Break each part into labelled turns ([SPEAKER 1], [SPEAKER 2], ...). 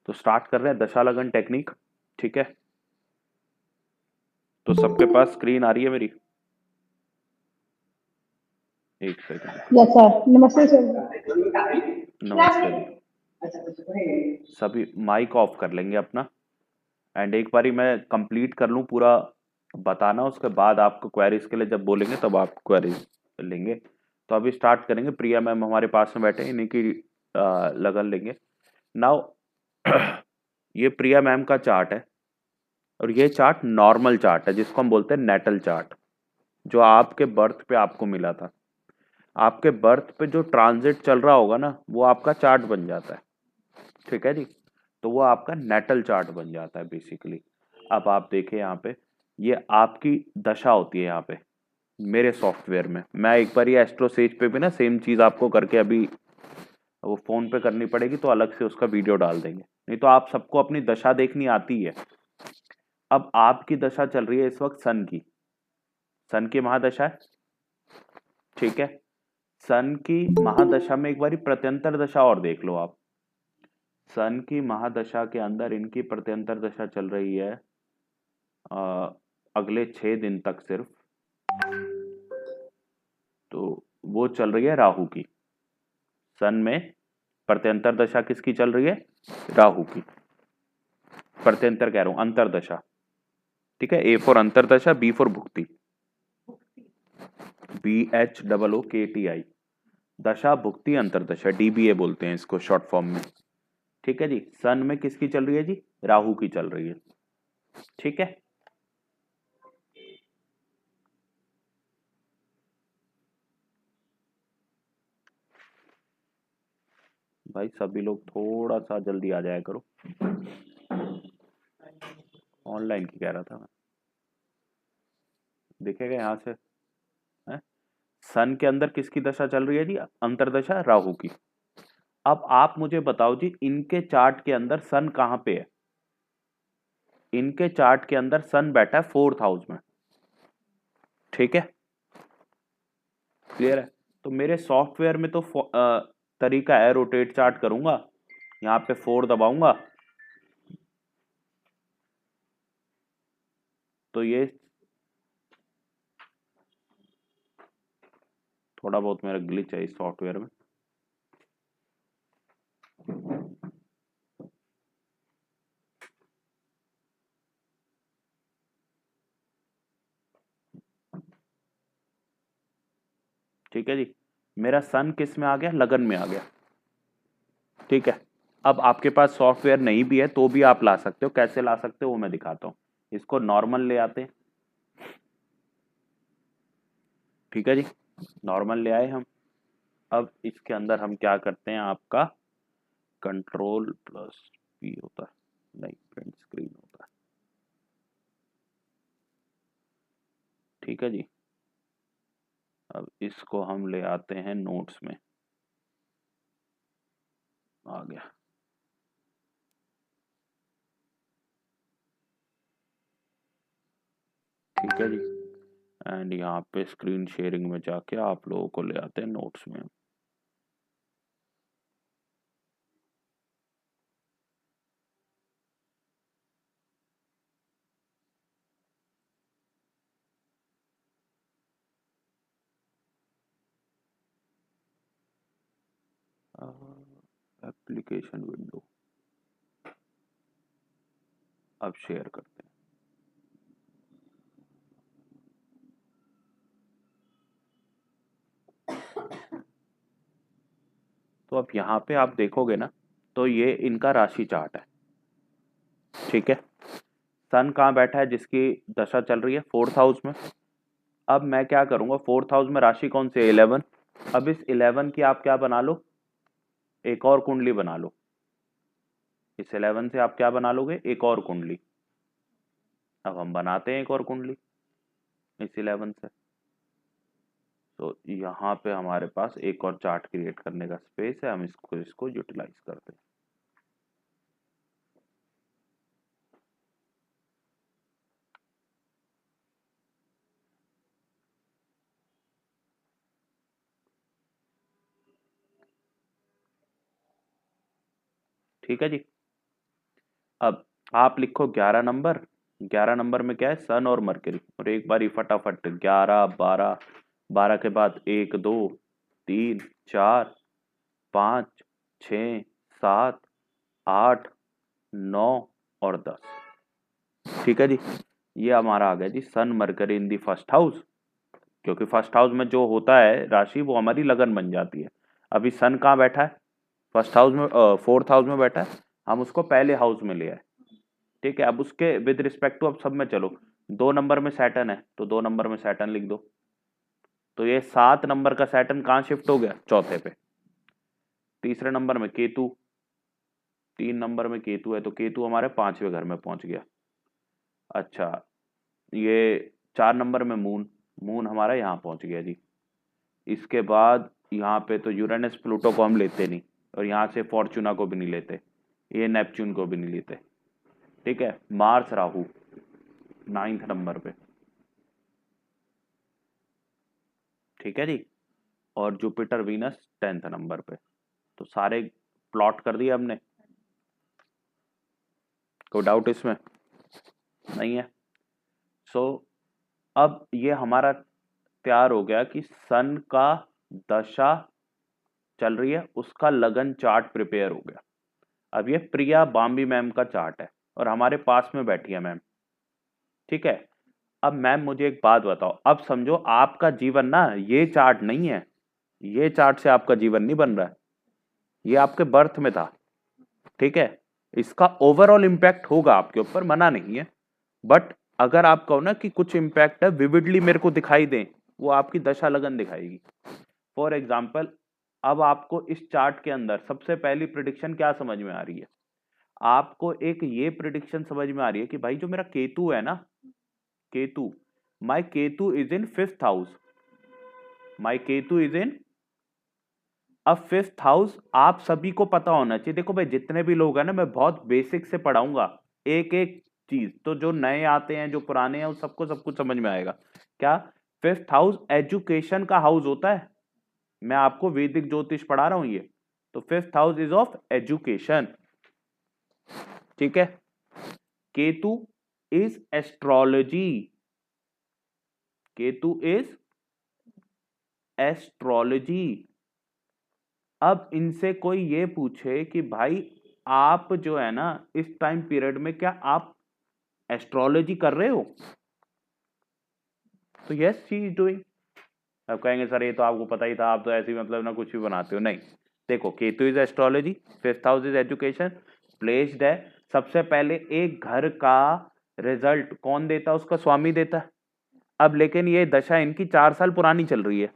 [SPEAKER 1] तो स्टार्ट कर रहे हैं दशा लगन टेक्निक। ठीक है, तो सबके पास स्क्रीन आ रही है मेरी? एक सेकंड।
[SPEAKER 2] यस सर, नमस्ते सर।
[SPEAKER 1] नमस्ते जी। सभी माइक ऑफ कर लेंगे अपना, एंड एक बारी मैं कंप्लीट कर लूँ पूरा बताना, उसके बाद आपको क्वेरीज के लिए जब बोलेंगे तब आप क्वेरीज लेंगे। तो अभी स्टार्ट करेंगे। प्रिया मैम हमारे पास में बैठे हैं, इन्हीं की लगन लेंगे नाउ। ये प्रिया मैम का चार्ट है, और ये चार्ट नॉर्मल चार्ट है जिसको हम बोलते हैं नेटल चार्ट, जो आपके बर्थ पे आपको मिला था। आपके बर्थ पे जो ट्रांजिट चल रहा होगा ना, वो आपका चार्ट बन जाता है। ठीक है जी, तो वो आपका नेटल चार्ट बन जाता है बेसिकली। अब आप देखें यहाँ पे, ये आपकी दशा होती है यहाँ पे मेरे सॉफ्टवेयर में। मैं एक बार ये एस्ट्रोसेज पे भी ना सेम चीज आपको करके अभी वो फोन पे करनी पड़ेगी, तो अलग से उसका वीडियो डाल देंगे। नहीं तो आप सबको अपनी दशा देखनी आती है। अब आपकी दशा चल रही है इस वक्त सन की, सन की महादशा है। ठीक है, सन की महादशा में एक बारी प्रत्यंतर दशा और देख लो आप। सन की महादशा के अंदर इनकी प्रत्यंतर दशा चल रही है अगले 6 दिन तक सिर्फ। तो वो चल रही है राहु की। सन में प्रत्यंतर दशा किसकी चल रही है? राहु की। प्रत्यंतर कह रहा हूं, अंतरदशा। ठीक है, ए फॉर अंतरदशा, बी फॉर भुक्ति, BHOOKTI। दशा भुक्ति अंतरदशा, DBA बोलते हैं इसको शॉर्ट फॉर्म में। ठीक है जी, सन में किसकी चल रही है जी? राहु की चल रही है। ठीक है, भाई सभी लोग थोड़ा सा जल्दी आ जाया करो। ऑनलाइन की कह रहा था मैं, देखेगा यहाँ से है? सन के अंदर किसकी दशा चल रही है जी? अंतरदशा राहु की। अब आप मुझे बताओ जी, इनके चार्ट के अंदर सन कहां पे है? इनके चार्ट के अंदर सन बैठा है 4th हाउस में। ठीक है, क्लियर है? तो मेरे सॉफ्टवेयर में तो तरीका है, रोटेट चार्ट करूंगा, यहाँ पे 4 दबाऊंगा, तो ये थोड़ा बहुत मेरा ग्लिच है इस सॉफ्टवेयर में। ठीक है जी, मेरा सन किस में आ गया? लगन में आ गया। ठीक है, अब आपके पास सॉफ्टवेयर नहीं भी है तो भी आप ला सकते हो। कैसे ला सकते हो वो मैं दिखाता हूँ। इसको नॉर्मल ले आते हैं। ठीक है जी, नॉर्मल ले आए हम। अब इसके अंदर हम क्या करते हैं, आपका Ctrl+P होता है, नहीं प्रिंट स्क्रीन होता है। ठीक है जी, अब इसको हम ले आते हैं नोट्स में। आ गया। ठीक है जी, एंड यहाँ पे स्क्रीन शेयरिंग में जाके आप लोगों को ले आते हैं नोट्स में। एप्लीकेशन विंडो, अब शेयर करते हैं। तो अब यहाँ पे आप देखोगे ना, तो ये इनका राशि चार्ट है। ठीक है, सन कहाँ बैठा है जिसकी दशा चल रही है? 4th हाउस में। अब मैं क्या करूंगा, 4th हाउस में राशि कौन सी है? 11। अब इस 11 की आप क्या बना लो, एक और कुंडली बना लो। इस 11 से आप क्या बना लोगे? एक और कुंडली। अब हम बनाते हैं एक और कुंडली इस 11 से। तो यहाँ पे हमारे पास एक और चार्ट क्रिएट करने का स्पेस है, हम इसको यूटिलाइज करते हैं। ठीक है जी, अब आप लिखो 11 नंबर, 11 नंबर में क्या है, सन और मरकरी, और एक बारी फटाफट 11 12, 12 के बाद 1 2 3 4 5 6 7 8 9 और 10। ठीक है जी, ये हमारा आ गया जी sun Mercury in the first house. क्योंकि फर्स्ट हाउस में जो होता है राशि वो हमारी लगन बन जाती है। अभी सन कहाँ बैठा है, फर्स्ट हाउस में, फोर्थ हाउस में बैठा है, हम उसको पहले हाउस में ले आए। ठीक है, अब उसके विद रिस्पेक्ट टू अब सब में चलो, 2 नंबर में सैटर्न है तो 2 नंबर में सैटर्न लिख दो। तो ये 7 नंबर का सैटर्न कहाँ शिफ्ट हो गया, चौथे पे। तीसरे नंबर में केतु, 3 नंबर में केतु है तो केतु हमारे 5वें घर में पहुंच गया। अच्छा, ये 4 नंबर में मून, मून हमारा यहाँ पहुंच गया जी। इसके बाद यहाँ पे तो यूरेनस प्लूटो को हम लेते नहीं, और यहाँ से फॉर्चूना को भी नहीं लेते, ये नेपच्यून को भी नहीं लेते। ठीक है, मार्स राहु 9th नंबर पे। ठीक है जी, और जुपिटर वीनस 10th नंबर पे। तो सारे प्लॉट कर दिए हमने, कोई डाउट इसमें नहीं है। सो अब ये हमारा तैयार हो गया कि सन का दशा चल रही है, उसका लगन चार्ट प्रिपेयर हो गया। अब ये प्रिया बाम्बी मैम का चार्ट है और हमारे पास में बैठी है मैम। ठीक है, अब मैम मुझे एक बात बताओ, अब समझो आपका जीवन ना ये चार्ट नहीं है, ये चार्ट से आपका जीवन नहीं बन रहा है, ये आपके बर्थ में था। ठीक है, इसका ओवरऑल इंपैक्ट होगा आपके ऊपर, मना नहीं है, बट अगर आप कहो ना कि कुछ इंपैक्ट है विविडली मेरे को दिखाई दे, वो आपकी दशा लगन दिखाएगी। फॉर एग्जाम्पल, अब आपको इस चार्ट के अंदर सबसे पहली प्रिडिक्शन क्या समझ में आ रही है, आपको एक ये प्रिडिक्शन समझ में आ रही है कि भाई जो मेरा केतु है ना, Ketu, my Ketu is in 5th house, my Ketu is in अब 5th हाउस। आप सभी को पता होना चाहिए, देखो भाई जितने भी लोग हैं ना, मैं बहुत बेसिक से पढ़ाऊंगा एक एक चीज, तो जो नए आते हैं जो पुराने हैं उस सबको सब कुछ समझ में आएगा। क्या 5th हाउस एजुकेशन का हाउस होता है, मैं आपको वैदिक ज्योतिष पढ़ा रहा हूं ये, तो 5th house is of education. ठीक है, Ketu is astrology, Ketu is astrology. अब इनसे कोई ये पूछे कि भाई आप जो है ना इस टाइम पीरियड में क्या आप एस्ट्रोलॉजी कर रहे हो, तो यस शी इज डूइंग। अब कहेंगे सर ये तो आपको पता ही था, आप तो ऐसे ही मतलब ना कुछ भी बनाते हो। नहीं, देखो Ketu is astrology, 5th house is education, placed है। सबसे पहले एक घर का रिजल्ट कौन देता है, उसका स्वामी देता है। अब लेकिन ये दशा इनकी 4 साल पुरानी चल रही है,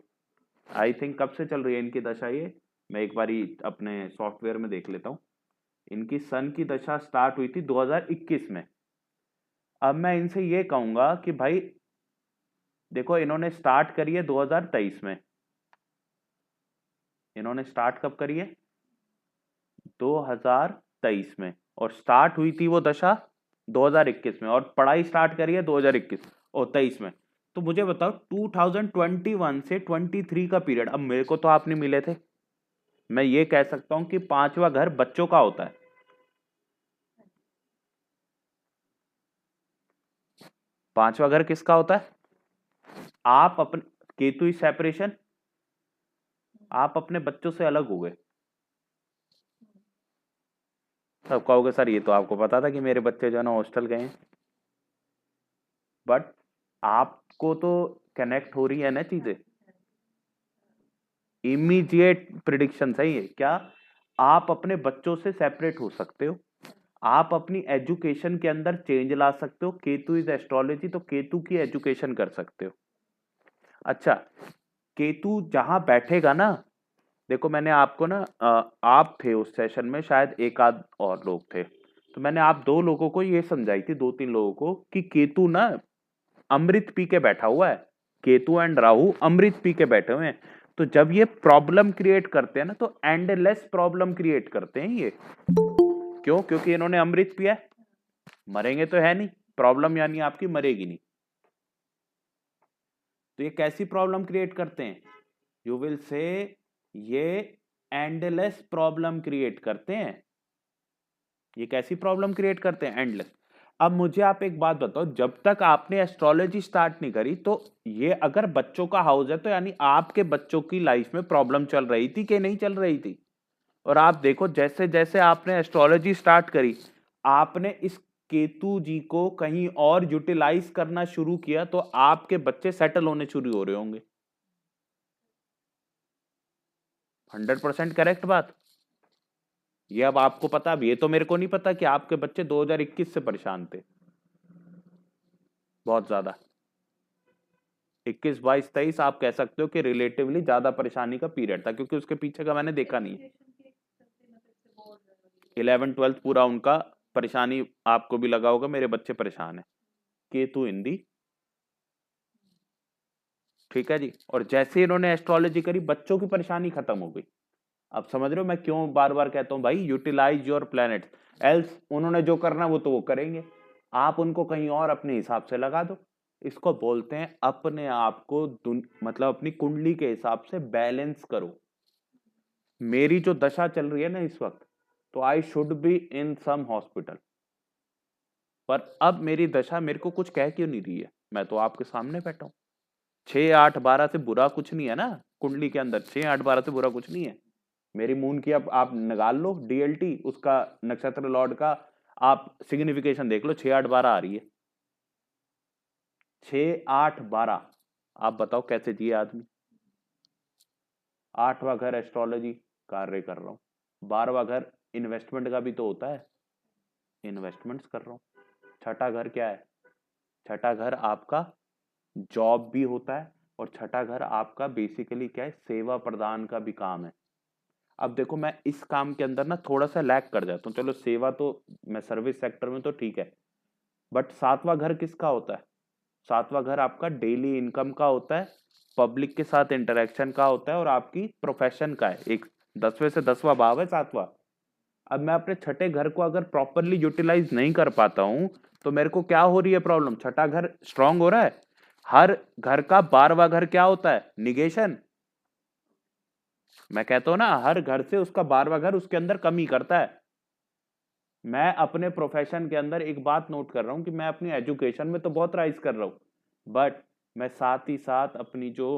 [SPEAKER 1] आई थिंक कब से चल रही है इनकी दशा, ये मैं एक बारी अपने सॉफ्टवेयर में देख लेता हूँ। इनकी सन की दशा स्टार्ट हुई थी 2021 में। अब मैं इनसे ये कहूंगा कि भाई देखो इन्होंने स्टार्ट करी है 2023 में, इन्होंने स्टार्ट कब करी है 2023 में, और स्टार्ट हुई थी वो दशा 2021 में, और पढ़ाई स्टार्ट करी है 2021 और 23 में। तो मुझे बताओ 2021 से 23 का पीरियड, अब मेरे को तो आप नहीं मिले थे, मैं ये कह सकता हूं कि 5वां घर बच्चों का होता है। 5वां घर किसका होता है, आप अपने केतु सेपरेशन, आप अपने बच्चों से अलग हो गए। तब कहोगे सर ये तो आपको पता था कि मेरे बच्चे जो है ना हॉस्टल गए हैं, बट आपको तो कनेक्ट हो रही है ना चीजें, इमीडिएट प्रिडिक्शन सही है क्या, आप अपने बच्चों से सेपरेट हो सकते हो, आप अपनी एजुकेशन के अंदर चेंज ला सकते हो। केतु इज एस्ट्रोलॉजी, तो केतु की एजुकेशन कर सकते हो। अच्छा, केतु जहां बैठेगा ना, देखो मैंने आपको ना आप थे उस सेशन में, शायद एक आध और लोग थे, तो मैंने आप 2 लोगों को ये समझाई थी, 2-3 लोगों को, कि केतु ना अमृत पी के बैठा हुआ है, केतु एंड राहु अमृत पी के बैठे हुए हैं। तो जब ये प्रॉब्लम क्रिएट करते हैं ना, तो एंडलेस प्रॉब्लम क्रिएट करते हैं ये। क्यों, क्योंकि इन्होंने अमृत पिया है, मरेंगे तो है नहीं, प्रॉब्लम यानी आपकी मरेगी नहीं। तो ये कैसी प्रॉब्लम क्रिएट करते हैं, यू विल से ये एंडलेस प्रॉब्लम क्रिएट करते हैं। ये कैसी प्रॉब्लम क्रिएट करते हैं, एंडलेस। अब मुझे आप एक बात बताओ, जब तक आपने एस्ट्रोलॉजी स्टार्ट नहीं करी, तो ये अगर बच्चों का हाउस है तो यानी आपके बच्चों की लाइफ में प्रॉब्लम चल रही थी कि नहीं चल रही थी? और आप देखो जैसे जैसे आपने एस्ट्रोलॉजी स्टार्ट करी, आपने इस केतु जी को कहीं और यूटिलाइज करना शुरू किया, तो आपके बच्चे सेटल होने शुरू हो रहे होंगे। 100% करेक्ट बात। ये अब आपको पता, अब ये तो मेरे को नहीं पता कि आपके बच्चे 2021 से परेशान थे बहुत ज्यादा। 21, 22, 23 आप कह सकते हो कि रिलेटिवली ज्यादा परेशानी का पीरियड था, क्योंकि उसके पीछे का मैंने देखा नहीं है। 11, 12 पूरा उनका परेशानी, आपको भी लगा होगा मेरे बच्चे परेशान है। केतु हिंदी, ठीक है जी। और जैसे इन्होंने एस्ट्रोलॉजी करी, बच्चों की परेशानी खत्म हो गई। अब समझ रहे हो मैं क्यों बार बार कहता हूं भाई यूटिलाइज योर प्लैनेट, एल्स उन्होंने जो करना वो तो वो करेंगे, आप उनको कहीं और अपने हिसाब से लगा दो। इसको बोलते हैं अपने आप को मतलब अपनी कुंडली के हिसाब से बैलेंस करो। मेरी जो दशा चल रही है ना इस वक्त, तो I should be in some hospital, पर अब मेरी दशा मेरे को कुछ कह क्यों नहीं रही है? मैं तो आपके सामने बैठा हूं। 6, 8, 12 से बुरा कुछ नहीं है ना कुंडली के अंदर, 6, 8, 12 से बुरा कुछ नहीं है। मेरी मून की अब आप निकाल लो डीएलटी, उसका नक्षत्र लॉर्ड का आप सिग्निफिकेशन देख लो, 6, 8, 12 आ रही है। 6, 8, 12, आप बताओ कैसे जिए आदमी? 8वां घर एस्ट्रोलॉजी कार्य कर रहा हूं, 12वां घर इन्वेस्टमेंट का भी तो होता है, इन्वेस्टमेंट्स कर रहा हूं। छठा घर क्या है? छठा घर आपका जॉब भी होता है, और छठा घर आपका बेसिकली क्या है, सेवा प्रदान का भी काम है। अब देखो मैं इस काम के अंदर ना थोड़ा सा लैग कर जाता हूँ, चलो सेवा तो मैं सर्विस सेक्टर में तो ठीक है, बट 7वां घर किसका होता है? 7वां घर आपका डेली इनकम का होता है, पब्लिक के साथ इंटरेक्शन का होता है, और आपकी प्रोफेशन का है। एक 10वें से 10वां भाव है 7वां। अब मैं अपने छठे घर को अगर प्रॉपरली यूटिलाइज नहीं कर पाता हूं, तो मेरे को क्या हो रही है प्रॉब्लम? छठा घर स्ट्रांग हो रहा है, हर घर का 12वां घर क्या होता है? निगेशन। मैं कहता हूं ना, हर घर से उसका 12वां घर उसके अंदर कमी करता है। मैं अपने प्रोफेशन के अंदर एक बात नोट कर रहा हूं कि मैं अपनी एजुकेशन में तो बहुत राइज कर रहा हूं, बट मैं साथ ही साथ अपनी जो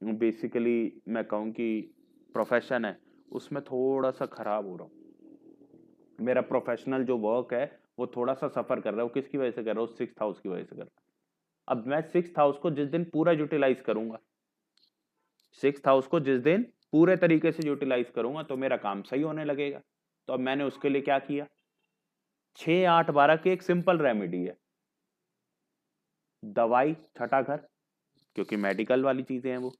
[SPEAKER 1] बेसिकली मैं कहूं कि प्रोफेशन है, उसमें थोड़ा सा खराब हो रहा हूं। मेरा प्रोफेशनल जो वर्क है वो थोड़ा सा सफर कर रहा हूं। किसकी वजह से कर रहा हूं? 6th हाउस की वजह से कर रहा हूं। अब मैं 6th हाउस को जिस दिन पूरा यूटिलाइज करूंगा, 6th हाउस को जिस दिन पूरे तरीके से यूटिलाइज करूंगा, तो मेरा काम सही होने लगेगा। तो अब मैंने उसके लिए क्या किया? 6, 8, 12 की एक सिंपल रेमेडी है, दवाई छठा घर, क्योंकि मेडिकल वाली चीजें हैं वो,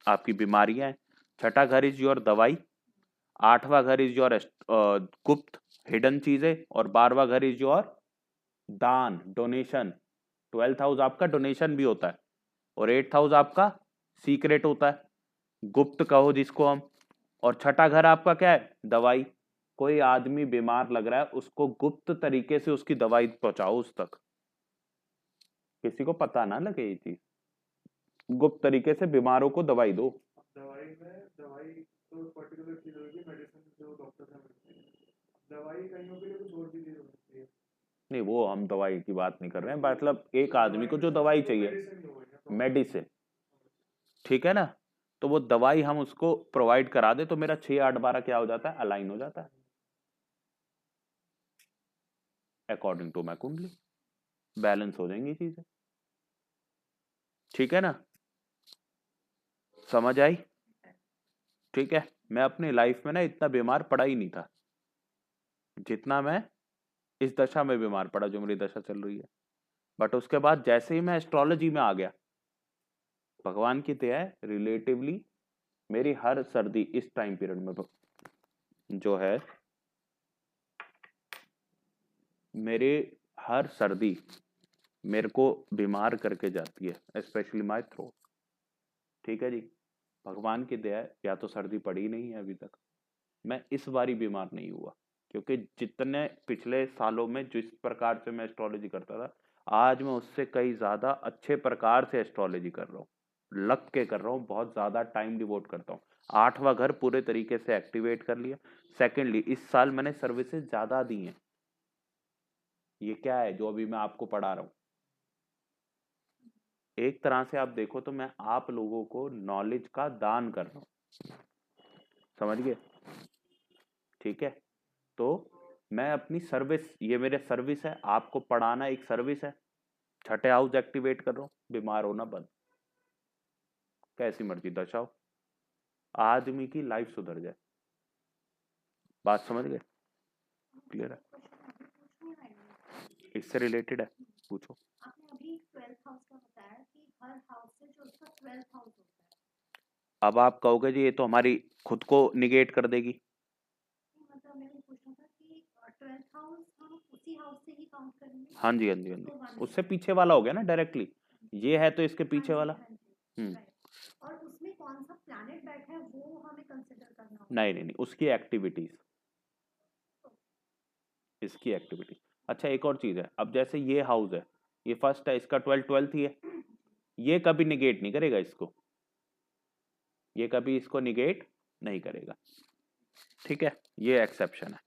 [SPEAKER 1] आपकी बीमारियां हैं। छठा घर इज योर दवाई, 8वां घर इज योर गुप्त हिडन चीजें, और 12वां घर इज योर दान डोनेशन। 12th हाउस आपका डोनेशन भी होता है, और 8th हाउस आपका सीक्रेट होता है, गुप्त कहो जिसको हम। और छठा घर आपका क्या है? दवाई। कोई आदमी बीमार लग रहा है, उसको गुप्त तरीके से उसकी दवाई पहुंचाओ उस तक, किसी को पता ना लगे ये चीज। गुप्त तरीके से बीमारों को दवाई दो। दवाई में दवाई तो पर्टिकुलर चीज होगी, मेडिसिन जो डॉक्टर से मिलती है, दवाई कईयों के लिए कुछ और भी चीज होती है। नहीं, वो हम दवाई की बात नहीं कर रहे हैं, मतलब एक आदमी को जो दवाई चाहिए, मेडिसिन, ठीक है ना, तो वो दवाई हम उसको प्रोवाइड करा दे, तो मेरा 6, 8, 12 क्या हो जाता है? अलाइन हो जाता है अकॉर्डिंग टू माई कुंडली, बैलेंस हो जाएंगी चीजें, ठीक है ना? समझ आई? ठीक है। मैं अपनी लाइफ में ना इतना बीमार पड़ा ही नहीं था जितना मैं इस दशा में बीमार पड़ा, जो मेरी दशा चल रही है। बट उसके बाद जैसे ही मैं एस्ट्रोलॉजी में आ गया, भगवान की दया है, रिलेटिवली मेरी हर सर्दी इस टाइम पीरियड में जो है, मेरे हर सर्दी मेरे को बीमार करके जाती है, स्पेशली माय थ्रोट, ठीक है जी। भगवान की दया है, या तो सर्दी पड़ी नहीं है अभी तक, मैं इस बारी बीमार नहीं हुआ, क्योंकि जितने पिछले सालों में जिस प्रकार से मैं एस्ट्रोलॉजी करता था, आज मैं उससे कई ज्यादा अच्छे प्रकार से एस्ट्रोलॉजी कर रहा हूँ, लग के कर रहा हूँ, बहुत ज्यादा टाइम डिवोट करता हूँ। 8वां घर पूरे तरीके से एक्टिवेट कर लिया। सेकेंडली, इस साल मैंने सर्विसेज ज्यादा दी हैं, ये क्या है जो अभी मैं आपको पढ़ा रहा हूँ? एक तरह से आप देखो तो मैं आप लोगों को नॉलेज का दान कर रहा हूँ, समझ गए? ठीक है, तो मैं अपनी सर्विस, ये मेरे सर्विस है, आपको पढ़ाना एक सर्विस है। छठे हाउस एक्टिवेट कर रहा हूँ, बीमार होना बंद, कैसी मर्जी दशा हो, आदमी की लाइफ सुधर जाए। बात समझ गए? क्लियर है? इससे रिलेटेड है, पूछो।
[SPEAKER 2] आपने अभी 12th हाउस का बताया कि हर हाउस से जो उसका 12th हाउस होता है।
[SPEAKER 1] अब आप कहोगे जी ये तो हमारी खुद को निगेट कर देगी।
[SPEAKER 2] मतलब मैंने पूछा था कि 12th हाउस हम उसी हाउस से ही काउंट करेंगे।
[SPEAKER 1] हाँ जी, हाँ जी, हाँ जी,
[SPEAKER 2] तो
[SPEAKER 1] उससे पीछे वाला हो गया ना डायरेक्टली, ये है तो इसके पीछे वाला।
[SPEAKER 2] राइट। और उसमें कौन सा प्लैनेट बैठा है वो हमें कंसीडर करना होगा।
[SPEAKER 1] नहीं नहीं नहीं, उसकी एक्टिविटीज, इसकी एक्टिविटी। अच्छा एक और चीज है, अब जैसे ये हाउस है, ये फर्स्ट है, इसका 12th ही है, ये कभी निगेट नहीं करेगा इसको, ये कभी इसको निगेट नहीं करेगा, ठीक है? ये एक्सेप्शन है।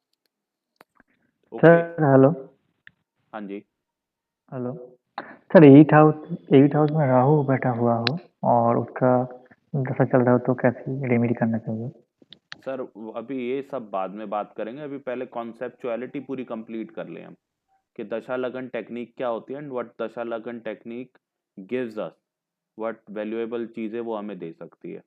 [SPEAKER 1] ओके।
[SPEAKER 3] Sir hello.
[SPEAKER 1] हाँ जी।
[SPEAKER 3] हेलो सर, एट हाउस में राहु बैठा हुआ हो और उसका दशा चल रहा हो तो कैसी रेमेडी करना चाहिए?
[SPEAKER 1] सर अभी ये सब बाद में बात करेंगे, अभी पहले कॉन्सेप्चुअलिटी पूरी कंप्लीट कर लें हम, कि दशा लगन टेक्निक क्या होती है एंड व्हाट दशा लगन technique gives us, what valuable चीजें वो हमें दे सकती है,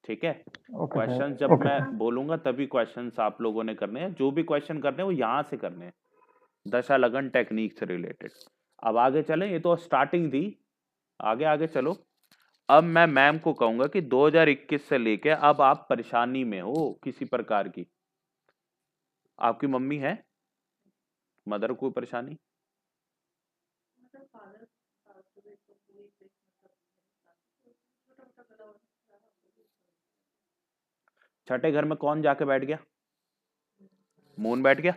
[SPEAKER 1] ठीक है?
[SPEAKER 3] Okay
[SPEAKER 1] questions
[SPEAKER 3] sir.
[SPEAKER 1] जब
[SPEAKER 3] ओके
[SPEAKER 1] मैं
[SPEAKER 3] सर।
[SPEAKER 1] बोलूंगा तभी क्वेश्चंस आप लोगों ने करने हैं, जो भी क्वेश्चन करने हैं वो यहाँ से करने हैं, दशा लगन टेक्निक से रिलेटेड। अब आगे चलें, ये तो स्टार्टिंग थी, आगे आगे चलो। अब मैं मैम को कहूंगा कि 2021 से लेके अब आप परेशानी में हो किसी प्रकार की, आपकी मम्मी है, मदर को परेशानी? छठे घर में कौन जाके बैठ गया? मून बैठ गया,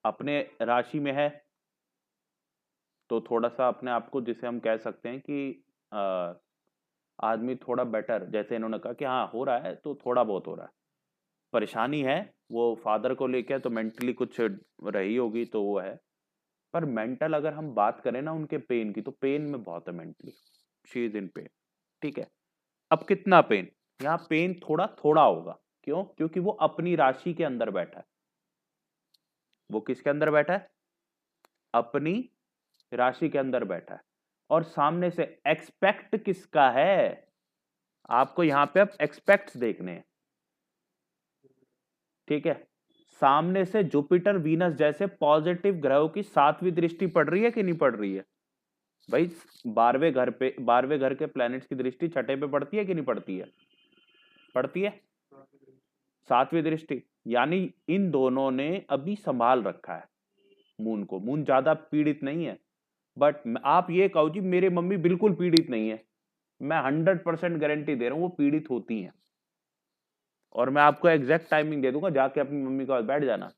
[SPEAKER 1] अपने राशि में है, तो थोड़ा सा अपने आप को, जिसे हम कह सकते हैं कि आदमी थोड़ा बेटर, जैसे इन्होंने कहा कि हाँ हो रहा है तो थोड़ा बहुत हो रहा है, परेशानी है वो फादर को लेके, तो मेंटली कुछ रही होगी तो वो है, पर मेंटल अगर हम बात करें ना उनके पेन की, तो पेन में बहुत है mentally, she is in pen, ठीक है? अब कितना पेन? यहाँ पेन थोड़ा थोड़ा होगा, क्यों? क्योंकि वो अपनी राशि के अंदर बैठा है। वो किसके अंदर बैठा है? अपनी राशि के अंदर बैठा है, और सामने से एक्सपेक्ट किसका है? आपको यहाँ पे अब एक्सपेक्ट्स देखने हैं, ठीक है? सामने से जुपिटर वीनस जैसे पॉजिटिव ग्रहों की 7वीं दृष्टि पड़ रही है कि नहीं पड़ रही है? भाई 12वें घर पे, 12वें घर के प्लैनेट्स की दृष्टि छठे पे पड़ती है कि नहीं पड़ती है? पड़ती है, 7वीं दृष्टि, यानी इन दोनों ने अभी संभाल रखा है मून को, मून ज्यादा पीड़ित नहीं है। बट आप ये कहो जी मेरे मम्मी बिल्कुल पीड़ित नहीं है, मैं 100% गारंटी दे रहा हूं वो पीड़ित होती हैं, और मैं आपको एग्जैक्ट टाइमिंग दे दूंगा, जाके अपनी मम्मी के पास बैठ जाना,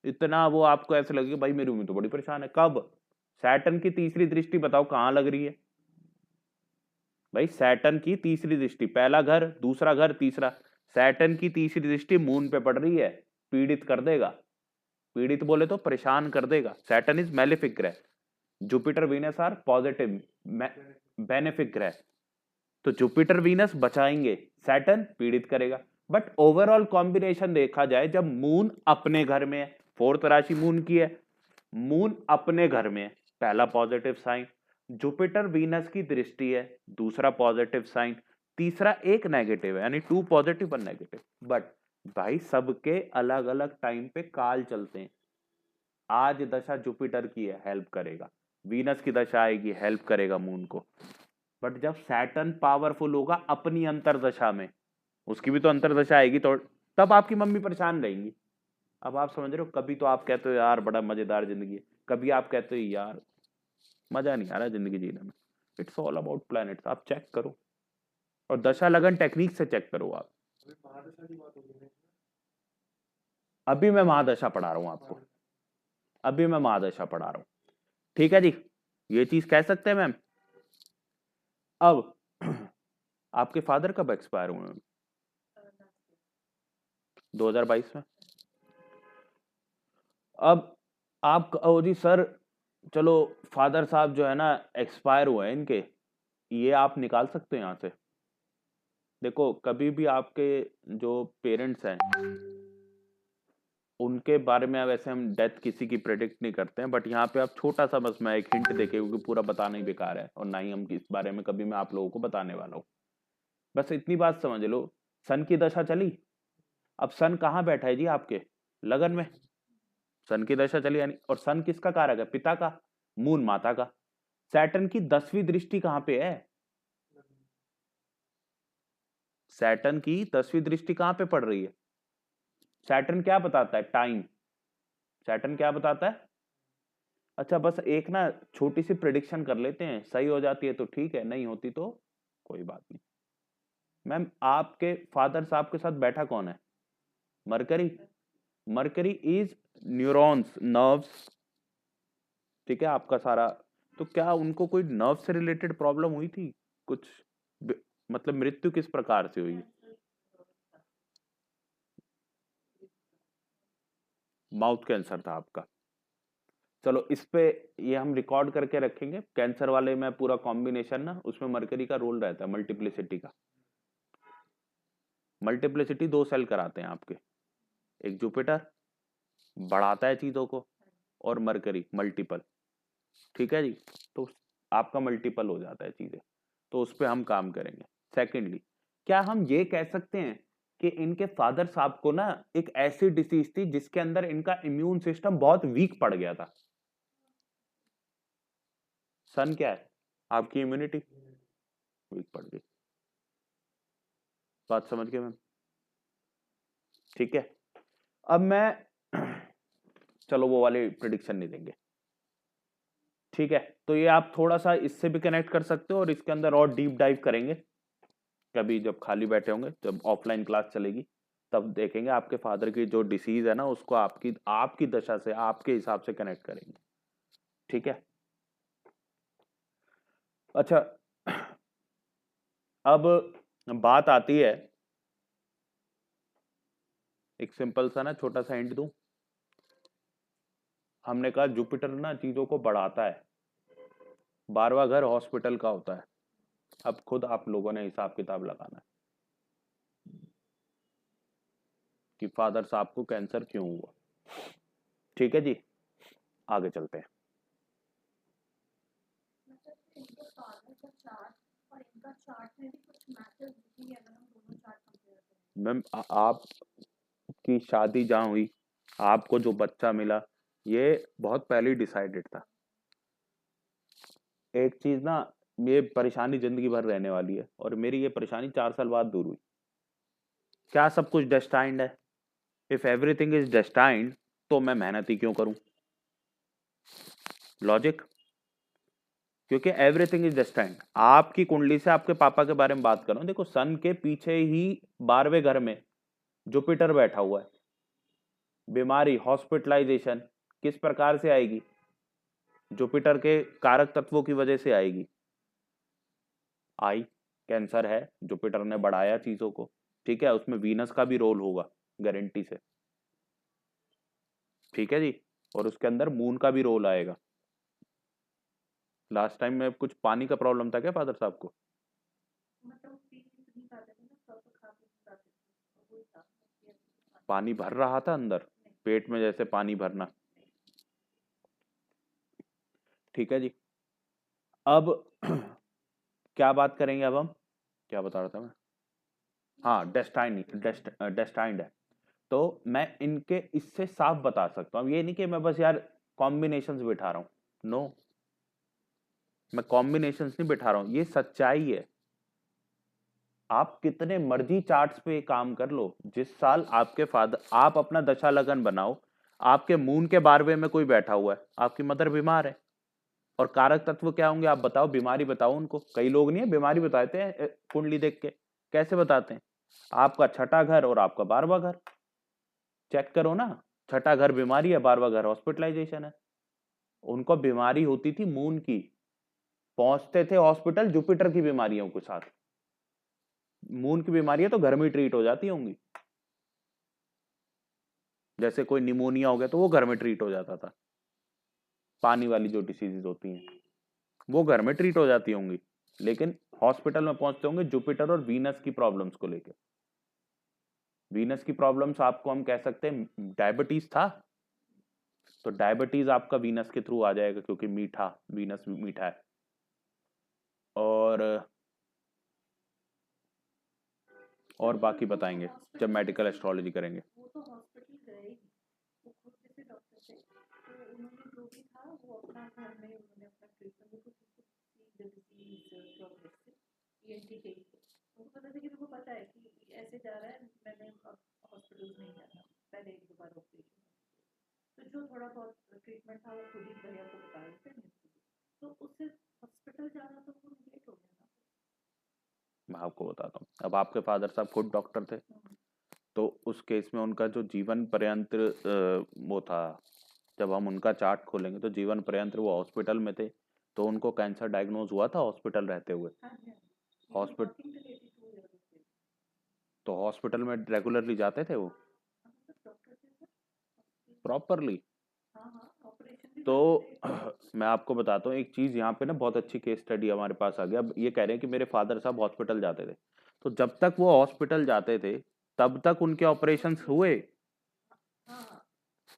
[SPEAKER 1] इतना वो आपको ऐसे लगेगा भाई मेरी मम्मी तो बड़ी परेशान है। कब? सैटर्न की तीसरी दृष्टि बताओ कहां लग रही है? भाई सैटर्न की तीसरी दृष्टि, पहला घर, दूसरा घर, तीसरा, सैटर्न की तीसरी दृष्टि मून पे पड़ रही है, पीड़ित कर देगा, पीड़ित बोले तो परेशान कर देगा। सैटर्न इज मैलेफिक ग्रह, Jupiter Venus are positive benefic ग्रह, तो जुपिटर वीनस बचाएंगे, सैटर्न पीड़ित करेगा। बट ओवरऑल कॉम्बिनेशन देखा जाए, जब मून अपने घर में है, फोर्थ राशि मून की है, मून अपने घर में है, पहला पॉजिटिव साइन, जुपिटर वीनस की दृष्टि है, दूसरा पॉजिटिव साइन, तीसरा एक नेगेटिव है, यानी 2 पॉजिटिव 1 नेगेटिव। बट भाई सबके अलग अलग टाइम पे काल चलते हैं, आज दशा जुपिटर की है, हेल्प करेगा, वीनस की दशा आएगी, हेल्प करेगा मून को। बट जब सैटर्न पावरफुल होगा अपनी अंतरदशा में, उसकी भी तो अंतरदशा आएगी, तो तब आपकी मम्मी परेशान रहेंगी। अब आप समझ रहे हो, कभी तो आप कहते हो यार बड़ा मजेदार जिंदगी है, कभी आप कहते हो यार मजा नहीं आ रहा जिंदगी जीने में। इट्स ऑल अबाउट प्लैनेट्स, आप चेक करो, और दशा लगन टेक्निक से चेक करो आप। अभी मैं महादशा पढ़ा रहा हूं आपको, अभी मैं महादशा पढ़ा रहा हूं, ठीक है जी? ये चीज कह सकते हैं मैम। अब आपके फादर कब एक्सपायर हुए? 2022 में। अब आप ओ जी सर, चलो फादर साहब जो है ना एक्सपायर हुए हैं इनके, ये आप निकाल सकते हो यहाँ से। देखो कभी भी आपके जो पेरेंट्स हैं उनके बारे में वैसे हम डेथ किसी की प्रेडिक्ट नहीं करते हैं, बट यहाँ पे आप छोटा सा बस मैं एक हिंट देके, क्योंकि पूरा बताना ही बेकार है और ना ही हम इस बारे में कभी मैं आप लोगों को बताने वाला हूँ। बस इतनी बात समझ लो, सन की दशा चली। अब सन कहाँ बैठा है जी आपके लगन में, सन की दशा चली यानी, और सन किसका कारक है, पिता का, मून माता का। सैटर्न की 10वीं दृष्टि कहाँ पे है, सैटर्न की 10वीं दृष्टि कहाँ पे पड़ रही है। सैटर्न क्या बताता है, टाइम। सैटर्न क्या बताता है। अच्छा बस एक ना छोटी सी प्रिडिक्शन कर लेते हैं, सही हो जाती है तो ठीक है, नहीं होती तो कोई बात नहीं। मैम आपके फादर साहब के साथ बैठा कौन है, mercury. Mercury is neurons, nerves, ठीक है आपका सारा। तो क्या उनको कोई नर्व से रिलेटेड प्रॉब्लम हुई थी कुछ, मतलब मृत्यु किस प्रकार से हुई। माउथ कैंसर था आपका। चलो इस पे ये हम रिकॉर्ड करके रखेंगे, कैंसर वाले में पूरा कॉम्बिनेशन ना, उसमें मरकरी का रोल रहता है मल्टीप्लिसिटी का। मल्टीप्लिसिटी 2 सेल कराते हैं आपके, एक जुपिटर बढ़ाता है चीजों को, और मरकरी मल्टीपल, ठीक है जी। तो आपका मल्टीपल हो जाता है चीजें, तो उस पर हम काम करेंगे। सेकेंडली, क्या हम ये कह सकते हैं कि इनके फादर साहब को ना एक ऐसी डिसीज थी जिसके अंदर इनका इम्यून सिस्टम बहुत वीक पड़ गया था। सन क्या है, आपकी इम्यूनिटी वीक पड़ गई, बात समझ गए मैम, ठीक है। अब मैं चलो वो वाली प्रिडिक्शन नहीं देंगे, ठीक है। तो ये आप थोड़ा सा इससे भी कनेक्ट कर सकते हो और इसके अंदर और डीप डाइव करेंगे कभी, जब खाली बैठे होंगे, जब ऑफलाइन क्लास चलेगी तब देखेंगे आपके फादर की जो डिसीज है ना उसको आपकी आपकी दशा से आपके हिसाब से कनेक्ट करेंगे, ठीक है। अच्छा अब बात आती है, एक सिंपल सा ना छोटा सा हिंट दूं। हमने कहा जुपिटर ना चीजों को बढ़ाता है, 12वां घर हॉस्पिटल का होता है। अब खुद आप लोगों ने हिसाब किताब लगाना है कि फादर साहब को कैंसर क्यों हुआ, ठीक है जी। आगे चलते हैं।
[SPEAKER 2] मतलब इनके फादर का चार्ट और इनका चार्ट में भी कुछ मैचेस दिखेंगे अगर हम दोनों चार्ट कंपेयर करें।
[SPEAKER 1] मैम आपकी शादी जहाँ हुई, आपको जो बच्चा मिला, ये बहुत पहले ही डिसाइडेड था। एक चीज ना, ये परेशानी जिंदगी भर रहने वाली है और मेरी ये परेशानी 4 साल बाद दूर हुई। क्या सब कुछ डेस्टाइंड है, इफ एवरीथिंग इज डेस्टाइंड तो मैं मेहनत ही क्यों करूं, लॉजिक। क्योंकि एवरीथिंग इज डेस्टाइंड। आपकी कुंडली से आपके पापा के बारे में बात कर रहा हूं, देखो सन के पीछे ही 12वें घर में जुपिटर बैठा हुआ है। बीमारी, हॉस्पिटलाइजेशन किस प्रकार से आएगी, जुपिटर के कारक तत्वों की वजह से आएगी। आई कैंसर है, जुपिटर ने बढ़ाया चीजों को, ठीक है, उसमें वीनस का भी रोल होगा गारंटी से, ठीक है जी। और उसके अंदर मून का भी रोल आएगा। लास्ट टाइम में कुछ पानी का प्रॉब्लम था क्या फादर साहब को,
[SPEAKER 2] मतलब फील नहीं करते थे ना, सब खा के जाते थे, तो वही था।
[SPEAKER 1] पानी भर रहा था अंदर, पेट में जैसे पानी भरना, ठीक है जी। अब क्या बात करेंगे, अब हम क्या बता रहा था मैं, हाँ डेस्टाइंड है। तो मैं इनके इससे साफ बता सकता हूँ, ये नहीं कि मैं बस यार कॉम्बिनेशंस बिठा रहा हूँ, नो, मैं कॉम्बिनेशंस नहीं बिठा रहा हूँ, ये सच्चाई है। आप कितने मर्जी चार्ट्स पे काम कर लो, जिस साल आपके फादर, आप अपना दशा लगन बनाओ, आपके मून के 12वें में कोई बैठा हुआ है, आपकी मदर बीमार है, और कारक तत्व क्या होंगे आप बताओ, बीमारी बताओ उनको। कई लोग नहीं है बीमारी बताते हैं कुंडली देख के, कैसे बताते हैं, आपका छठा घर और आपका 12वां घर चेक करो ना, छठा घर बीमारी है, 12वां घर हॉस्पिटलाइजेशन है। उनको बीमारी होती थी मून की, पहुंचते थे हॉस्पिटल जुपिटर की बीमारियों के साथ। मून की बीमारियां तो घर में ट्रीट हो जाती होंगी, जैसे कोई निमोनिया हो गया तो वो घर में ट्रीट हो जाता था, पानी वाली जो डिसीजेज होती हैं वो घर में ट्रीट हो जाती होंगी, लेकिन हॉस्पिटल में पहुंचते होंगे जुपिटर और वीनस की प्रॉब्लम्स को लेकर। वीनस की प्रॉब्लम्स आपको हम कह सकते हैं डायबिटीज था, तो डायबिटीज आपका वीनस के थ्रू आ जाएगा क्योंकि मीठा, वीनस मीठा है। और बाकी बताएंगे जब मेडिकल एस्ट्रोलॉजी करेंगे।
[SPEAKER 2] वो तो हॉस्पिटल गए ही, वो खुद जैसे डॉक्टर थे, तो उन्होंने जो भी था वो अपना घर में उन्होंने अपना ट्रीटमेंट, वो ENT थे, उनको पता था कि उनको पता है कि ऐसे जा रहा है, मैंने अब हॉस्पिटल नहीं जाना, पहले एक दो बार ऑपरेशन, तो जो थोड़ा बहुत ट्रीटमेंट था वो खुद ही भैया को बता रहे थे, तो उससे हॉस्पिटल जाना तो वो लेट हो गया ना।
[SPEAKER 1] मैं आपको बताता हूँ, अब आपके फादर साहब खुद डॉक्टर थे, तो उस केस में उनका जो जीवन पर्यंत वो था, जब हम उनका चार्ट खोलेंगे तो जीवन पर्यंत वो हॉस्पिटल में थे, तो उनको कैंसर डायग्नोज हुआ था हॉस्पिटल रहते हुए। हॉस्पिटल, तो हॉस्पिटल में रेगुलरली जाते थे वो प्रॉपरली। तो मैं आपको बताता हूँ एक चीज, यहाँ पे ना बहुत अच्छी केस स्टडी हमारे पास आ गया। अब ये कह रहे हैं कि मेरे फादर साहब हॉस्पिटल जाते थे, तो जब तक वो हॉस्पिटल जाते थे तब तक उनके ऑपरेशंस हुए,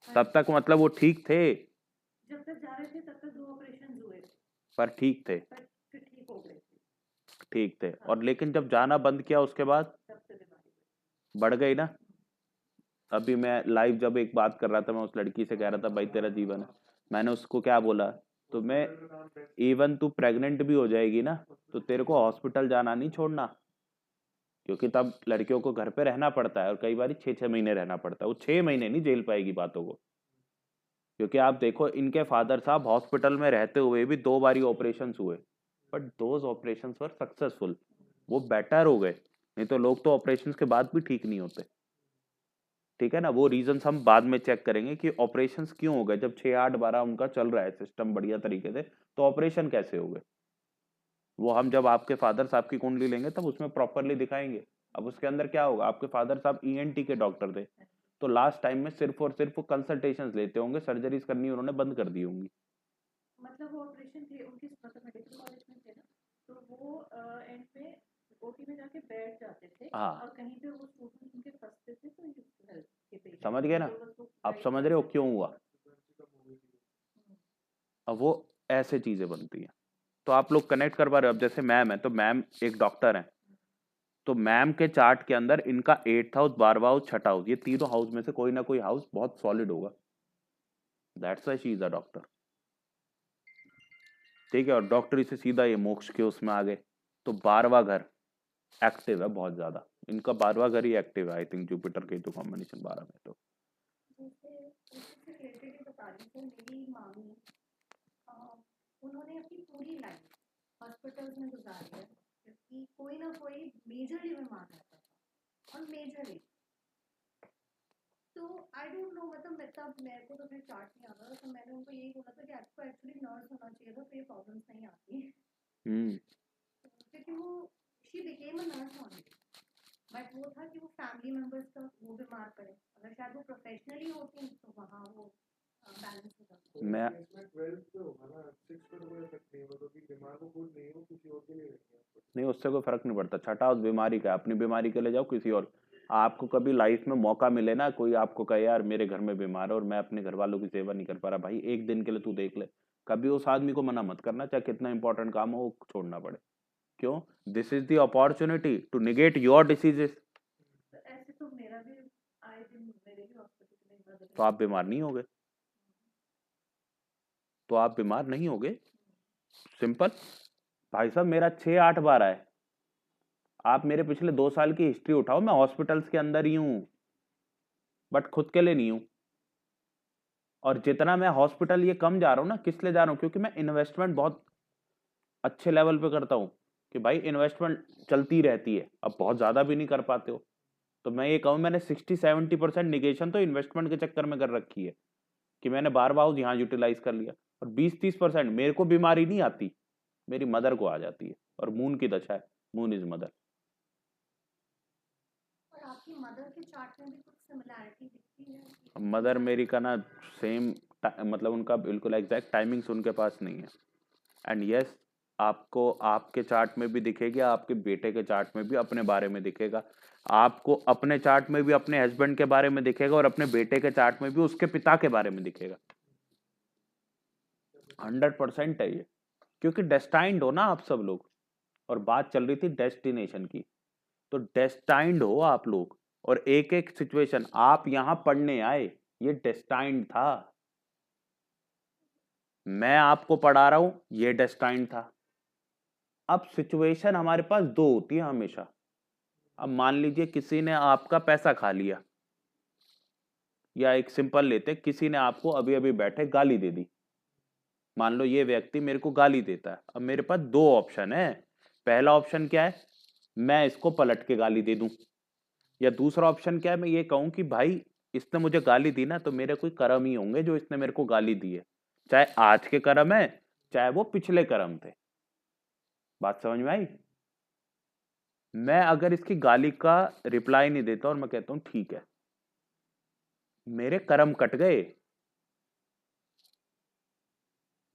[SPEAKER 1] तब तक मतलब वो ठीक थे,
[SPEAKER 2] जब तक जा रहे थे तब तक 2 ऑपरेशन हुए,
[SPEAKER 1] पर ठीक थे,
[SPEAKER 2] पर फिर ठीक हो गए थे,
[SPEAKER 1] ठीक थे। और लेकिन जब जाना बंद किया उसके बाद
[SPEAKER 2] तब से बीमारी
[SPEAKER 1] बढ़ गई ना। अभी मैं लाइव जब एक बात कर रहा था, मैं उस लड़की से कह रहा था भाई तेरा जीवन है, मैंने उसको क्या बोला, तो मैं इवन तू प्रेग्नेंट भी हो जाएगी ना तो तेरे को हॉस्पिटल जाना नहीं छोड़ना, क्योंकि तब लड़कियों को घर पे रहना पड़ता है और कई बार 6-6 महीने रहना पड़ता है, वो 6 महीने नहीं झेल पाएगी बातों को। क्योंकि आप देखो इनके फादर साहब हॉस्पिटल में रहते हुए भी 2 बारी ऑपरेशन हुए, but those operation were successful, वो बेटर हो गए। नहीं तो लोग तो ऑपरेशन के बाद भी ठीक नहीं होते, ठीक है ना। वो रीजंस हम बाद में चेक करेंगे कि ऑपरेशंस क्यों हो गए, जब 6-8-12 उनका चल रहा है सिस्टम बढ़िया तरीके से, तो ऑपरेशन कैसे हो गए, वो हम जब आपके फादर साहब की कुंडली लेंगे तब उसमें प्रॉपरली दिखाएंगे। अब उसके अंदर क्या होगा, आपके फादर साहब ENT के डॉक्टर थे, तो लास्ट टाइम में सिर्फ और सिर्फ कंसल्टेशंस लेते होंगे, सर्जरीज करनी उन्होंने बंद कर दी होंगी।
[SPEAKER 2] मतलब वो ऑपरेशन थे उनके, मतलब मेडिकल कॉलेज में थे ना, तो वो एंड में ओटी में जाके बैठ जाते थे,
[SPEAKER 1] हाँ,
[SPEAKER 2] और कहीं पे वो स्टूडेंट उनके फंसते थे तो हेल्प के पेशेंट
[SPEAKER 1] समझ गए ना, आप समझ रहे हो क्यों हुआ। अब वो ऐसे चीजें बनती हैं, तो आप लोग कनेक्ट कर पा रहे हो। अब जैसे मैम है, तो मैम एक डॉक्टर है, तो मैम के चार्ट के अंदर इनका 8th हाउस, 12वां हाउस, 6ठा हाउस, ये तीनों हाउस में से कोई ना कोई हाउस बहुत सॉलिड होगा, that's why she is a doctor, ठीक है। और डॉक्टरी से सीधा ये मोक्ष के उसमें आ गए, तो 12वां घर एक्टिव है बहुत ज्यादा, इनका 12वां घर ही एक्टिव है, आई थिंक जुपिटर के तो कॉम्बिनेशन 12 में। तो
[SPEAKER 2] मेरी मामी उन्होंने अपनी पूरी लाइफ हॉस्पिटल्स में गुजारी है, क्योंकि कोई ना कोई मेजरली बीमार रहता था, और मेजरली, तो आई डोंट नो, मतलब तब मेरे को तो फिर चार्ट नहीं आता था, तो मैंने उनको यही बोला था कि आपको एक्चुअली नर्स होना चाहिए था, फिर प्रॉब्लम्स नहीं आती, क्योंकि वो she became a nurse only, but वो था कि वो फैमिली मेंबर्स का वो बीमार पड़े, अगर शायद वो प्रोफेशनली होती तो वहाँ वो बैलेंस हो जाता।
[SPEAKER 1] मैं
[SPEAKER 4] 12 पे होगा ना, 6 पे तो कोई इफेक्ट नहीं होगा, क्योंकि बीमार को खुद नहीं हो, किसी और के लिए
[SPEAKER 1] नहीं, उससे कोई फर्क नहीं पड़ता, 6ठा हाउस बीमारी का, अपनी बीमारी के लिए जाओ किसी और। आपको कभी लाइफ में मौका मिले ना, कोई आपको कहे यार मेरे घर में बीमार है और मैं अपने घर वालों की सेवा नहीं कर पा रहा, भाई एक दिन के लिए तू देख ले, कभी उस आदमी को मना मत करना, चाहे कितना इंपॉर्टेंट काम हो वो छोड़ना पड़े। क्यों, this is the opportunity to negate your diseases.
[SPEAKER 2] ऐसे तो मेरा भी आए दिन मेरे भी हॉस्पिटल में,
[SPEAKER 1] तो आप बीमार नहीं होगे, तो आप बीमार नहीं होगे, सिंपल। भाई साहब मेरा 6-8 बार है, आप मेरे पिछले 2 साल की हिस्ट्री उठाओ, मैं हॉस्पिटल्स के अंदर ही हूं, बट खुद के लिए नहीं हूं। और जितना मैं हॉस्पिटल ये कम जा रहा हूं ना, किस लिए जा रहा हूं, क्योंकि मैं इन्वेस्टमेंट बहुत अच्छे लेवल पे करता हूं, कि भाई इन्वेस्टमेंट चलती रहती है, अब बहुत ज्यादा भी नहीं कर पाते हो, तो मैं ये कहूँ मैंने 60-70% निगेशन तो इन्वेस्टमेंट के चक्कर में कर रखी है, कि मैंने बार बार यहाँ यूटिलाइज कर लिया, और 20-30% मेरे को बीमारी नहीं आती, मेरी मदर को आ जाती है, और मून की दशा है, मून इज मदर।
[SPEAKER 2] और आपकी मदर के चार्ट में भी कुछ सिमिलैरिटी दिखती है?
[SPEAKER 1] मदर मेरी का ना सेम मतलब उनका बिल्कुल एग्जैक्ट टाइमिंग्स उनके पास नहीं है। एंड यस, आपको आपके चार्ट में भी दिखेगा, आपके बेटे के चार्ट में भी अपने बारे में दिखेगा, आपको अपने चार्ट में भी अपने हस्बैंड के बारे में दिखेगा, और अपने बेटे के चार्ट में भी उसके पिता के बारे में दिखेगा। 100% है ये, क्योंकि डेस्टाइंड हो ना आप सब लोग। और बात चल रही थी डेस्टिनेशन की, तो डेस्टाइंड हो आप लोग, और एक एक सिचुएशन आप यहां पढ़ने आए, ये डेस्टाइंड था। मैं आपको पढ़ा रहा हूं, ये डेस्टाइंड था। अब सिचुएशन हमारे पास दो होती है हमेशा। अब मान लीजिए किसी ने आपका पैसा खा लिया, या एक सिंपल लेते, किसी ने आपको अभी अभी बैठे गाली दे दी। मान लो ये व्यक्ति मेरे को गाली देता है, अब मेरे पास दो ऑप्शन है। पहला ऑप्शन क्या है, मैं इसको पलट के गाली दे दूं, या दूसरा ऑप्शन क्या है, मैं ये कहूं कि भाई इसने मुझे गाली दी ना, तो मेरे कोई कर्म ही होंगे जो इसने मेरे को गाली दी है, चाहे आज के कर्म है चाहे वो पिछले कर्म थे। बात समझ में आई? मैं अगर इसकी गाली का रिप्लाई नहीं देता और मैं कहता हूं ठीक है, मेरे कर्म कट गए,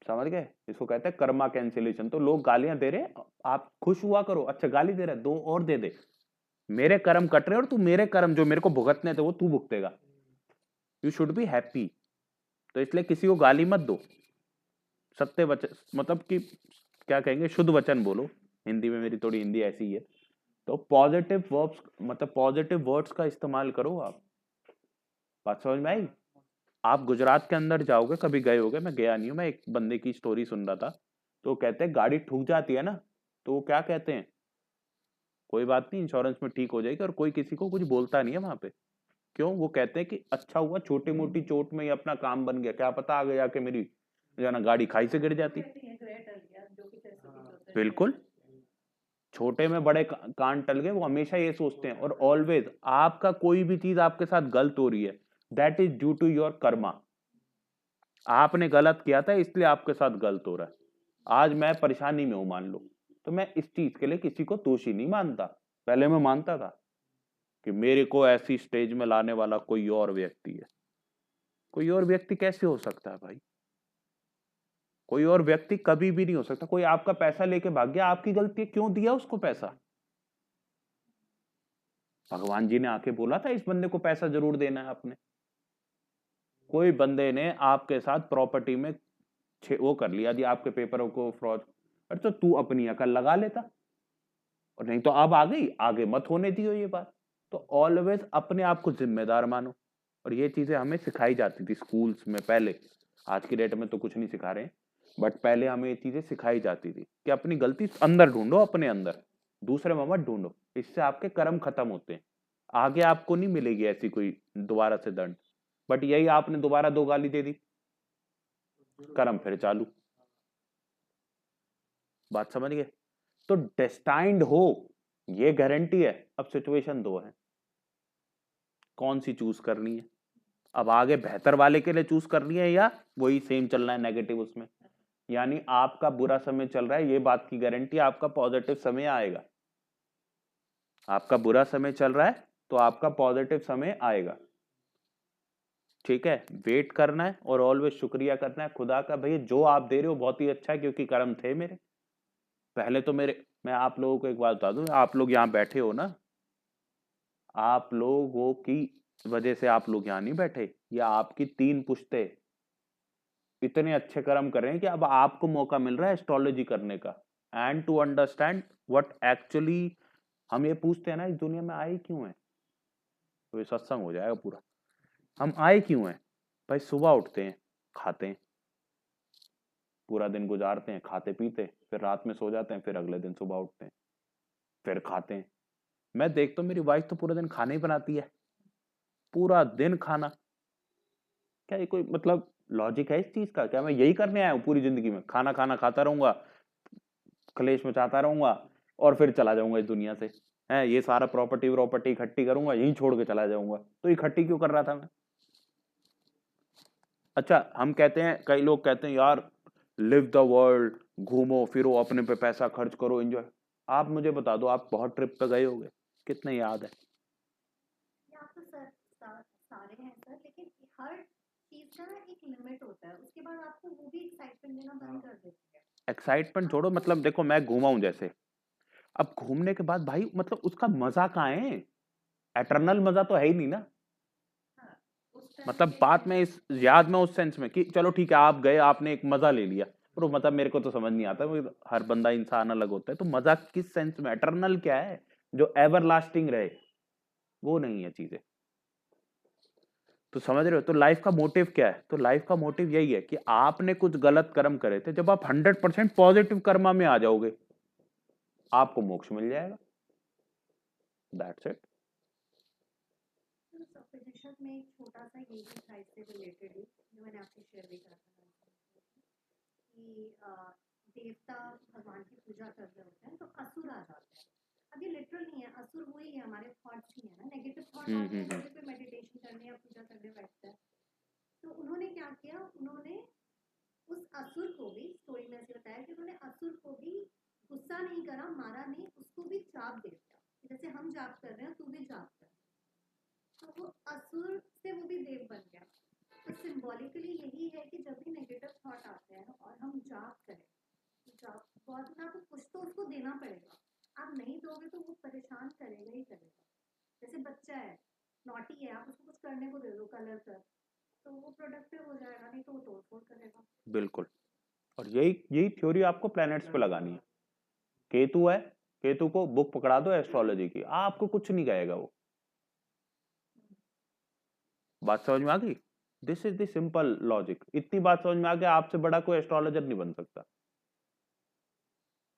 [SPEAKER 1] समझ गए? इसको कहते हैं कर्मा कैंसिलेशन। तो लोग गालियां दे रहे, आप खुश हुआ करो, अच्छा गाली दे रहा है, दो और दे दे, मेरे कर्म कट रहे और तू मेरे कर्म जो मेरे को भुगतने थे वो तू भुगतेगा। You should be happy. तो इसलिए किसी को गाली मत दो, सत्य वचन, मतलब कि क्या कहेंगे, शुद्ध वचन बोलो। हिंदी में मेरी थोड़ी हिंदी ऐसी ही है। तो पॉजिटिव वर्ब्स, मतलब पॉजिटिव वर्ड्स का इस्तेमाल करो आप। बात समझ में आई? आप गुजरात के अंदर जाओगे, कभी गए होगे, मैं गया नहीं हूं, मैं एक बंदे की स्टोरी सुन रहा था। तो कहते हैं गाड़ी ठुक जाती है ना, तो वो क्या कहते हैं, कोई बात नहीं, इंश्योरेंस में ठीक हो जाएगी, और कोई किसी को कुछ बोलता नहीं है वहां पे। क्यों? वो कहते हैं कि अच्छा हुआ छोटी मोटी चोट में ही अपना काम बन गया, क्या पता आगे जाके मेरी जो है ना गाड़ी खाई से गिर जाती। बिल्कुल, छोटे में बड़े कान टल गए, वो हमेशा ये सोचते हैं। और ऑलवेज आपका कोई भी चीज आपके साथ गलत हो रही है, that is due to your karma. आपने गलत किया था इसलिए आपके साथ गलत हो रहा है। आज मैं परेशानी में हूं मान लो, तो मैं इस चीज के लिए किसी को दोषी नहीं मानता। पहले मैं मानता था कि मेरे को ऐसी स्टेज में लाने वाला कोई और व्यक्ति है। कोई और व्यक्ति कैसे हो सकता है भाई? कोई और व्यक्ति कभी भी नहीं हो सकता। कोई आपका पैसा लेके भाग गया, आपकी गलती है, क्यों दिया उसको पैसा? भगवान जी ने आके बोला था इस बंदे को पैसा जरूर देना है आपने। कोई बंदे ने आपके साथ प्रॉपर्टी में वो कर लिया, यदि आपके पेपरों को फ्रॉड, अरे तो तू अपनी अकल लगा लेता, और नहीं तो अब आ गई, आगे मत होने दियो ये बात। तो ऑलवेज अपने आप को जिम्मेदार मानो। और ये चीजें हमें सिखाई जाती थी स्कूल्स में पहले। आज की डेट में तो कुछ नहीं सिखा रहे, बट पहले हमें ये चीजें सिखाई जाती थी कि अपनी गलती अंदर ढूंढो, अपने अंदर, दूसरे में मत ढूंढो। इससे आपके कर्म खत्म होते हैं, आगे आपको नहीं मिलेगी ऐसी कोई दोबारा से दंड। बट यही आपने दोबारा दो गाली दे दी, कर्म फिर चालू। बात समझ गए? तो डेस्टाइंड हो, ये गारंटी है। अब सिचुएशन दो है, कौन सी चूज करनी है? अब आगे बेहतर वाले के लिए चूज करनी है, या वही सेम चलना है नेगेटिव उसमें? यानी आपका बुरा समय चल रहा है, ये बात की गारंटी आपका पॉजिटिव समय आएगा। आपका बुरा समय चल रहा है तो आपका पॉजिटिव समय आएगा। ठीक है, वेट करना है और ऑलवेज शुक्रिया करना है खुदा का, भैया जो आप दे रहे हो बहुत ही अच्छा है, क्योंकि कर्म थे मेरे पहले। तो मैं आप लोगों को एक बात बता दूं, आप लोग यहाँ बैठे हो ना, आप लोगों की वजह से आप लोग यहाँ नहीं बैठे, या आपकी 3 पुश्ते इतने अच्छे कर्म कर रहे हैं कि अब आपको मौका मिल रहा है एस्ट्रोलॉजी करने का, and to understand what actually. हम ये पूछते हैं ना, इस दुनिया में आए क्यों हैं, तो ये सत्संग हो जाएगा पूरा। हम आए क्यों हैं भाई? सुबह उठते हैं, खाते हैं, पूरा दिन गुजारते हैं खाते पीते, फिर रात में सो जाते हैं, फिर अगले दिन सुबह उठते हैं, फिर खाते हैं। मैं देखता हूँ मेरी वाइफ तो पूरा दिन खाना ही बनाती है, पूरा दिन खाना। क्या ये कोई मतलब लॉजिक है इस चीज का? क्या मैं यही करने आया हूँ पूरी जिंदगी में, खाना खाना खाता रहूंगा, क्लेश मचाता रहूंगा, और फिर चला जाऊंगा इस दुनिया से? है ये सारा प्रॉपर्टी इकट्ठी करूंगा, यहीं छोड़ के चला जाऊंगा। तो इकट्ठी क्यों कर रहा था मैं? अच्छा, हम कहते हैं, कई लोग कहते हैं यार लिव द वर्ल्ड, घूमो फिरो, अपने पे पैसा खर्च करो, एंजॉय। आप मुझे बता दो, आप बहुत ट्रिप पे गए होगे, कितने याद है?
[SPEAKER 2] यहाँ तो सर सारे हैं सर, लेकिन हर चीज का एक लिमिट होता है, उसके बाद आपको वो भी एक्साइटमेंट देना बंद कर देती है।
[SPEAKER 1] एक्साइटमेंट छोड़ो, मतलब देखो मैं घूमा हूं जैसे, अब घूमने के बाद भाई मतलब उसका मजा कहाँ है? एटर्नल मजा तो है ही नहीं ना।
[SPEAKER 2] हाँ, उस टाइम
[SPEAKER 1] मतलब
[SPEAKER 2] पे
[SPEAKER 1] बात में इस याद में उस सेंस में कि चलो ठीक है आप गए, आपने एक मजा ले लिया, पर वो मतलब मेरे को तो समझ नहीं आता, वो हर बंदा इंसान अलग होता है, तो मजा किस सेंस में? एटर्नल क्या है जो एवर लास्टिंग रहे? वो नहीं है चीजें। तो समझ रहे हो? तो लाइफ का मोटिव क्या है? तो लाइफ का मोटिव यही है कि आपने कुछ गलत कर्म करे थे, जब आप 100% पॉजिटिव कर्मा में आ जाओगे आपको मोक्ष मिल जाएगा। That's it.
[SPEAKER 2] तो उपनिषद में एक छोटा सा ये भी था इससे रिलेटेड ही, जो मैंने आपसे शेयर भी करा था कि देवता भगवान की पूजा कर रहे होते हैं तो असुर आ जाते हैं। अब ये लिटरल नहीं है, असुर वही है, हमारे थॉट्स ही है ना, नेगेटिव थॉट आते हैं जैसे कोई मेडिटेशन करने या पूजा करने बैठता है। तो उन्होंने क्या किया, उन्होंने उस असुर को भी, स्टोरी में ऐसे बताया कि उन्होंने असुर को भी गुस्सा नहीं करा, मारा नहीं, उसको भी जाप दे दिया, जैसे हम जाप कर रहे हैं तू भी जाप कर। तो वो असुर से वो भी देव बन गया। तो सिंबॉलिकली यही है कि जब भी नेगेटिव थॉट आते हैं और हम जाप करें, जाप बहुत ना, तो कुछ तो उसको देना पड़ेगा, आप नहीं दोगे तो वो परेशान करेगा ही करेगा। जैसे बच्चा है, नॉटी है, आप उसको कुछ करने को दे दो, कलर कर, तो वो प्रोडक्टिव हो जाएगा, नहीं तो वो तोड़ फोड़ करेगा।
[SPEAKER 1] बिल्कुल। और यही यही थ्योरी आपको प्लैनेट्स पे लगानी है। केतु है, केतु को बुक पकड़ा दो एस्ट्रोलॉजी की, आपको कुछ नहीं कहेगा वो। बात समझ में आ गई? This is the simple logic. इतनी बात समझ में आ गया, आपसे बड़ा कोई एस्ट्रोलॉजर नहीं बन सकता।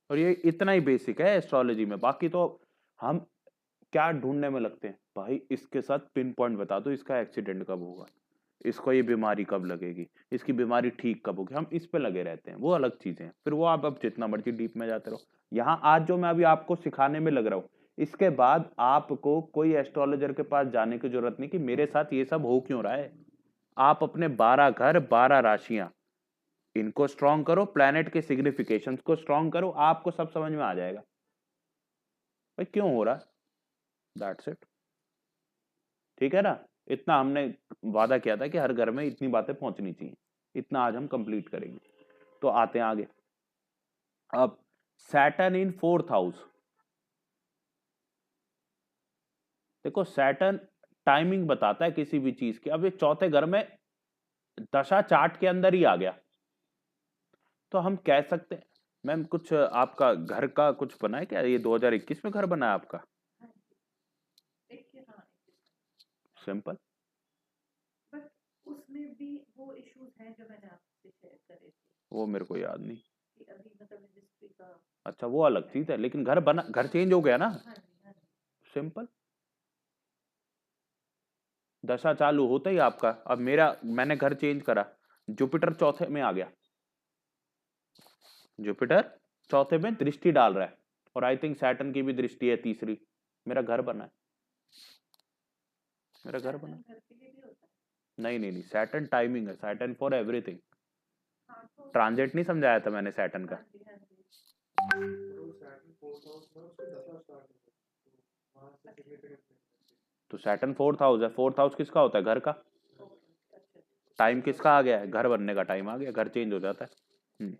[SPEAKER 1] और ये इतना ही बेसिक है एस्ट्रोलॉजी में। बाकी तो हम क्या ढूंढने में लगते हैं, भाई इसके साथ पिन पॉइंट बता दो, इसका एक्सीडेंट कब होगा, इसको ये बीमारी कब लगेगी, इसकी बीमारी ठीक कब होगी, हम इस पे लगे रहते हैं। वो अलग चीजें हैं, फिर वो आप अब जितना मर्जी डीप में जाते रहो। यहाँ आज जो मैं अभी आपको सिखाने में लग रहा हूँ, इसके बाद आपको कोई एस्ट्रोलॉजर के पास जाने की जरूरत नहीं कि मेरे साथ ये सब हो क्यों रहा है। आप अपने 12 घर 12 राशियां इनको स्ट्रॉन्ग करो, प्लैनेट के सिग्निफिकेशंस को स्ट्रॉन्ग करो, आपको सब समझ में आ जाएगा भाई क्यों हो रहा है। That's it. ठीक है ना? इतना हमने वादा किया था कि हर घर में इतनी बातें पहुंचनी चाहिए, इतना आज हम कंप्लीट करेंगे। तो आते हैं आगे। अब सैटर्न इन 4th हाउस, देखो सैटर्न टाइमिंग बताता है किसी भी चीज की। अब ये चौथे घर में दशा चार्ट के अंदर ही आ गया, तो हम कह सकते हैं मैम कुछ आपका घर का कुछ बना है क्या? ये 2021 में घर बना है आपका? सिंपल।
[SPEAKER 2] बट उसमें भी वो इश्यूज हैं जो मैंने आपसे शेयर करे थे
[SPEAKER 1] वो मेरे को याद नहीं।
[SPEAKER 2] कि अभी मतलब इंडस्ट्री का।
[SPEAKER 1] अच्छा वो अलग चीज है, लेकिन घर बना, घर चेंज हो गया ना।
[SPEAKER 2] हाँ जी, हाँ जी।
[SPEAKER 1] सिंपल। दशा चालू होता ही आपका, अब मेरा मैंने घर चेंज करा, जुपिटर चौथे में आ गया, जुपिटर चौथे में दृष्टि डाल रहा है, और आई थिंक सैटर्न की भी दृष्टि है तीसरी। मेरा घर बना है, मेरा घर बना।
[SPEAKER 2] घर के लिए भी होता है।
[SPEAKER 1] नहीं नहीं नहीं, सैटर्न टाइमिंग है, सैटर्न फॉर एवरीथिंग।
[SPEAKER 2] हाँ तो
[SPEAKER 1] ट्रांजिट नहीं समझाया था मैंने सैटर्न का।
[SPEAKER 2] हाँ जी, हाँ जी।
[SPEAKER 4] तो सैटर्न फोर्थ हाउस में उसकी दशा स्टार्ट हो गई, तो वहां से सिग्निफिकेंट
[SPEAKER 1] तो सैटर्न 4th हाउस है, 4th हाउस किसका होता है? घर का।
[SPEAKER 2] ओके, अच्छा।
[SPEAKER 1] टाइम किसका आ गया है? घर बनने का टाइम आ गया, घर चेंज हो जाता है।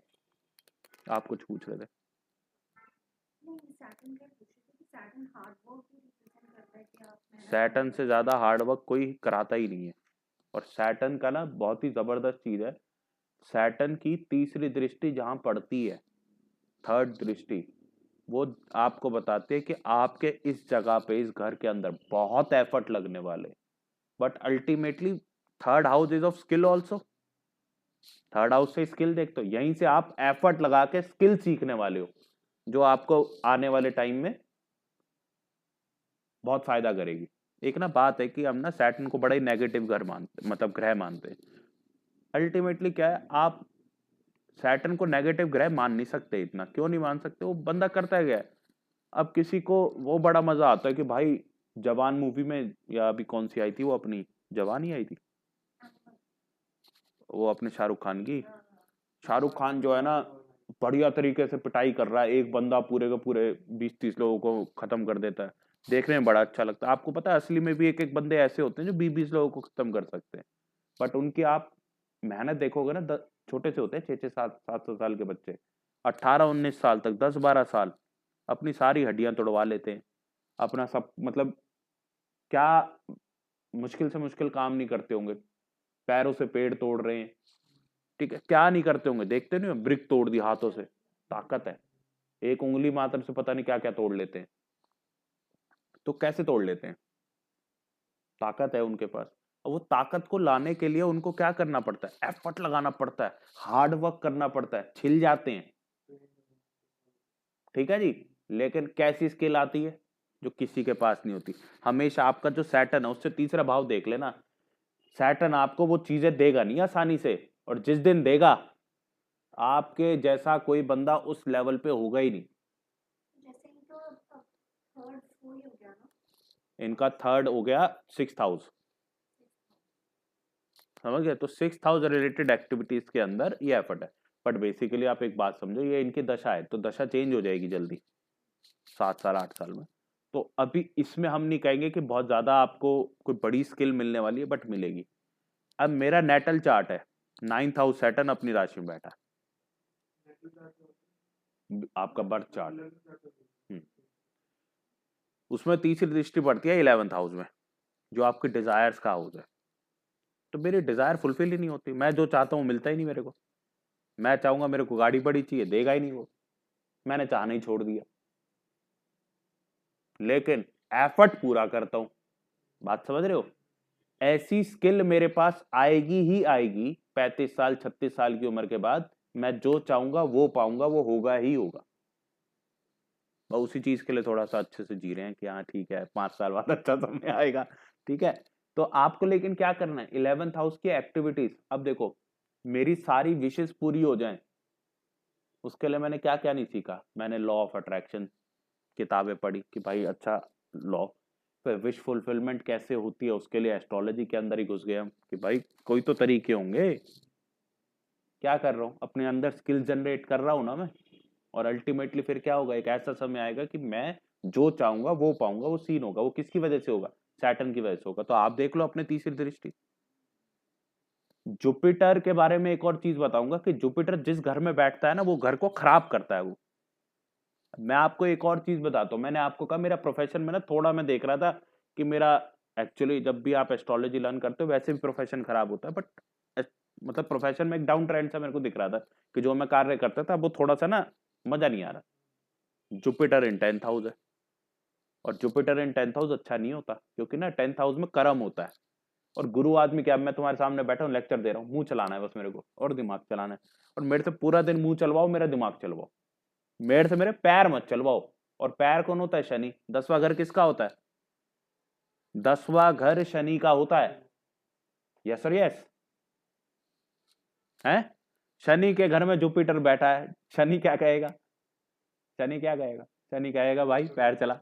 [SPEAKER 1] आप कुछ पूछ रहे थे?
[SPEAKER 2] नहीं, सैटर्न का पूछे थे कि सैटर्न हार्ड वर्क भी रिप्रेजेंट करता है कि आप मेहनत
[SPEAKER 1] सैटर्न
[SPEAKER 2] करते
[SPEAKER 1] से
[SPEAKER 2] हो।
[SPEAKER 1] ज्यादा हार्ड वर्क कोई कराता ही नहीं है। और सैटर्न का ना बहुत ही जबरदस्त चीज है, सैटर्न की तीसरी दृष्टि जहां पड़ती है, थर्ड दृष्टि, वो आपको बताती है कि आपके इस जगह पे, इस घर के अंदर बहुत एफर्ट लगने वाले, but ultimately third house is of skill also. Third house से स्किल देख, तो यहीं से आप एफर्ट लगा के स्किल सीखने वाले हो, जो आपको आने वाले टाइम में बहुत फायदा करेगी। एक ना बात है कि हम ना सैटर्न को बड़ा ही नेगेटिव घर मानते, मतलब ग्रह मानते हैं। अल्टीमेटली क्या है, आप सैटर्न को नेगेटिव ग्रह मान नहीं सकते। इतना क्यों नहीं मान सकते? वो बंदा करता है क्या है। अब किसी को वो बड़ा मजा आता है कि भाई जवान मूवी में, या अभी कौन सी आई थी वो अपनी, जवान ही आई थी वो अपने शाहरुख खान की। शाहरुख खान जो है ना बढ़िया तरीके से पिटाई कर रहा है, एक बंदा पूरे के पूरे 20-30 लोगों को खत्म कर देता है, देखने में बड़ा अच्छा लगता है। आपको पता है असली में भी एक एक बंदे ऐसे होते हैं जो 20-20 लोगों को खत्म कर सकते हैं, बट उनकी आप मेहनत देखोगे ना, छोटे से होते हैं 6-6 7-7 साल के बच्चे, 18-19 साल तक, 10-12 साल अपनी सारी हड्डियां तोड़वा लेते हैं, अपना सब, मतलब क्या मुश्किल से मुश्किल काम नहीं करते होंगे, पैरों से पेड़ तोड़ रहे हैं, ठीक है, क्या नहीं करते होंगे, देखते नहीं हो, ब्रिक तोड़ दी हाथों से, ताकत है, एक उंगली मात्र से पता नहीं क्या क्या तोड़ लेते हैं। तो कैसे तोड़ लेते हैं? ताकत है उनके पास। और वो ताकत को लाने के लिए उनको क्या करना पड़ता है? एफर्ट लगाना पड़ता है, हार्ड वर्क करना पड़ता है, छिल जाते हैं, ठीक है जी। लेकिन कैसी स्किल आती है? जो किसी के पास नहीं होती। हमेशा आपका जो सैटर्न है उससे तीसरा भाव देख लेना, सैटर्न आपको वो चीजें देगा नहीं आसानी से, और जिस दिन देगा आपके जैसा कोई बंदा उस लेवल पे होगा ही नहीं।
[SPEAKER 2] जैसे इनको थर्ड वही हो गया ना,
[SPEAKER 1] इनका थर्ड हो गया 6th हाउस, समझ गए? तो 6th हाउस रिलेटेड एक्टिविटीज के अंदर ये एफर्ट है। बट बेसिकली आप एक बात समझो, ये इनकी दशा है, तो दशा चेंज हो जाएगी जल्दी 7 साल 8 साल में। तो अभी इसमें हम नहीं कहेंगे कि बहुत ज्यादा आपको कोई बड़ी स्किल मिलने वाली है, बट मिलेगी। अब मेरा नेटल चार्ट है, 9th हाउस सैटर्न अपनी राशि में बैठा है, आपका बर्थ चार्ट, उसमें तीसरी दृष्टि पड़ती है 11th हाउस में, जो आपके डिजायर्स का हाउस है। तो मेरी डिजायर फुलफिल ही नहीं होती, मैं जो चाहता हूँ मिलता ही नहीं मेरे को। मैं चाहूंगा मेरे को गाड़ी बड़ी चाहिए, देगा ही नहीं वो, मैंने चाहना ही छोड़ दिया। लेकिन एफर्ट पूरा करता हूं, बात समझ रहे हो? ऐसी स्किल मेरे पास आएगी ही आएगी 35 साल 36 साल की उम्र के बाद, मैं जो चाहूंगा वो पाऊंगा, वो होगा ही होगा। बस उसी चीज के लिए थोड़ा सा अच्छे से जी रहे हैं कि हाँ ठीक है 5 साल बाद अच्छा समय आएगा, ठीक है। तो आपको लेकिन क्या करना है, 11th हाउस की एक्टिविटीज। अब देखो, मेरी सारी विशेष पूरी हो जाएं, उसके लिए मैंने क्या क्या नहीं सीखा। मैंने लॉ ऑफ अट्रैक्शन किताबें पढ़ी कि भाई अच्छा लॉ, फिर विश फुलफिलमेंट कैसे होती है उसके लिए एस्ट्रोलॉजी के अंदर ही घुस गए हम कि भाई कोई तो तरीके होंगे। क्या कर रहा हूँ, अपने अंदर स्किल जनरेट कर रहा हूँ ना मैं, और अल्टीमेटली फिर क्या होगा, एक ऐसा समय आएगा कि मैं जो चाहूंगा वो पाऊंगा, वो सीन होगा। वो किसकी वजह से होगा? सैटर्न की वजह से होगा। तो आप देख लो अपने तीसरी दृष्टि। जुपिटर के बारे में एक और चीज बताऊंगा कि जुपिटर जिस घर में बैठता है ना, वो घर को खराब करता है वो। मैं आपको एक और चीज बताता हूँ, मैंने आपको कहा मेरा प्रोफेशन में ना थोड़ा मैं देख रहा था कि मेरा एक्चुअली, जब भी आप एस्ट्रोलॉजी लर्न करते हो वैसे भी प्रोफेशन खराब होता है, बट मतलब प्रोफेशन में एक डाउन ट्रेंड सा मेरे को दिख रहा था कि जो मैं कार्य करता था वो थोड़ा सा ना मजा नहीं आ रहा। जुपिटर इन 10th हाउस है, और जुपिटर इन 10th हाउस अच्छा नहीं होता, क्योंकि ना 10th हाउस में कर्म होता है। और गुरु आदमी क्या, मैं तुम्हारे सामने बैठा हूँ लेक्चर दे रहा हूँ, मुंह चलाना है बस मेरे को, और दिमाग चलाना है। और मेरे से पूरा दिन मुंह चलवाओ, मेरा दिमाग चलवाओ, मेरे से मेरे पैर मत चलवाओ। और पैर कौन होता है? शनि। 10वां घर किसका होता है? 10वां घर शनि का होता है। यस और यस है। शनि के घर में जुपिटर बैठा है, शनि क्या कहेगा? शनि क्या कहेगा? शनि कहेगा भाई पैर चला।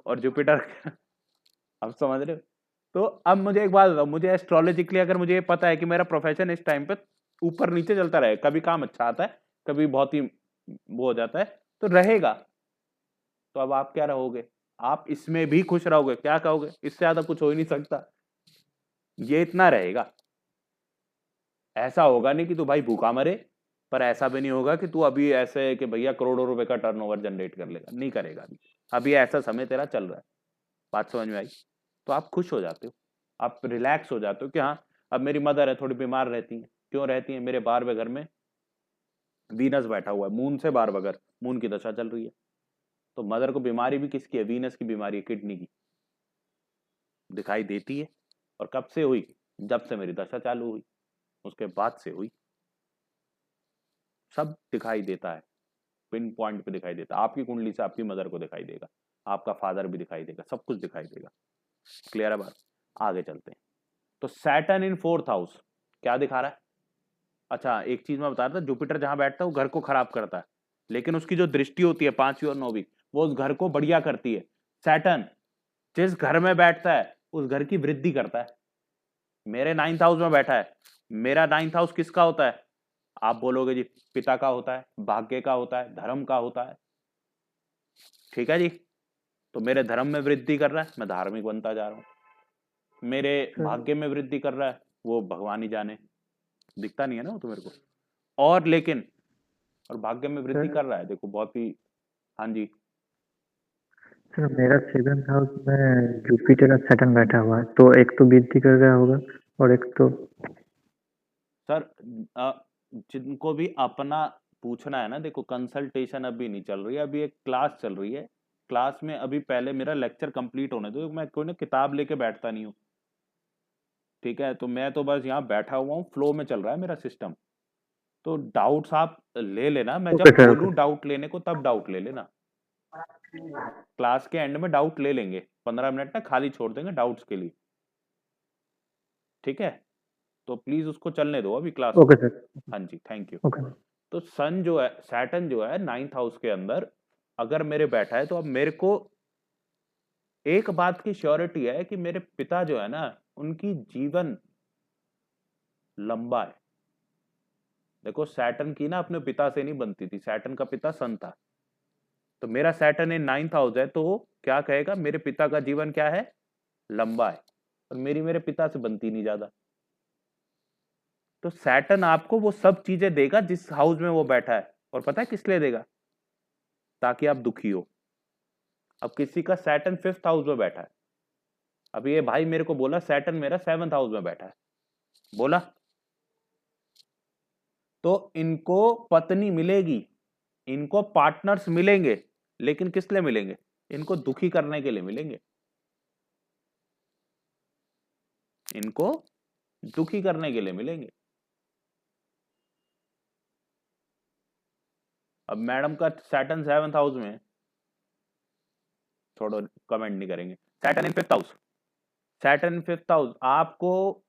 [SPEAKER 1] और जुपिटर अब समझ रहे हो? तो अब मुझे एक बात बताओ, मुझे एस्ट्रोलॉजिकली अगर मुझे ये पता है कि मेरा प्रोफेशन इस टाइम पे ऊपर नीचे चलता रहे, कभी काम अच्छा आता है, कभी बहुत ही वो हो जाता है, तो रहेगा। तो अब आप क्या रहोगे? आप इसमें भी खुश रहोगे। क्या कहोगे? इससे ज्यादा कुछ हो ही नहीं सकता, ये इतना रहेगा। ऐसा होगा नहीं कि तू भाई भूखा मरे, पर ऐसा भी नहीं होगा कि तू अभी ऐसे कि भैया करोड़ों रुपए का टर्नओवर जनरेट कर लेगा, नहीं करेगा अभी। अभी ऐसा समय तेरा चल रहा है। बात समझ में आई? तो आप खुश हो जाते हो, आप रिलैक्स हो जाते हो कि हाँ अब मेरी मदर है थोड़ी बीमार रहती है। क्यों रहती है? मेरे 12वें घर में वीनस बैठा हुआ है, मून से 12वां घर, मून की दशा चल रही है। तो मदर को बीमारी भी किसकी है? वीनस की बीमारी है, किडनी की, दिखाई देती है। और कब से हुई? जब से मेरी दशा चालू हुई, उसके बाद से हुई। सब दिखाई देता है, पिन पॉइंट पे दिखाई देता है। आपकी कुंडली से आपकी मदर को दिखाई देगा, आपका फादर भी दिखाई देगा, सब कुछ दिखाई देगा। क्लियर है बात? आगे चलते हैं। तो सैटर्न इन 4th हाउस क्या दिखा रहा है? अच्छा एक चीज मैं बता रहा था, जुपिटर जहां बैठता है वो घर को खराब करता है, लेकिन उसकी जो दृष्टि होती है 5वीं और 9वीं, वो उस घर को बढ़िया करती है। सैटर्न जिस घर में बैठता है उस घर की वृद्धि करता है। मेरे 9th हाउस में बैठा है, मेरा 9th हाउस किसका होता है? आप बोलोगे जी पिता का होता है, भाग्य का होता है, धर्म का होता है, ठीक है जी। तो मेरे धर्म में वृद्धि कर रहा है, मैं धार्मिक बनता जा रहा हूं। मेरे
[SPEAKER 3] सर
[SPEAKER 1] भाग्य में वृद्धि कर रहा है, वो भगवान ही जाने। दिखता नहीं है ना वो तो मेरे को। और लेकिन और भाग्य में वृद्धि कर रहा है, देखो बहुत ही। हाँ जी
[SPEAKER 3] सर मेरा 7th हाउस में जुपिटर और सैटर्न बैठा हुआ है, तो एक तो वृद्धि कर रहा होगा और एक तो
[SPEAKER 1] सर, जिनको भी अपना पूछना है ना, देखो कंसल्टेशन अभी नहीं चल रही है, अभी एक क्लास चल रही है। क्लास में अभी पहले मेरा लेक्चर कंप्लीट होने दो, मैं कोई ना किताब लेके बैठता नहीं हूँ। ठीक है, तो मैं तो बस यहाँ बैठा हुआ हूँ, फ्लो में चल रहा है मेरा सिस्टम। तो डाउट्स आप ले लेना, मैं
[SPEAKER 3] ओके
[SPEAKER 1] जब
[SPEAKER 3] सर,
[SPEAKER 1] बोलूँ
[SPEAKER 3] ओके
[SPEAKER 1] डाउट लेने को तब डाउट ले लेना। क्लास के एंड में डाउट ले लेंगे, 15 मिनट ना खाली छोड़ देंगे डाउट्स के लिए। ठीक है, तो प्लीज उसको चलने दो अभी क्लास को।
[SPEAKER 3] ओके सर,
[SPEAKER 1] हाँ जी, थैंक यू।
[SPEAKER 3] ओके
[SPEAKER 1] तो सन जो है, सैटर्न जो है 9th हाउस के अंदर अगर मेरे बैठा है, तो अब मेरे को एक बात की श्योरिटी है कि मेरे पिता जो है ना, उनकी जीवन लंबा है। देखो सैटर्न की ना अपने पिता से नहीं बनती थी, सैटर्न का पिता सन था। तो मेरा सैटर्न इन 9th हाउस है, तो क्या कहेगा, मेरे पिता का जीवन क्या है, लंबा है। और मेरी मेरे पिता से बनती नहीं ज्यादा। तो सैटर्न आपको वो सब चीजें देगा जिस हाउस में वो बैठा है, और पता है किस लिए देगा, ताकि आप दुखी हो। अब किसी का सैटर्न 5th हाउस में बैठा है, अब ये भाई मेरे को बोला सैटर्न मेरा 7th हाउस में बैठा है, बोला तो इनको पत्नी मिलेगी, इनको पार्टनर्स मिलेंगे, लेकिन किस लिए मिलेंगे, इनको दुखी करने के लिए मिलेंगे, इनको दुखी करने के लिए मिलेंगे। अब मैडम का सैटर्न 7th हाउस में, थोड़ा कमेंट नहीं करेंगे, सैटर्न इन 5th हाउस, सैटर्न इन 5th हाउस, आपको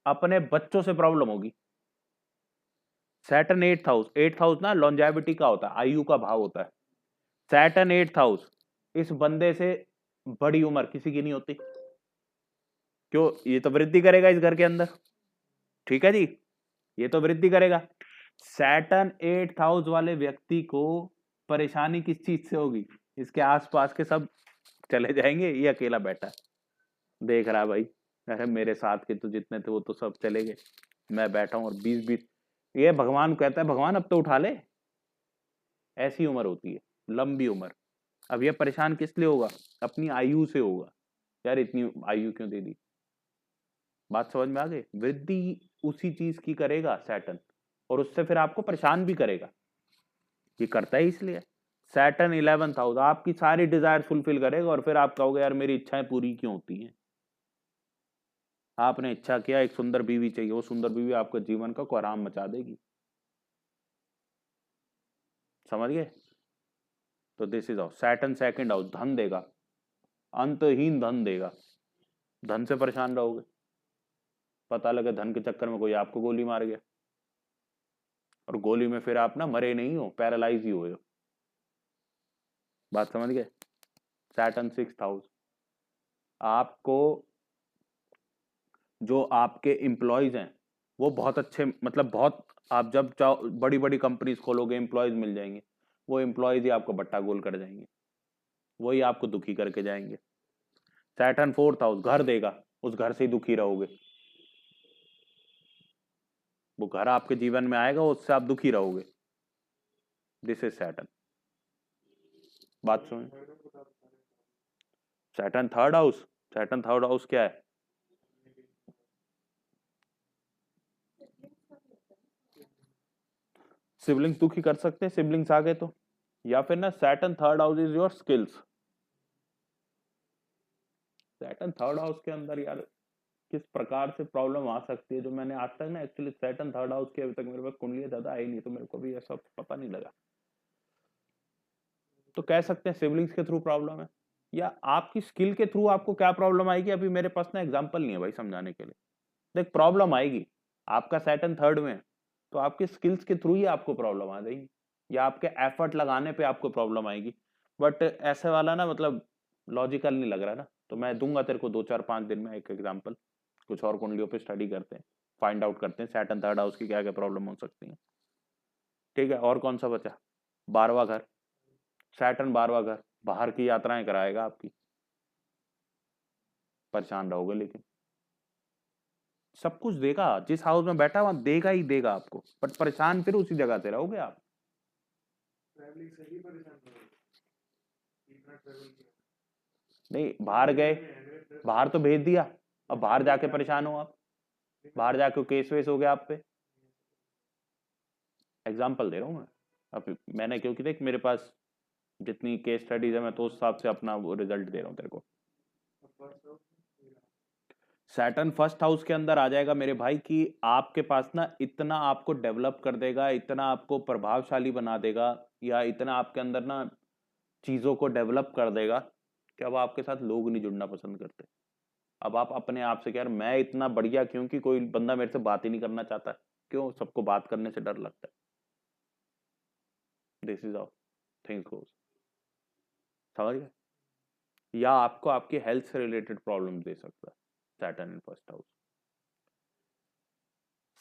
[SPEAKER 1] अपने बच्चों से प्रॉब्लम होगी। Saturn 8th house, 8th house ना लॉन्जेविटी का होता है, आयु का भाव होता है। सैटर्न 8th हाउस, इस बंदे से बड़ी उम्र किसी की नहीं होती। क्यों, ये तो वृद्धि करेगा इस घर के अंदर। ठीक है जी, ये तो वृद्धि करेगा। सैटर्न 8th हाउस वाले व्यक्ति को परेशानी किस चीज से होगी, इसके आसपास के सब चले जाएंगे, ये अकेला बैठा है, देख रहा है भाई, अरे मेरे साथ के तो जितने थे वो तो सब चले गए, मैं बैठा हूं और 20-20। ये भगवान कहता है, भगवान अब तो उठा ले। ऐसी उम्र होती है, लंबी उम्र। अब ये परेशान किस लिए होगा, अपनी आयु से होगा, यार इतनी आयु क्यों दे दी। बात समझ में आ गई, वृद्धि उसी चीज की करेगा सैटर्न, और उससे फिर आपको परेशान भी करेगा, ये करता है इसलिए। सैटर्न 11th हाउस आपकी सारी डिजायर फुलफिल करेगा, और फिर आप कहोगे यार मेरी इच्छाएं पूरी क्यों होती हैं। आपने इच्छा किया एक सुंदर बीवी चाहिए, वो सुंदर बीवी आपके जीवन का कोहराम मचा देगी। समझ गए, तो this is house, Saturn 2nd house धन देगा, अंतहीन धन देगा। धन से परेशान रहोगे, पता लगे धन के चक्कर में कोई आपको गोली मार गया, और गोली में फिर आप ना मरे नहीं हो, पैरालाइज ही हुए हो। बात समझ गए। सैटर्न 6th हाउस, आपको जो आपके एम्प्लॉयज हैं वो बहुत अच्छे, मतलब बहुत, आप जब चाहो बड़ी बड़ी कंपनीज खोलोगे, एम्प्लॉयज मिल जाएंगे, वो एम्प्लॉयज ही आपको बट्टा गोल कर जाएंगे, वही आपको दुखी करके जाएंगे। सैटर्न 4th हाउस घर देगा, उस घर से ही दुखी रहोगे, वो घर आपके जीवन में आएगा, उससे आप दुखी रहोगे। This is Saturn. बात सुन, Saturn 3rd house, Saturn 3rd house क्या है, सिबलिंग्स दुखी कर सकते हैं, सिबलिंग्स आ गए तो। या फिर ना Saturn 3rd house is your skills. Saturn 3rd house के अंदर यार किस प्रकार से प्रॉब्लम आ सकती है, जो मैंने आज तक ना, एक्चुअली सैटर्न 3rd हाउस की अभी तक मेरे पास कुंडलियां ज्यादा आई नहीं, तो मेरे को भी ऐसा पता नहीं लगा। तो कह सकते हैं सिबलिंग्स के थ्रू प्रॉब्लम है, या आपकी स्किल के थ्रू आपको क्या प्रॉब्लम आएगी, अभी मेरे पास ना एग्जाम्पल नहीं है भाई समझाने के लिए। देख प्रॉब्लम आएगी, आपका सैटर्न 3rd में है, तो आपकी स्किल्स के थ्रू ही आपको प्रॉब्लम आ जाएगी, या आपके एफर्ट लगाने पे आपको प्रॉब्लम आएगी। बट ऐसे वाला ना, मतलब लॉजिकल नहीं लग रहा ना, तो मैं दूंगा तेरे को 2-4-5 दिन में एक एग्जाम्पल, कुछ और कुंडलियों पे स्टडी करते हैं, फाइंड आउट करते हैं सैटर्न 3rd हाउस की क्या क्या प्रॉब्लम हो सकती है। ठीक है, और कौन सा बचा, 12वां घर, सैटर्न 12वां घर बाहर की यात्राएं कराएगा आपकी, परेशान रहोगे लेकिन। सब कुछ देगा, जिस हाउस में बैठा वहां देगा ही देगा आपको, बट परेशान फिर उसी जगह से रहोगे आप।
[SPEAKER 4] ट्रैवलिंग से ही परेशान हो रहे हो। इतना ट्रैवल किया
[SPEAKER 1] नहीं बाहर गए, बाहर तो भेज दिया, अब बाहर जाके परेशान हो आप, बाहर जाके केस वेस हो गया आप पे। एग्जाम्पल दे रहा हूँ मैं, अब मैंने क्योंकि देख मेरे पास जितनी केस स्टडीज है मैं तो उस हिसाब से अपना वो रिजल्ट दे रहा हूँ तेरे को। सैटर्न फर्स्ट हाउस के अंदर आ जाएगा मेरे भाई कि आपके पास ना इतना आपको डेवलप कर देगा, इतना आपको प्रभावशाली बना देगा, या इतना आपके अंदर ना चीजों को डेवलप कर देगा कि अब आपके साथ लोग नहीं जुड़ना पसंद करते। अब आप अपने आप से कह रहे मैं इतना बढ़िया क्यों कि कोई बंदा मेरे से बात ही नहीं करना चाहता, क्यों? सबको बात करने से डर लगता है। दिस इज हाउ थिंग्स गोस, समझ गए? या आपको आपकी हेल्थ से रिलेटेड प्रॉब्लम दे सकता है Saturn in first house.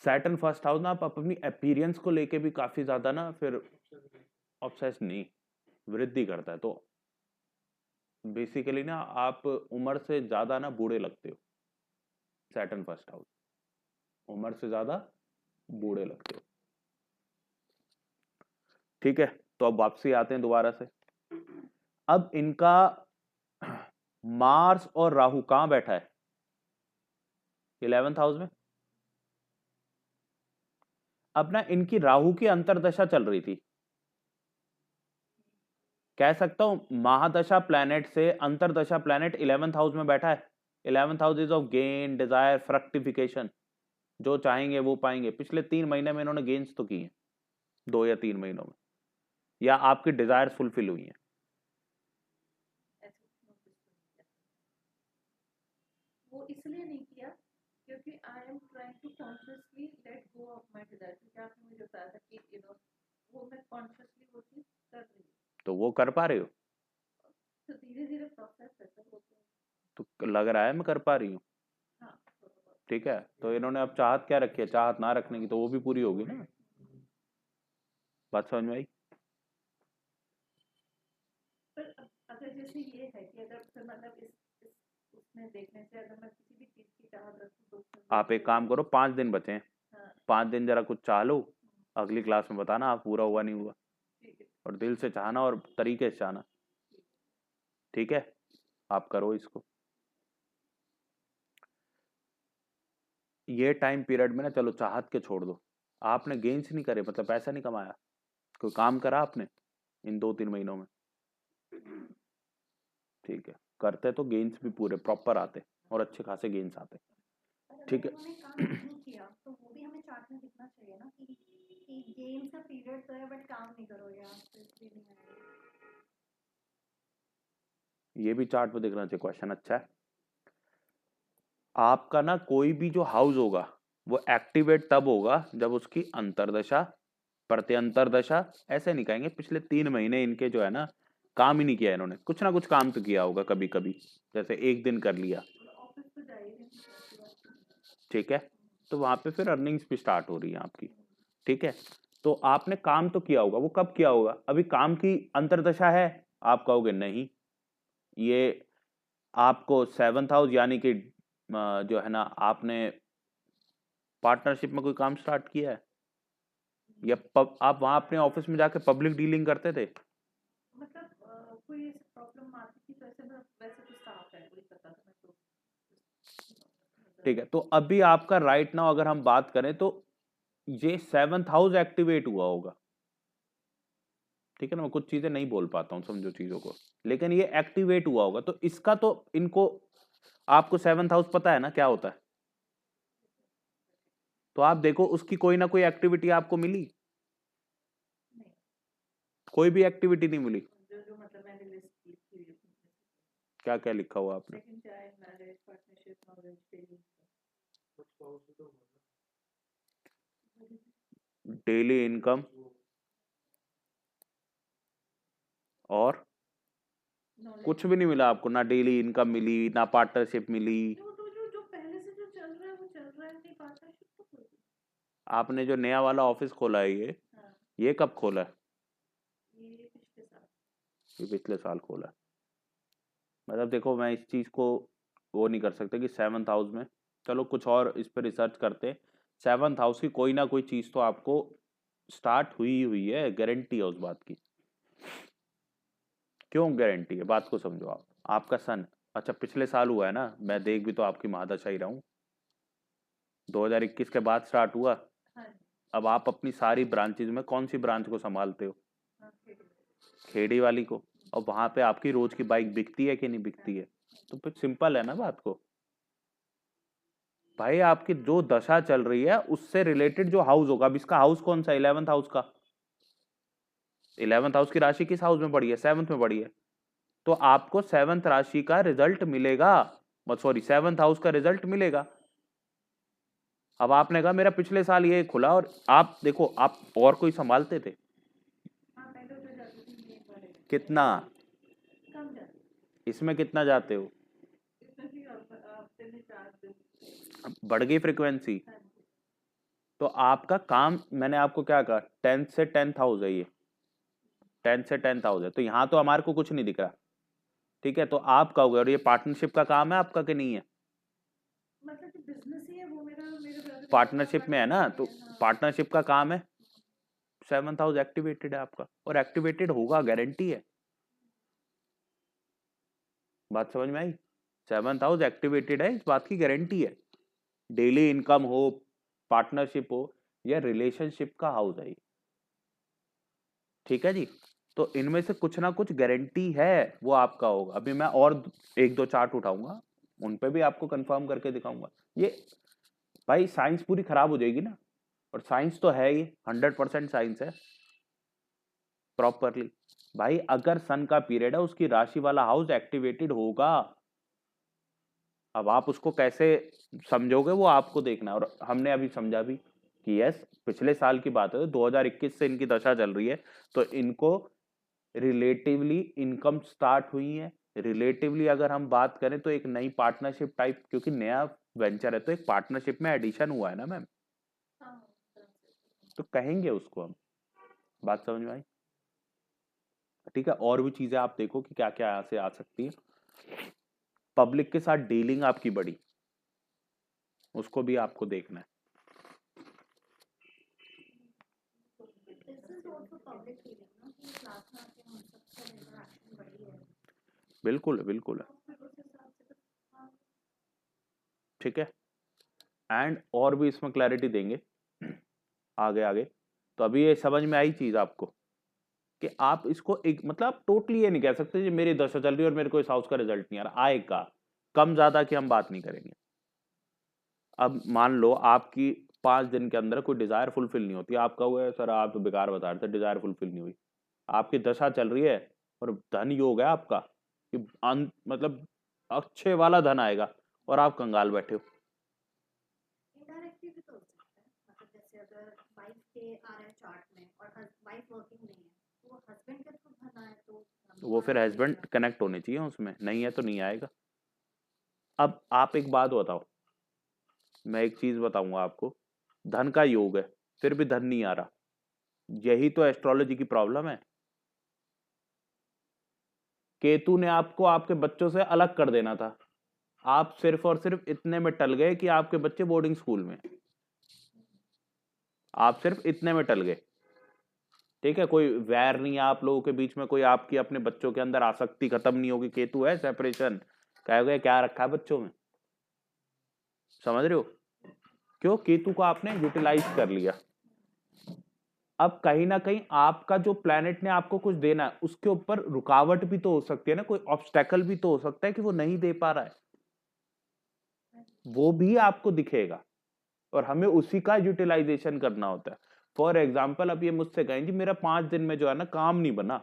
[SPEAKER 1] Saturn first house ना आप अपनी अपीयरेंस को लेके भी काफी ज्यादा ना फिर ऑब्सेस नहीं, वृद्धि करता है। तो बेसिकली ना आप उम्र से ज्यादा ना बूढ़े लगते हो, सैटर्न फर्स्ट हाउस, उम्र से ज्यादा बूढ़े लगते हो। ठीक है, तो अब वापसी आते हैं दोबारा से। अब इनका मार्स और राहु कहां बैठा है? 11th हाउस में। अब ना इनकी राहु की अंतरदशा चल रही थी, कह सकता हूं महादशा प्लैनेट से अंतरदशा प्लैनेट 11th हाउस में बैठा है। 11th house is of gain, desire, fructification, जो चाहेंगे वो पाएंगे। पिछले 3 महीने में इन्होंने गेन्स तो की हैं, 2 या 3 महीनों में, या आपकी डिजायर्स फुलफिल हुई हैं।
[SPEAKER 2] वो इसलिए नहीं किया क्योंकि I am trying to consciously let go of my desire, क्योंकि आपने मुझे बताया था कि वो मैं कॉन्शियसली वो चीज कर रही हूँ,
[SPEAKER 1] तो वो कर पा रहे हो?
[SPEAKER 2] तो धीरे धीरे प्रोसेस ऐसा होता है।
[SPEAKER 1] तो लग रहा है मैं कर पा रही हूँ।
[SPEAKER 2] हाँ,
[SPEAKER 1] ठीक है, तो इन्होंने अब चाहत क्या रखी है? चाहत ना रखने की, तो वो भी पूरी होगी ना। बात समझ में आई?
[SPEAKER 2] पर अगर जैसे ये है कि अगर फिर मतलब इस उसमें देखने से अगर मैं किसी भी चीज की चाहत रखूं तो उसमें
[SPEAKER 1] आप एक काम करो, 5 दिन बचे हैं,
[SPEAKER 2] हाँ
[SPEAKER 1] 5 दिन जरा कुछ चाह लो, अगली क्लास में बताना आप पूरा हुआ नहीं हुआ,
[SPEAKER 2] ठीक है।
[SPEAKER 1] और दिल से चाहना और तरीके से चाहना। ठीक है, आप करो इसको। ये टाइम पीरियड में ना चलो चाहत के छोड़ दो, आपने गेन्स नहीं करे, मतलब पैसा नहीं कमाया, कोई काम करा आपने इन 2-3 महीनों में? ठीक है, करते तो गेन्स भी पूरे प्रॉपर आते और अच्छे खासे गेन्स आते।
[SPEAKER 2] पर
[SPEAKER 1] ठीक
[SPEAKER 2] अगर
[SPEAKER 1] है,
[SPEAKER 2] उन्होंने काम नहीं किया तो वो भी हमें चार्ट में दिखना चाहिए ना कि गेम का पीरियड तो है बट काम नहीं करोगे आप, तो इसलिए नहीं आएगा।
[SPEAKER 1] ये भी चार्ट में दिखना चाहिए। क्वेश्चन अच्छा है। आपका ना कोई भी जो हाउस होगा वो एक्टिवेट तब होगा जब उसकी अंतरदशा, प्रत्यंतर दशा, ऐसे नहीं कहेंगे, पिछले 3 महीने इनके जो है ना काम ही नहीं किया इन्होंने, कुछ ना कुछ काम तो किया होगा कभी कभी, जैसे एक दिन कर लिया।
[SPEAKER 2] ऑफिस तो जाइए नहीं।
[SPEAKER 1] ठीक है, तो वहां पे फिर अर्निंग्स भी स्टार्ट हो रही है आपकी। ठीक है, तो आपने काम तो किया होगा, वो कब किया होगा? अभी काम की अंतरदशा है, आप कहोगे नहीं, ये आपको 7th हाउस यानी कि जो है ना आपने पार्टनरशिप में कोई काम स्टार्ट किया है, या आप वहां अपने ऑफिस में जाके पब्लिक डीलिंग करते थे?
[SPEAKER 2] मतलब कोई ऐसी प्रॉब्लम आती थी तो ऐसे मतलब वैसे तो स्टाफ है कोई पता था मैं तो
[SPEAKER 1] ठीक है, तो अभी आपका राइट नाउ अगर हम बात करें तो ये 7th हाउस एक्टिवेट हुआ होगा। ठीक है ना, मैं कुछ चीजें नहीं बोल पाता हूँ, समझो चीजों को, लेकिन ये एक्टिवेट हुआ होगा, तो इसका तो इनको, आपको 7th हाउस पता है ना क्या होता है, तो आप देखो उसकी कोई ना कोई एक्टिविटी आपको मिली?
[SPEAKER 2] नहीं।
[SPEAKER 1] कोई भी एक्टिविटी नहीं मिली।
[SPEAKER 2] जो मतलब मैंने लिस्ट की थी
[SPEAKER 1] क्या क्या लिखा हुआ आपने?
[SPEAKER 2] Second child, marriage, partnership, knowledge, daily
[SPEAKER 4] कुछ पाउच तो होगा
[SPEAKER 1] डेली इनकम और
[SPEAKER 2] नॉलेज।
[SPEAKER 1] कुछ भी नहीं मिला आपको? ना डेली इनकम मिली, ना पार्टनरशिप मिली?
[SPEAKER 2] जो पहले से जो चल रहा है वो चल रहा है, नहीं पार्टनरशिप तो कोई नहीं।
[SPEAKER 1] आपने जो नया वाला ऑफिस खोला है
[SPEAKER 2] हाँ
[SPEAKER 1] ये कब खोला है?
[SPEAKER 2] ये पिछले साल।
[SPEAKER 1] ये पिछले साल खोला है। मतलब देखो मैं इस चीज को वो नहीं कर सकता कि 7th हाउस में, चलो कुछ और इस पर रिसर्च करते। 7th हाउस की कोई ना कोई चीज तो आपको स्टार्ट हुई है, गारंटी है उस बात की। क्यों गारंटी है, बात को समझो आप। आपका सन, अच्छा पिछले साल हुआ है ना, मैं देख भी तो आपकी महादशा ही रहा हूँ। 2021 के बाद स्टार्ट हुआ। अब आप अपनी सारी ब्रांचेज में कौन सी ब्रांच को संभालते हो? खेड़ी वाली को। और वहां पे आपकी रोज की बाइक बिकती है कि नहीं बिकती है? तो फिर सिंपल है ना बात को। भाई आपकी जो दशा चल रही है उससे रिलेटेड जो हाउस होगा, अब इसका हाउस कौन सा? 11th हाउस का। 11th हाउस की राशि किस हाउस में पड़ी है? 7th में पड़ी है। तो आपको 7th राशि का रिजल्ट मिलेगा, सॉरी 7th हाउस का रिजल्ट मिलेगा। अब आपने कहा मेरा पिछले साल ये खुला, और आप देखो आप और कोई संभालते थे? कितना? इसमें कितना जाते हो? बढ़ गई फ्रीक्वेंसी। तो आपका काम, मैंने आपको क्या कहा, 10th से 10th हाउस है ये, 10th से 10th हाउस है। तो यहाँ तो हमारे को कुछ नहीं दिख रहा, ठीक है। तो आप कहोगे और ये पार्टनरशिप का काम है आपका कि नहीं है?
[SPEAKER 2] मतलब बिजनेस ही है वो, मेरा
[SPEAKER 1] पार्टनरशिप में है ना, तो पार्टनरशिप का काम है। 7th हाउस एक्टिवेटेड है आपका, और एक्टिवेटेड होगा, गारंटी है। बात समझ में आई? 7th हाउस एक्टिवेटेड है, इस बात की गारंटी है। डेली इनकम हो, पार्टनरशिप हो, या रिलेशनशिप का हाउस है, ठीक है जी। तो इनमें से कुछ ना कुछ गारंटी है वो आपका होगा। अभी मैं और एक दो चार्ट उठाऊंगा, उन पे भी आपको कंफर्म करके दिखाऊंगा। ये भाई साइंस पूरी खराब हो जाएगी ना, और साइंस तो है ही, 100% साइंस है प्रॉपरली। भाई अगर सन का पीरियड है, उसकी राशि वाला हाउस एक्टिवेटेड होगा। अब आप उसको कैसे समझोगे वो आपको देखना है। और हमने अभी समझा भी कि यस, पिछले साल की बात है, 2021 से इनकी दशा चल रही है, तो इनको रिलेटिवली इनकम स्टार्ट हुई है। रिलेटिवली अगर हम बात करें तो एक नई पार्टनरशिप टाइप, क्योंकि नया वेंचर है तो एक पार्टनरशिप में एडिशन हुआ है ना मैम, तो कहेंगे उसको हम। बात समझ में आई? ठीक है। और भी चीजें आप देखो कि क्या क्या यहां से आ सकती है। पब्लिक के साथ डीलिंग आपकी बड़ी, उसको भी आपको देखना है। बिल्कुल बिल्कुल है, ठीक है। एंड और भी इसमें क्लैरिटी देंगे आगे आगे। तो अभी ये समझ में आई चीज आपको कि आप इसको एक मतलब टोटली ये नहीं कह सकते जी मेरी दशा चल रही है और मेरे को इस हाउस का रिजल्ट नहीं आ रहा। आएगा, कम ज्यादा की हम बात नहीं करेंगे। अब मान लो आपकी 5 दिन के अंदर कोई डिजायर फुलफिल नहीं होती, आपका हुआ है सर आप तो बेकार बता रहे थे, डिजायर फुलफिल नहीं हुई। आपकी दशा चल रही है और धन योग है आपका कि मतलब अच्छे वाला धन आएगा, और आप कंगाल बैठे हो।
[SPEAKER 2] इनडायरेक्टली भी तो हो सकता है, मतलब जैसे अगर वाइफ के आ रहे हैं चार्ट में और वाइफ वर्किंग नहीं है, तो वो हस्बैंड के थ्रू धन आए तो
[SPEAKER 1] वो फिर हस्बैंड कनेक्ट होने चाहिए उसमें, नहीं है तो नहीं आएगा। अब आप एक बात बताओ, मैं एक चीज बताऊंगा आपको, धन का योग है फिर भी धन नहीं आ रहा, यही तो एस्ट्रोलॉजी की प्रॉब्लम है। केतु ने आपको आपके बच्चों से अलग कर देना था, आप सिर्फ और सिर्फ इतने में टल गए कि आपके बच्चे बोर्डिंग स्कूल में, आप सिर्फ इतने में टल गए, ठीक है। कोई वैर नहीं है आप लोगों के बीच में, कोई आपकी अपने बच्चों के अंदर आसक्ति खत्म नहीं होगी, केतु है सेपरेशन, कहोगे क्या रखा है बच्चों में, समझ रहे हो? क्यों? केतु को आपने यूटिलाइज कर लिया। अब कहीं ना कहीं आपका जो प्लेनेट ने आपको कुछ देना है उसके ऊपर रुकावट भी तो हो सकती है ना, कोई ऑब्स्टेकल भी तो हो सकता है कि वो नहीं दे पा रहा है, वो भी आपको दिखेगा, और हमें उसी का यूटिलाइजेशन करना होता है। फॉर एग्जाम्पल अब ये मुझसे कहें जी मेरा 5 दिन में जो है ना काम नहीं बना,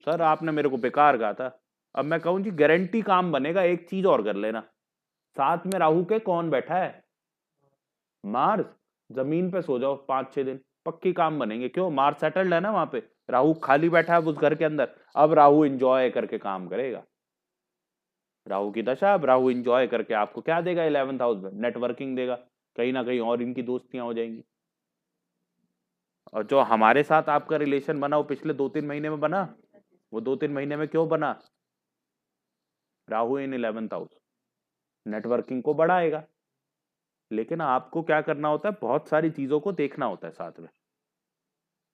[SPEAKER 1] सर आपने मेरे को बेकार कहा था। अब मैं कहूं जी गारंटी काम बनेगा, एक चीज और कर लेना, साथ में राहु के कौन बैठा है? मार्स। जमीन पे सो जाओ 5-6 दिन, पक्की काम बनेंगे। क्यों? मार्स सेटल्ड है ना वहां पे, राहु खाली बैठा है उस घर के अंदर। अब राहु इंजॉय करके काम करेगा, राहु की दशा। अब राहु इंजॉय करके आपको क्या देगा? 11th हाउस में नेटवर्किंग देगा, कहीं ना कहीं और इनकी दोस्तियां हो जाएंगी। और जो हमारे साथ आपका रिलेशन बना वो पिछले 2-3 महीने में बना, वो 2-3 महीने में क्यों बना? राहु इन 11th हाउस नेटवर्किंग को बढ़ाएगा, लेकिन आपको क्या करना होता है, बहुत सारी चीजों को देखना होता है साथ में,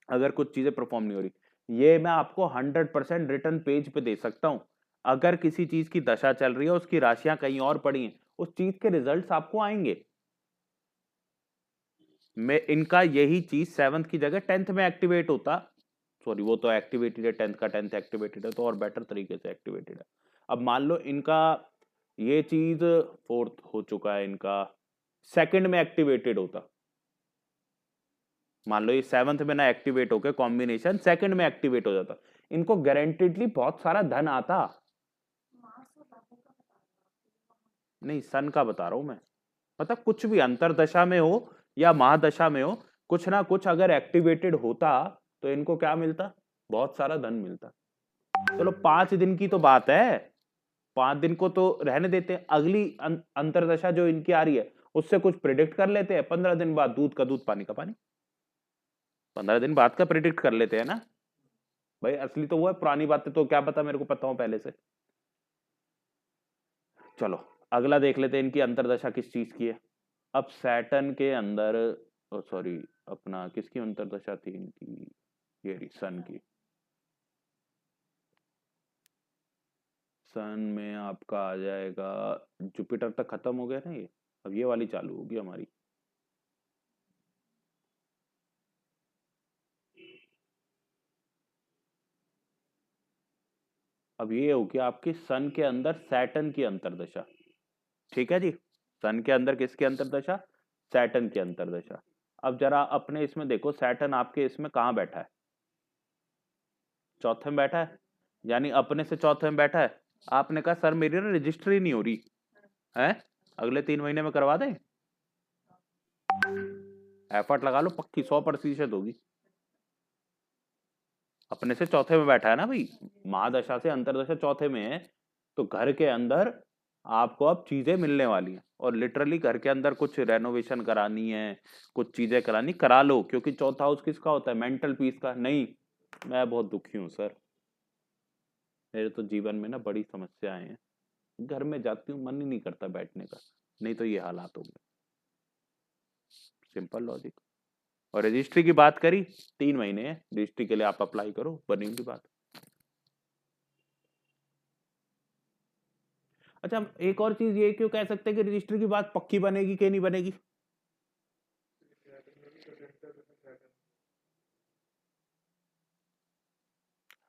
[SPEAKER 1] अगर कुछ चीजें परफॉर्म नहीं हो रही। ये मैं आपको 100% रिटर्न पेज पे दे सकता हूं। अगर किसी चीज की दशा चल रही है, उसकी राशियां कहीं और पड़ी हैं, उस चीज के रिजल्ट्स आपको आएंगे। मैं इनका यही चीज 7th की जगह 10th में एक्टिवेट होता, सॉरी वो तो एक्टिवेटेड है, 10th का 10th एक्टिवेटेड है, तो और बेटर तरीके से एक्टिवेटेड है। अब मान लो इनका ये चीज 4th हो चुका है, इनका 2nd में एक्टिवेटेड होता, मान लो ये 7th में ना एक्टिवेट होकर कॉम्बिनेशन 2nd में एक्टिवेट हो जाता, इनको गारंटेडली बहुत सारा धन आता। नहीं, सन का बता रहा हूं मैं, मतलब कुछ भी अंतरदशा में हो या महादशा में हो, कुछ ना कुछ अगर एक्टिवेटेड होता तो इनको क्या मिलता, बहुत सारा धन मिलता। चलो 5 दिन की तो बात है, 5 दिन को तो रहने देते हैं, अगली अंतरदशा जो इनकी आ रही है उससे कुछ प्रिडिक्ट कर लेते हैं, 15 दिन बाद दूध का दूध पानी का पानी, 15 दिन बाद का प्रिडिक्ट कर लेते हैं ना भाई, असली तो वो है, पुरानी बातें तो क्या पता मेरे को पता हो पहले से। चलो अगला देख लेते हैं, इनकी अंतरदशा किस चीज की है। अब सैटर्न के अंदर, सॉरी अपना किसकी अंतरदशा थी इनकी, ये सन की। सन में आपका आ जाएगा, जुपिटर तक खत्म हो गया ना ये, अब ये वाली चालू होगी हमारी। अब ये होगी आपकी सन के अंदर सैटर्न की अंतरदशा, ठीक है जी। सन के अंदर किसकी अंतरदशा, सैटर्न की अंतरदशा। अब जरा अपने इसमें देखो, सैटर्न आपके इसमें कहाँ बैठा है, चौथे में बैठा है, यानी अपने से चौथे में बैठा है। आपने कहा सर मेरी ना रजिस्ट्री नहीं हो रही है, अगले 3 महीने में करवा दें, एफर्ट लगा लो, पक्की 100% होगी। अपने से चौथे में बैठा है ना भाई, महादशा से अंतरदशा चौथे में है, तो घर के अंदर आपको अब चीजें मिलने वाली हैं, और लिटरली घर के अंदर कुछ रेनोवेशन करानी है, कुछ चीजें करानी, करा लो, क्योंकि चौथा हाउस किसका होता है, मेंटल पीस का। नहीं, मैं बहुत दुखी हूँ सर, मेरे तो जीवन में ना बड़ी समस्याएं हैं, घर में जाती हूँ मन ही नहीं करता बैठने का, नहीं तो ये हालात होंगे, सिंपल लॉजिक। और रजिस्ट्री की बात करी, 3 महीने है रजिस्ट्री के लिए, आप अप्लाई करो, बनेगी बात। अच्छा, हम एक और चीज ये क्यों कह सकते हैं कि रजिस्ट्री की बात पक्की बनेगी कि नहीं बनेगी,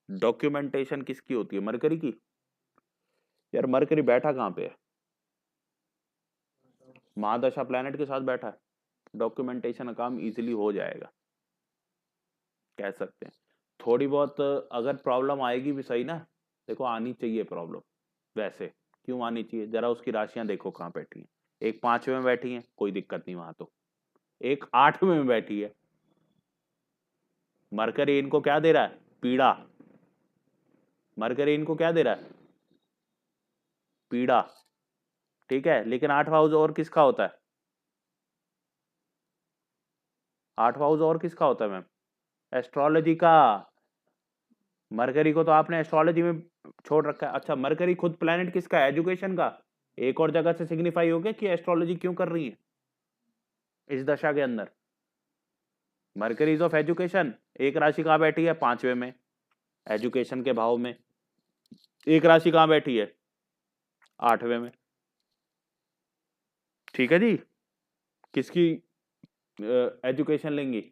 [SPEAKER 1] डॉक्यूमेंटेशन किसकी होती है, मरकरी की। यार मरकरी बैठा कहाँ पे है, महादशा प्लैनेट के साथ बैठा है, डॉक्यूमेंटेशन का काम इजीली हो जाएगा, कह सकते हैं। थोड़ी बहुत अगर प्रॉब्लम आएगी भी सही ना, देखो आनी चाहिए प्रॉब्लम, वैसे क्यों आनी चाहिए, जरा उसकी राशियां देखो कहाँ बैठी हैं, एक 5वें में बैठी है, कोई दिक्कत नहीं वहां, तो एक 8वें में बैठी है, मरकरी इनको क्या दे रहा है, पीड़ा, मरकरी इनको क्या दे रहा है, पीड़ा, ठीक है। लेकिन 8वां हाउस और किसका होता है, 8वां हाउस और किसका होता है मैम, एस्ट्रोलॉजी का। मरकरी को तो आपने एस्ट्रोलॉजी में छोड़ रखा है। अच्छा, मरकरी खुद प्लेनेट किसका है, एजुकेशन का। एक और जगह से सिग्निफाई हो गया कि एस्ट्रोलॉजी क्यों कर रही है इस दशा के अंदर, मरकरी इज ऑफ एजुकेशन। एक राशि कहां बैठी है, 5वें में, एजुकेशन के भाव में। एक राशि कहां बैठी है, 8वें में, ठीक है जी। किसकी एजुकेशन लेंगी,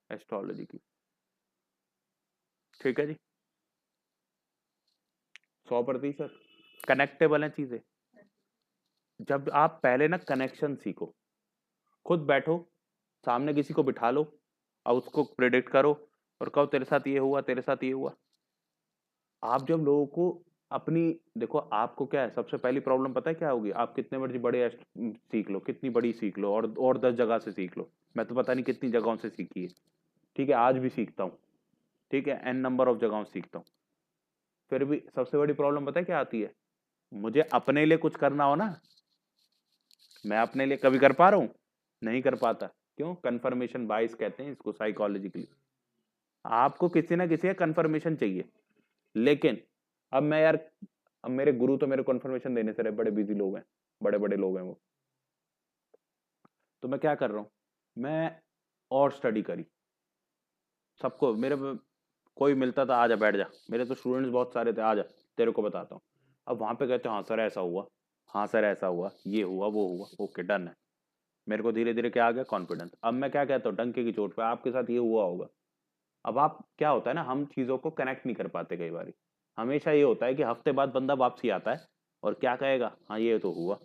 [SPEAKER 1] एस्ट्रोलॉजी की, ठीक है जी। 100% कनेक्टेबल है चीजें। जब आप पहले ना कनेक्शन सीखो, खुद बैठो, सामने किसी को बिठा लो और उसको प्रेडिक्ट करो और कहो तेरे साथ ये हुआ, तेरे साथ ये हुआ। आप जब लोगों को अपनी, देखो आपको क्या है, सबसे पहली प्रॉब्लम पता है क्या होगी, आप कितने मर्जी बड़े सीख लो, कितनी बड़ी सीख लो, और 10 जगह से सीख लो, मैं तो पता नहीं कितनी जगहों से सीखी है, ठीक है, आज भी सीखता हूँ, ठीक है, n नंबर ऑफ जगहों से सीखता हूँ, फिर भी सबसे बड़ी प्रॉब्लम पता है क्या आती है, मुझे अपने लिए कुछ करना हो ना, मैं अपने लिए कभी कर पा रहा हूँ, नहीं कर पाता, क्यों, कंफर्मेशन बाइस कहते हैं इसको साइकोलॉजिकली, आपको किसी ना किसी का कंफर्मेशन चाहिए। लेकिन अब मैं यार, अब मेरे गुरु तो मेरे कंफर्मेशन देने से रहे, बड़े बिजी लोग हैं, बड़े बड़े लोग हैं वो। तो मैं क्या कर रहा हूँ, मैं और स्टडी करी, सबको मेरे कोई मिलता था, आजा बैठ जा, मेरे तो स्टूडेंट्स बहुत सारे थे, आजा तेरे को बताता हूँ। अब वहां पे कहते हाँ सर ऐसा हुआ, हाँ सर ऐसा हुआ, ये हुआ वो हुआ, ओके डन है। मेरे को धीरे धीरे क्या आ गया, कॉन्फिडेंस। अब मैं क्या कहता हूँ, डंके की चोट पे आपके साथ ये हुआ होगा। अब आप क्या होता है ना, हम चीजों को कनेक्ट नहीं कर पाते कई बार। हमेशा ये होता है कि हफ्ते बाद बंदा वापसी आता है और क्या कहेगा, हाँ ये तो हुआ।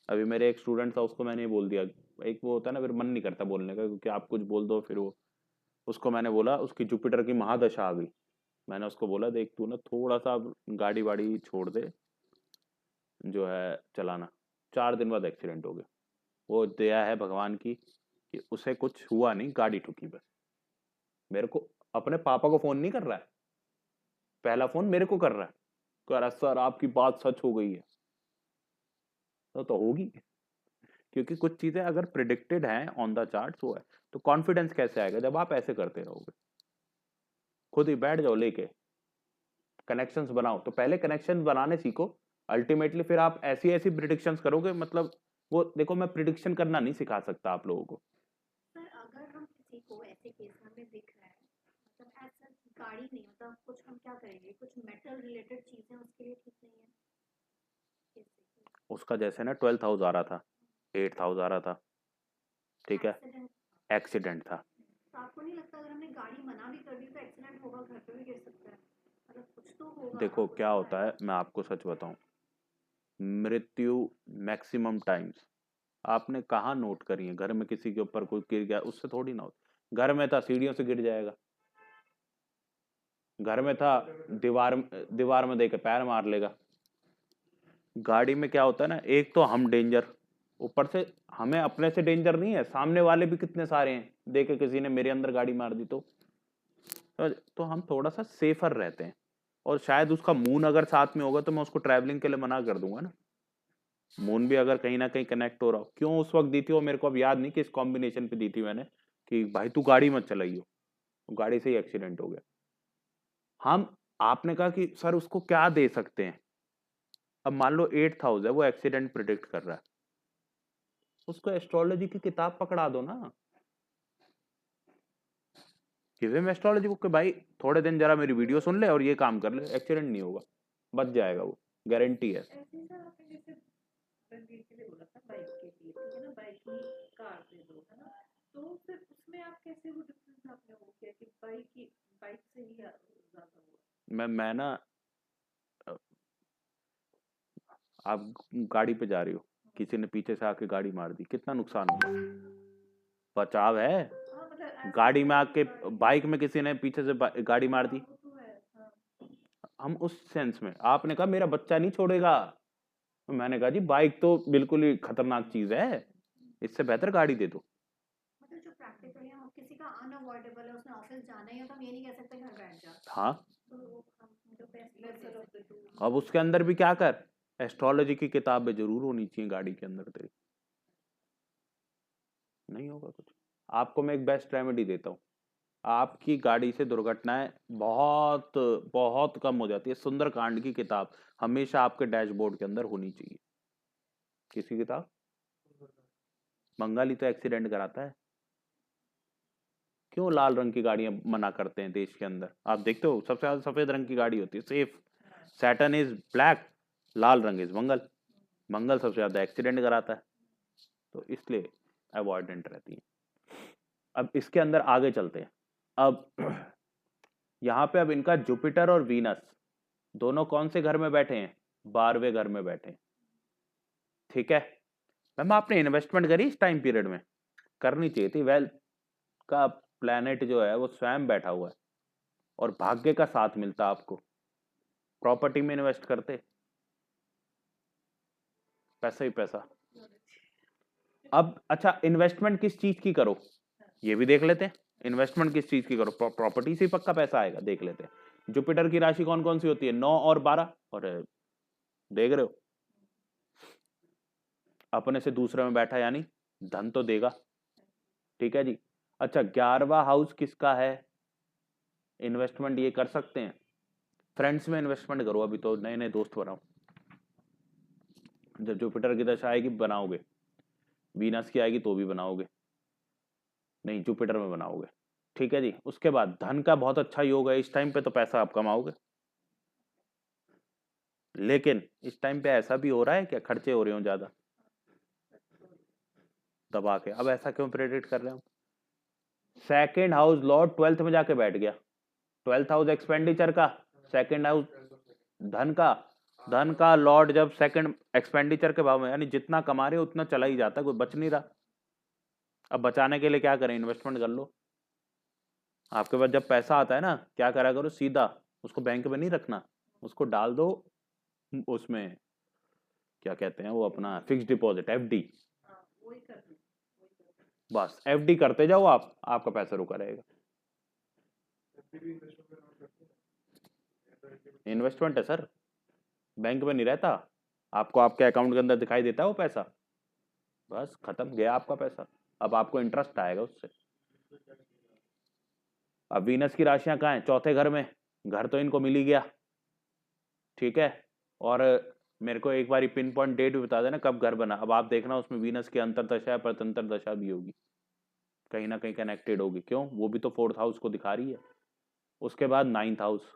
[SPEAKER 1] अभी मेरे एक स्टूडेंट था, उसको मैंने बोल दिया, एक वो होता है ना, फिर मन नहीं करता बोलने का, क्योंकि आप कुछ बोल दो फिर वो, उसको मैंने बोला, उसकी जुपिटर की महादशा आ गई। मैंने उसको बोला देख तू ना थोड़ा सा अब गाड़ी वाड़ी छोड़ दे जो है चलाना। 4 दिन बाद एक्सीडेंट हो गया। वो दया है भगवान की कि उसे कुछ हुआ नहीं, गाड़ी ठुकी बस। मेरे को अपने पापा को फोन नहीं कर रहा है, पहला फोन मेरे को कर रहा है, कह रहा सर आपकी बात सच हो गई है। तो होगी, क्योंकि कुछ चीजें अगर प्रिडिक्टेड हैं ऑन द चार्ट वो है। तो कॉन्फिडेंस कैसे आएगा, जब आप ऐसे करते रहोगे। खुद ही बैठ जाओ लेके, कनेक्शंस बनाओ। तो पहले कनेक्शन बनाने सीखो, अल्टीमेटली फिर आप ऐसी ऐसी प्रिडिक्शंस करोगे। मतलब वो देखो, मैं प्रिडिक्शन करना नहीं सिखा सकता आप लोगों को।
[SPEAKER 2] सर अगर हम किसी को ऐसे केस में हमें दिख रहा है, मतलब ऐसा गाड़ी नहीं, मतलब कुछ हम क्या करेंगे, कुछ मेटल रिलेटेड चीजें उसके लिए ठीक नहीं है कैसे?
[SPEAKER 1] उसका जैसे ना 12th हाउस आ रहा था, 8th हाउस आ रहा था, ठीक है,
[SPEAKER 2] एक्सीडेंट,
[SPEAKER 1] एक्सीडेंट था।
[SPEAKER 2] तो आपको नहीं लगता अगर हमने गाड़ी मना भी कर दी तो एक्सीडेंट होगा, घर पे भी गिर सकता है, मतलब कुछ तो होगा,
[SPEAKER 1] देखो
[SPEAKER 2] कुछ
[SPEAKER 1] क्या
[SPEAKER 2] तो
[SPEAKER 1] होता
[SPEAKER 2] आएगा।
[SPEAKER 1] है, मैं आपको सच बताऊं, मृत्यु मैक्सिमम टाइम्स आपने कहाँ नोट करी है, घर में किसी के ऊपर कोई गिर गया उससे थोड़ी ना होती। घर में था सीढ़ियों से गिर जाएगा, घर में था दीवार दीवार में देके पैर मार लेगा। गाड़ी में क्या होता है ना, एक तो हम डेंजर, ऊपर से हमें अपने से डेंजर नहीं है, सामने वाले भी कितने सारे हैं, देखे किसी ने मेरे अंदर गाड़ी मार दी तो हम थोड़ा सा सेफर रहते हैं। और शायद उसका मून अगर साथ में होगा तो मैं उसको ट्रैवलिंग के लिए मना कर दूंगा ना। मून भी अगर कहीं ना कहीं कनेक्ट हो रहा हो, क्यों उस वक्त दी थी वो मेरे को अब याद नहीं, किस कॉम्बिनेशन पे दी थी मैंने, कि भाई तू गाड़ी मत चलाइयो, गाड़ी से ही एक्सीडेंट हो गया। हम आपने कहा कि सर उसको क्या दे सकते हैं। अब मान लो 8th हाउस है, वो एक्सीडेंट प्रिडिक्ट कर रहा है, उसको एस्ट्रोलॉजी की किताब पकड़ा दो ना, गिव हिम एस्ट्रोलॉजी बुक के, भाई थोड़े दिन जरा मेरी वीडियो सुन ले और ये काम कर ले, एक्सीडेंट नहीं होगा, बच जाएगा वो, गारंटी है।
[SPEAKER 5] ऐसे ही सर आपने जैसे रणवीर के लिए बोला था बाइक के लिए, ठीक है ना, बाइक ही कार दे दो, है ना, तो फिर उसमें आप कैसे वो डिफरेंस आपने वो किया कि बाइक से ही ज्यादा हुआ?
[SPEAKER 1] मैं ना, आप गाड़ी पे जा रही हो, किसी ने पीछे से आके गाड़ी मार दी, कितना नुकसान होगा, बचाव है।
[SPEAKER 5] हाँ मतलब ऐसा
[SPEAKER 1] गाड़ी में आके
[SPEAKER 5] गाड़ी
[SPEAKER 1] बाइक में किसी ने पीछे से गाड़ी मार दी,
[SPEAKER 5] वो तो है, हाँ
[SPEAKER 1] हम उस सेंस में, आपने कहा मेरा बच्चा नहीं छोड़ेगा, मैंने कहा जी बाइक तो बिल्कुल ही खतरनाक चीज है, इससे बेहतर गाड़ी दे दो।
[SPEAKER 2] मतलब जो प्रैक्टिकली हम किसी का अनअवॉइडेबल है, उसने ऑफिस जाना ही है, तो हम ये नहीं कह सकते घर बैठ जा,
[SPEAKER 1] हाँ,
[SPEAKER 2] तो वो हम जो best
[SPEAKER 5] lesser of the two.
[SPEAKER 1] अब उसके अंदर भी क्या कर, एस्ट्रोलॉजी की किताबें जरूर होनी चाहिए गाड़ी के अंदर तेरी, नहीं होगा कुछ। आपको मैं एक बेस्ट रेमेडी देता हूँ, आपकी गाड़ी से दुर्घटनाएं बहुत बहुत कम हो जाती है। सुंदरकांड की किताब हमेशा आपके डैशबोर्ड के अंदर होनी चाहिए। किसी किताब, बंगाली तो एक्सीडेंट कराता है, क्यों लाल रंग की गाड़ियां मना करते हैं देश के अंदर, आप देखते हो सबसे ज्यादा सफेद रंग की गाड़ी होती है सेफ, सैटर्न इज ब्लैक, लाल रंग इज मंगल, मंगल सबसे ज्यादा एक्सीडेंट कराता है, तो इसलिए अवॉइडेंट रहती है। अब इसके अंदर आगे चलते हैं। अब यहाँ पे अब इनका जुपिटर और वीनस दोनों कौन से घर में बैठे हैं, 12वें घर में बैठे हैं, ठीक है। मैम आपने इन्वेस्टमेंट करी इस टाइम पीरियड में, करनी चाहिए थी, वेल्थ का प्लैनेट जो है वो स्वयं बैठा हुआ है और भाग्य का साथ मिलता आपको, प्रॉपर्टी में इन्वेस्ट करते, पैसा ही पैसा। अब अच्छा इन्वेस्टमेंट किस चीज की करो ये भी देख लेते हैं, इन्वेस्टमेंट किस चीज की करो, प्रॉपर्टी से ही पक्का पैसा आएगा, देख लेते हैं। जुपिटर की राशि कौन कौन सी होती है, 9 और 12, और देख रहे हो अपने से दूसरे में बैठा, यानी धन तो देगा, ठीक है जी। अच्छा 11वां हाउस किसका है, इन्वेस्टमेंट ये कर सकते हैं, फ्रेंड्स में इन्वेस्टमेंट करो, अभी तो नए नए दोस्त बनाओ, जब जुपिटर की दशा आएगी बनाओगे, वीनस की आएगी तो भी बनाओगे, नहीं जुपिटर में बनाओगे। ठीक है जी। उसके बाद धन का बहुत अच्छा योग है इस टाइम पे, तो पैसा आप कमाओगे। लेकिन इस टाइम पे ऐसा भी हो रहा है क्या, खर्चे हो रहे हो ज्यादा दबा के। अब ऐसा क्यों प्रेडिक्ट कर रहे हो? सेकेंड हाउस लॉर्ड 12th में जाके बैठ गया। 12th हाउस एक्सपेंडिचर का, सेकेंड हाउस धन का। धन का लॉर्ड जब सेकंड एक्सपेंडिचर के भाव में, यानी जितना कमा रहे हो उतना चला ही जाता है, कोई बच नहीं रहा। अब बचाने के लिए क्या करें, इन्वेस्टमेंट कर लो। आपके पास जब पैसा आता है ना, क्या करा करो, सीधा उसको बैंक में नहीं रखना, उसको डाल दो उसमें, क्या कहते हैं वो अपना फिक्स डिपॉजिट, एफडी।
[SPEAKER 5] वही कर लो।
[SPEAKER 1] बस एफडी करते जाओ आप, आपका पैसा रुका रहेगा। इन्वेस्टमेंट है सर, बैंक में नहीं रहता, आपको आपके अकाउंट के अंदर दिखाई देता है वो पैसा, बस खत्म गया आपका पैसा। अब आपको इंटरेस्ट आएगा उससे। अब वीनस की राशियां कहाँ हैं, चौथे घर में, घर तो इनको मिल ही गया। ठीक है। और मेरे को एक बार पिन पॉइंट डेट भी बता देना कब घर बना। अब आप देखना उसमें वीनस की अंतर दशा परतंत्र दशा भी होगी, कहीं ना कहीं कनेक्टेड होगी। क्यों, वो भी तो 4th हाउस को दिखा रही है। उसके बाद 9th हाउस,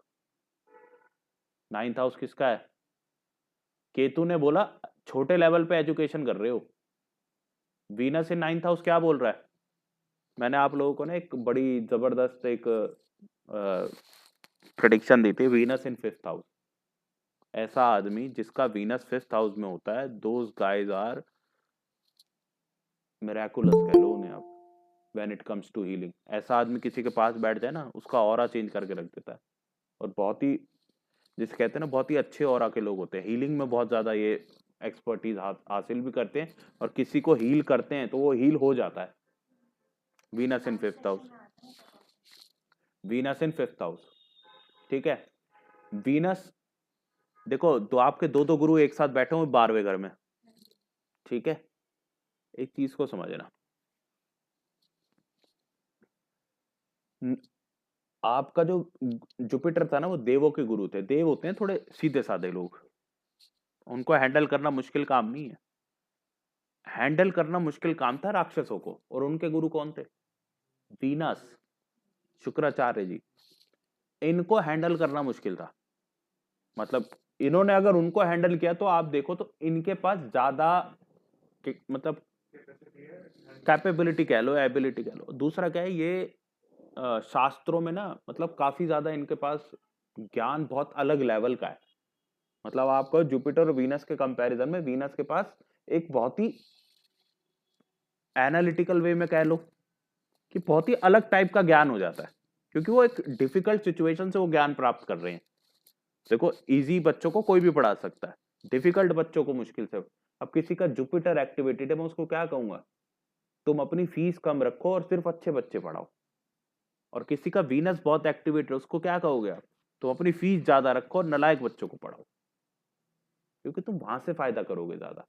[SPEAKER 1] 9th हाउस किसका है, केतु ने बोला छोटे लेवल पे एजुकेशन कर रहे हो। वीनस इन 9th हाउस क्या बोल रहा है, मैंने आप लोगों को ना एक बड़ी जबरदस्त एक प्रेडिक्शन दी थी, वीनस इन 5th हाउस। ऐसा आदमी जिसका वीनस 5th हाउस में होता है, दोज गाइज आर मिरेकुलस, कह लो उन्हें आप, when it comes to healing. ऐसा आदमी किसी के पास बैठ जाए ना, उसका ऑरा चेंज करके रख देता है। और बहुत ही, जिसे कहते हैं ना, बहुत ही अच्छे ऑरा के लोग होते हैं, हीलिंग में बहुत ज्यादा ये एक्सपर्टीज हासिल भी करते हैं, और किसी को हील करते हैं तो वो हील हो जाता है। वीनस इन 5th हाउस, वीनस इन 5th हाउस। ठीक है। वीनस देखो, तो आपके दो दो गुरु एक साथ बैठे हुए 12वें घर में। ठीक है। एक चीज को समझना, आपका जो जुपिटर था ना, वो देवों के गुरु थे। देव होते हैं थोड़े सीधे साधे लोग, उनको हैंडल करना मुश्किल काम नहीं है। हैंडल करना मुश्किल काम था राक्षसों को, और उनके गुरु कौन थे, वीनस, शुक्राचार्य जी। इनको हैंडल करना मुश्किल था। मतलब इन्होंने अगर उनको हैंडल किया तो आप देखो तो इनके पास ज्यादा मतलब कैपेबिलिटी कह लो, एबिलिटी कह लो। दूसरा क्या है, ये शास्त्रों में ना, मतलब काफी ज्यादा इनके पास ज्ञान बहुत अलग लेवल का है। मतलब आपको जुपिटर और वीनस के कंपैरिजन में वीनस के पास एक बहुत ही एनालिटिकल वे में कह लो कि बहुत ही अलग टाइप का ज्ञान हो जाता है, क्योंकि वो एक डिफिकल्ट सिचुएशन से वो ज्ञान प्राप्त कर रहे हैं। देखो इजी बच्चों को कोई भी पढ़ा सकता है, डिफिकल्ट बच्चों को मुश्किल से। अब किसी का जुपिटर एक्टिवेटेड है, मैं उसको क्या कहूंगा, तुम अपनी फीस कम रखो और सिर्फ अच्छे बच्चे पढ़ाओ। और किसी का वीनस बहुत एक्टिवेटेड है, उसको क्या कहोगे आप, तुम अपनी फीस ज्यादा रखो और नालायक बच्चों को पढ़ाओ, क्योंकि तुम वहां से फायदा करोगे ज्यादा।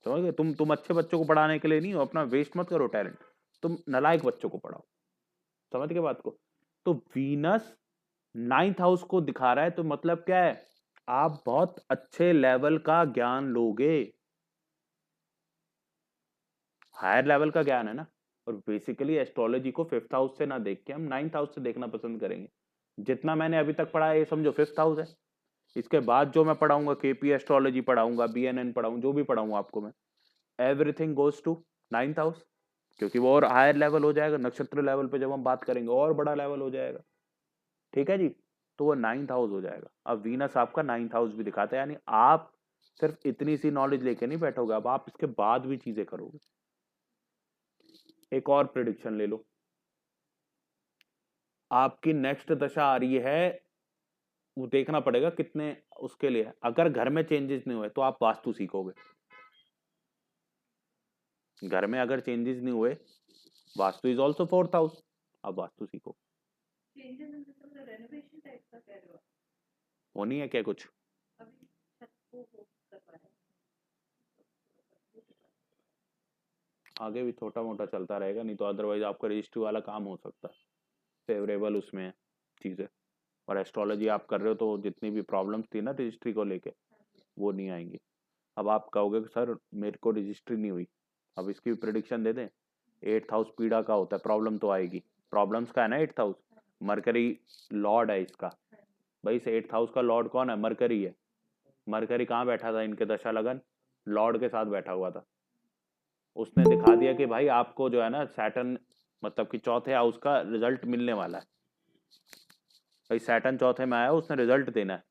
[SPEAKER 1] समझ गए, तुम अच्छे बच्चों को पढ़ाने के लिए नहीं हो, अपना वेस्ट मत करो टैलेंट, तुम नालायक बच्चों को पढ़ाओ। समझ गए बात को। तो वीनस 9th हाउस को दिखा रहा है, तो मतलब क्या है, आप बहुत अच्छे लेवल का ज्ञान लोगे, हायर लेवल का ज्ञान है ना। और बेसिकली एस्ट्रोलॉजी को 5th हाउस से ना देख के हम 9th हाउस से देखना पसंद करेंगे। जितना मैंने अभी तक पढ़ा है ये समझो 5th हाउस है। इसके बाद जो मैं पढ़ाऊंगा, केपी एस्ट्रोलॉजी पढ़ाऊंगा, बीएनएन पढ़ाऊंगा, जो भी पढ़ाऊंगा आपको मैं, everything goes to 9th house, क्योंकि वो और हायर लेवल हो जाएगा। नक्षत्र लेवल पे जब हम बात करेंगे और बड़ा लेवल हो जाएगा। ठीक है जी। तो वो 9th हाउस हो जाएगा। अब वीनस आपका 9th हाउस भी दिखाता है, यानी आप सिर्फ इतनी सी नॉलेज लेके नहीं बैठोगे, अब आप इसके बाद भी चीजें करोगे। एक और प्रिडिक्शन ले लो, आपकी नेक्स्ट दशा आ रही है, वो देखना पड़ेगा कितने उसके लिए। अगर घर में चेंजेस नहीं हुए तो आप वास्तु सीखोगे। घर में अगर चेंजेस नहीं हुए, vastu is also 4th house, अब वास्तु सीखो।
[SPEAKER 5] Changes in the sense renovation type का कह रहे हो
[SPEAKER 1] होनी है क्या कुछ,
[SPEAKER 5] अभी छत को वो करवा रहे हैं
[SPEAKER 1] आगे भी छोटा मोटा चलता रहेगा, नहीं तो अदरवाइज आपका रजिस्ट्री वाला काम हो सकता है, फेवरेबल उसमें चीजें। और एस्ट्रोलॉजी आप कर रहे हो तो जितनी भी प्रॉब्लम्स थी ना रजिस्ट्री को लेके, वो नहीं आएंगी। अब आप कहोगे कि सर मेरे को रजिस्ट्री नहीं हुई, अब इसकी प्रिडिक्शन दे दें। 8th हाउस पीड़ा का होता है, प्रॉब्लम तो आएगी, प्रॉब्लम्स का है ना 8th हाउस, मरकरी लॉर्ड है इसका। भाई इस 8th हाउस का लॉर्ड कौन है? मरकरी है। मरकरी कहाँ बैठा था इनके दशा लगन? लॉर्ड के साथ बैठा हुआ था। उसने दिखा दिया कि भाई आपको जो है ना सैटर्न मतलब कि चौथे हाउस का रिजल्ट मिलने वाला है। भाई सैटर्न चौथे में आया, उसने रिजल्ट देना है।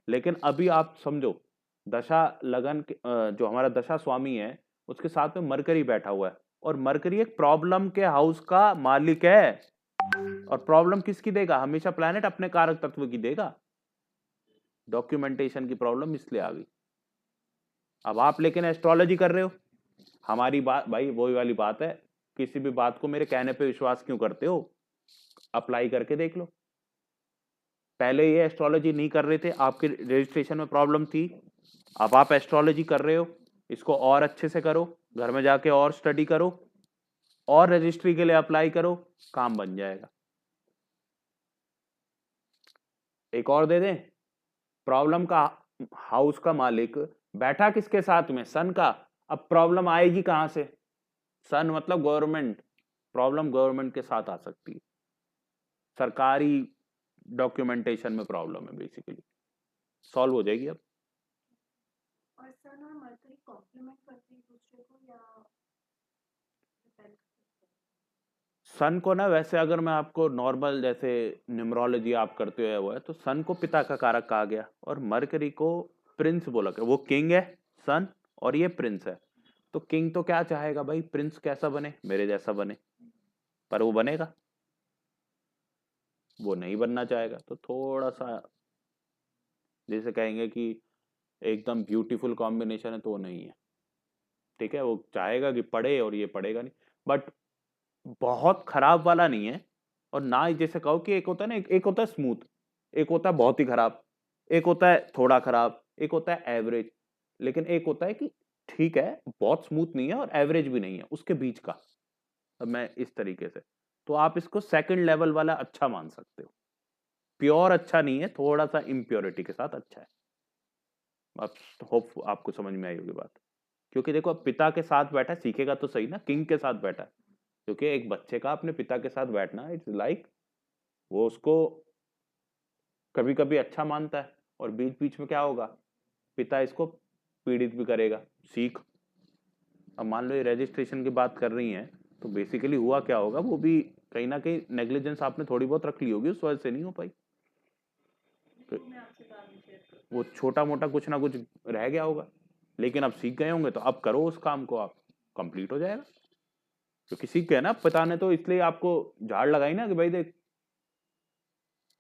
[SPEAKER 1] लेकिन अभी आप समझो दशा लगन जो हमारा दशा स्वामी है उसके साथ में मरकरी बैठा हुआ है, और मरकरी एक प्रॉब्लम के हाउस का मालिक है। और प्रॉब्लम किसकी देगा? हमेशा प्लैनेट अपने कारक तत्व की देगा। डॉक्यूमेंटेशन की प्रॉब्लम इसलिए आ गई। अब आप लेकिन एस्ट्रोलॉजी कर रहे हो, हमारी बात भाई वही वाली बात है, किसी भी बात को मेरे कहने पे विश्वास क्यों करते हो? अप्लाई करके देख लो। पहले ये एस्ट्रोलॉजी नहीं कर रहे थे, आपके रजिस्ट्रेशन में प्रॉब्लम थी, अब आप एस्ट्रोलॉजी कर रहे हो, इसको और अच्छे से करो, घर में जाके और स्टडी करो, और रजिस्ट्री के लिए अप्लाई करो, काम बन जाएगा। एक और दे दें, प्रॉब्लम का हाउस का मालिक बैठा किसके साथ में? सन का। अब प्रॉब्लम आएगी कहां से? सन मतलब गवर्नमेंट, प्रॉब्लम गवर्नमेंट के साथ आ सकती है, सरकारी डॉक्यूमेंटेशन में प्रॉब्लम है, बेसिकली सॉल्व हो जाएगी अब।
[SPEAKER 2] और सन और मरकरी कॉम्प्लीमेंट करते हैं एक दूसरे को या डिपेंड करते हैं?
[SPEAKER 1] सन को ना वैसे अगर मैं आपको नॉर्मल जैसे न्यूमरोलॉजी आप करते हुए वो है तो सन को पिता का कारक कहा गया, और मरकरी को प्रिंस बोला गया। वो किंग है सन, और ये प्रिंस है। तो किंग तो क्या चाहेगा भाई? प्रिंस कैसा बने? मेरे जैसा बने। पर वो बनेगा? वो नहीं बनना चाहेगा। तो थोड़ा सा जैसे कहेंगे कि एकदम ब्यूटीफुल कॉम्बिनेशन है, तो वो नहीं है। ठीक है, वो चाहेगा कि पढ़े और ये पढ़ेगा नहीं, बट बहुत खराब वाला नहीं है। और ना ही जैसे कहो कि एक होता है ना, एक होता है स्मूथ, एक होता है बहुत ही खराब, एक होता है थोड़ा खराब, एक होता है एवरेज, लेकिन एक होता है कि ठीक है, बहुत स्मूथ नहीं है और एवरेज भी नहीं है, उसके बीच का। अब मैं इस तरीके से, तो आप इसको सेकंड लेवल वाला अच्छा मान सकते हो। प्योर अच्छा नहीं है, थोड़ा सा इम्प्योरिटी के साथ अच्छा है। अब होप आपको समझ में आई होगी बात। क्योंकि देखो अब पिता के साथ बैठा है, सीखेगा तो सही ना, किंग के साथ बैठा है। क्योंकि एक बच्चे का अपने पिता के साथ बैठना, इट्स लाइक वो उसको कभी कभी अच्छा मानता है, और बीच बीच में क्या होगा, पिता इसको पीड़ित भी करेगा। सीख। अब मान लो ये रजिस्ट्रेशन की बात कर रही हैं, तो बेसिकली हुआ क्या होगा, वो भी कहीं ना कहीं नेग्लिजेंस आपने थोड़ी बहुत रख ली होगी, उस वजह से नहीं हो पाई।
[SPEAKER 5] वो मैं आपसे बाद में शेयर करूँ।
[SPEAKER 1] वो छोटा मोटा कुछ ना कुछ रह गया होगा, लेकिन अब सीख गए होंगे, तो अब करो उस काम को, आप कंप्लीट हो जाएगा। क्योंकि सीख गए ना पिता ने, तो इसलिए आपको झाड़ लगाई ना कि भाई देख,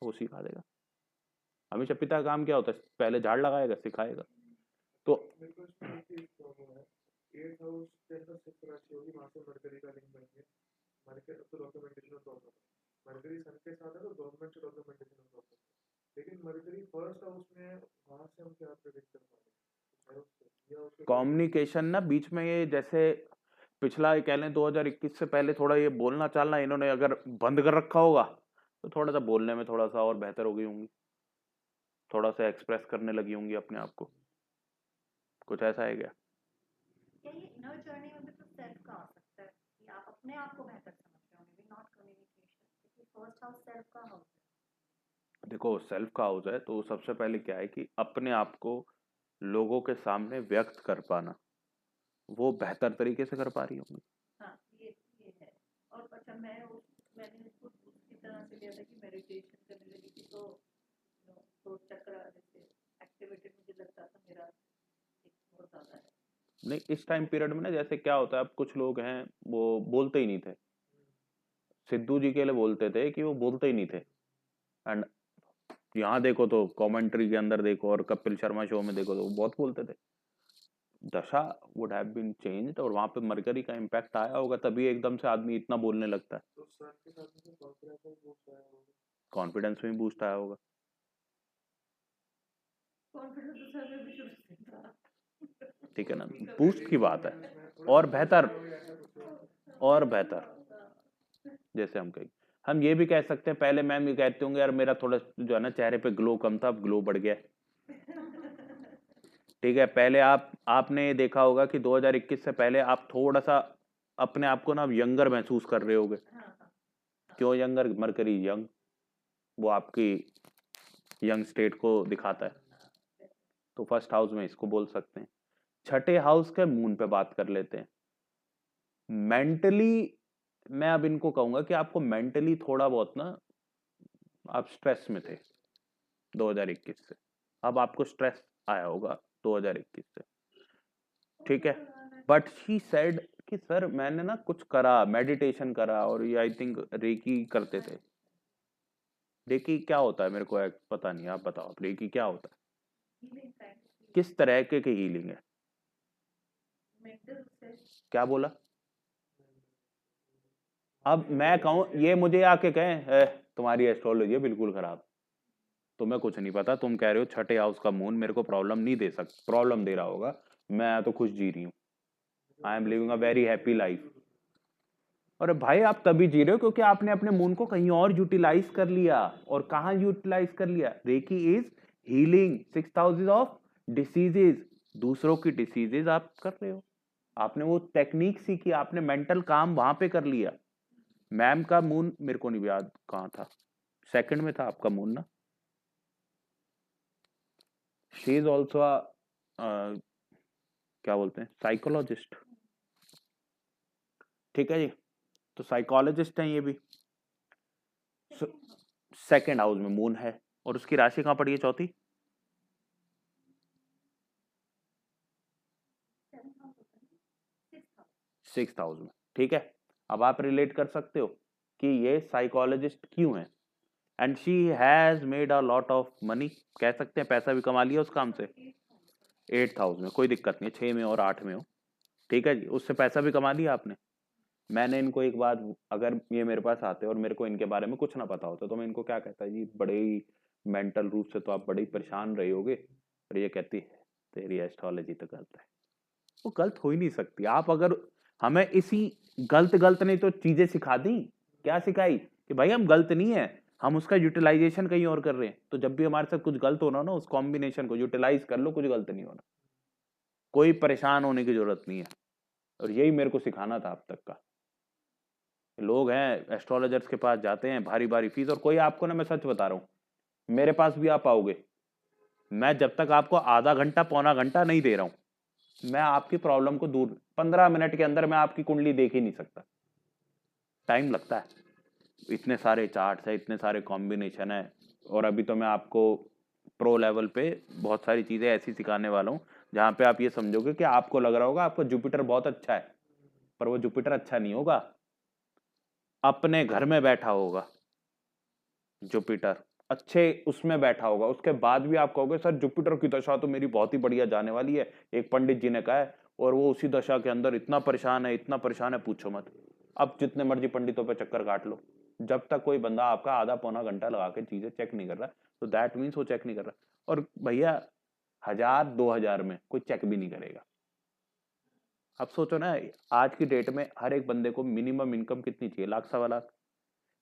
[SPEAKER 1] वो सिखा देगा। हमेशा पिता का काम क्या होता है? पहले झाड़ लगाएगा, सिखाएगा। तो
[SPEAKER 4] मेरे को इसमें एक चीज प्रॉब्लम है। 8th हाउस के अंदर 6 राशि होगी, वहां से मरकरी का लिंक बन गया। मरकरी तो डॉक्यूमेंटेशन में प्रॉब्लम है। मरकरी सन के साथ है तो गवर्नमेंट से डॉक्यूमेंटेशन में प्रॉब्लम है। लेकिन मरकरी फर्स्ट हाउस में है, वहां से हम क्या प्रेडिक्ट कर पाएंगे?
[SPEAKER 1] कम्युनिकेशन ना बीच में, ये जैसे पिछला कह लें 2021 से पहले थोड़ा ये बोलना चालना इन्होंने अगर बंद कर रखा होगा, तो थोड़ा सा बोलने में थोड़ा सा और बेहतर हो गई होंगी, थोड़ा सा एक्सप्रेस करने लगी होंगी अपने आप को। कुछ ऐसा है क्या?
[SPEAKER 2] क्या ये इनर जर्नी में भी तो सेल्फ का आ सकता है कि आप अपने आप को बेहतर समझ रहे हो, मे बी नॉट कम्युनिकेशन, क्योंकि फर्स्ट हाउस सेल्फ का हाउस है।
[SPEAKER 1] देखो सेल्फ का हाउस है, तो सबसे पहले क्या है कि अपने आप को लोगों के सामने व्यक्त कर पाना, वो बेहतर तरीके से कर पा रही होंगी।
[SPEAKER 5] हाँ, ये है। और अच्छा मैंने उसको दूसरी तरह से लिया था कि मेडिटेशन करने लगी थी, तो चक्र जैसे एक्टिवेटेड मुझे लगता था मेरा एक बहुत ज्यादा है।
[SPEAKER 1] नहीं, इस टाइम पीरियड में ना जैसे क्या होता है, अब कुछ लोग हैं वो बोलते ही नहीं थे। सिद्धू जी के लिए बोलते थे कि वो बोलते ही नहीं थे, एंड यहाँ देखो तो कमेंट्री के अंदर देखो, और कपिल शर्मा शो में देखो तो वो बहुत बोलते थे। दशा वुड हैव बीन चेंज्ड, और वहां पे मरकरी का इम्पैक्ट आया होगा, तभी एकदम से आदमी इतना बोलने लगता है।
[SPEAKER 4] तो सन के साथ में कॉन्फिडेंस में बूस्ट आया होगा।
[SPEAKER 1] कॉन्फिडेंस में बूस्ट आया होगा।
[SPEAKER 5] कॉन्फिडेंस तो सर में भी शुरू से था।
[SPEAKER 1] ठीक है ना, बूस्ट की बात है, और बेहतर, और बेहतर। जैसे हम कहें, हम ये भी कह सकते हैं, पहले मैम ये कहते होंगे यार मेरा थोड़ा जो है ना चेहरे पे ग्लो कम था, अब ग्लो बढ़ गया है। ठीक है, पहले आपने ये देखा होगा कि 2021 से पहले आप थोड़ा सा अपने आप को ना यंगर महसूस कर रहे होगे। क्यों यंगर? मरकरी यंग, वो आपकी यंग स्टेट को दिखाता है। तो फर्स्ट हाउस में इसको बोल सकते हैं। छठे हाउस के मून पे बात कर लेते हैं। मेंटली मैं अब इनको कहूंगा कि आपको मेंटली थोड़ा बहुत ना आप स्ट्रेस में थे 2021 से, अब आपको स्ट्रेस आया होगा 2021 से, ठीक है। बट शी सेड कि सर मैंने ना कुछ करा, मेडिटेशन करा, और ये आई थिंक रेकी करते थे। रेकी क्या होता है मेरे को पता नहीं, आप बताओ रेकी क्या होता है, किस तरह के हीलिंग है? क्या बोला? अब मैं कहूँ ये मुझे आके कहें तुम्हारी एस्ट्रोलॉजी है बिल्कुल खराब, तुम्हें कुछ नहीं पता, तुम कह रहे हो छठे हाउस का मून मेरे को प्रॉब्लम नहीं दे सकता, प्रॉब्लम दे रहा होगा, मैं तो खुश जी रही हूँ, I am living a very happy life. और भाई आप तभी जी रहे हो क्योंकि आपने अपने मून को कहीं और यूटिलाइज कर लिया। और कहाँ यूटिलाइज कर लिया? Reiki is healing 6 houses of diseases, दूसरों की डिसीजेज आप कर रहे हो, आपने वो टेक्निक सीखी, आपने मेंटल काम वहां पे कर लिया। मैम का मून मेरे को नहीं याद कहाँ था, सेकंड में था आपका मून ना। शी इज ऑल्सो क्या बोलते हैं, साइकोलॉजिस्ट, ठीक है जी। तो साइकोलॉजिस्ट हैं ये भी। सेकंड हाउस में मून है और उसकी राशि कहाँ पड़ी है? चौथी, सिक्स्थ हाउस में, ठीक है। अब आप रिलेट कर सकते हो कि ये साइकोलॉजिस्ट क्यों है, and she has made a lot of money, कह सकते हैं पैसा भी कमा लिया उस काम से। 8th हाउस में कोई दिक्कत नहीं है, 6 में और 8 में हो, ठीक है जी, उससे पैसा भी कमा लिया आपने। मैंने इनको एक बात, अगर ये मेरे पास आते और मेरे को इनके बारे में कुछ ना पता होता तो मैं इनको क्या कहता जी, बड़े ही मेंटल रूप से तो आप बड़े ही परेशान रहे होगे। और ये कहती तेरी एस्ट्रोलॉजी तो गलत है। वो गलत हो ही नहीं सकती। आप अगर हमें इसी गलत नहीं तो चीजें सिखा दी, क्या सिखाई कि भाई हम गलत नहीं है, हम उसका यूटिलाइजेशन कहीं और कर रहे हैं। तो जब भी हमारे साथ कुछ गलत होना ना, उस कॉम्बिनेशन को यूटिलाइज कर लो, कुछ गलत नहीं होना, कोई परेशान होने की जरूरत नहीं है। और यही मेरे को सिखाना था अब तक का। लोग हैं एस्ट्रोलॉजर्स के पास जाते हैं, भारी भारी फीस, और कोई आपको ना, मैं सच बता रहा हूं, मेरे पास भी आप आओगे, मैं जब तक आपको आधा घंटा पौना घंटा नहीं दे रहा हूं, मैं आपकी प्रॉब्लम को दूर 15 मिनट के अंदर मैं आपकी कुंडली देख ही नहीं सकता। टाइम लगता है, इतने सारे चार्ट्स है, इतने सारे कॉम्बिनेशन है। और अभी तो मैं आपको प्रो लेवल पे बहुत सारी चीजें ऐसी सिखाने वाला हूँ जहां पे आप ये समझोगे कि आपको लग रहा होगा आपको जुपिटर बहुत अच्छा है, पर वो जुपिटर अच्छा नहीं होगा, अपने घर में बैठा होगा जुपिटर, अच्छे उसमें बैठा होगा, उसके बाद भी आप कहोगे सर जुपिटर की दशा तो मेरी बहुत ही बढ़िया जाने वाली है, एक पंडित जी ने कहा है, और वो उसी दशा के अंदर इतना परेशान है, इतना परेशान है पूछो मत। अब जितने मर्जी पंडितों पे चक्कर काट लो, जब तक कोई बंदा आपका आधा पौना घंटा लगा के चीजें चेक नहीं कर रहा, तो दैट मीन्स वो चेक नहीं कर रहा। और भैया 1000-2000 में कोई चेक भी नहीं करेगा। अब सोचो ना, आज की डेट में हर एक बंदे को मिनिमम इनकम कितनी चाहिए? 1,00,000-1,15,00,000।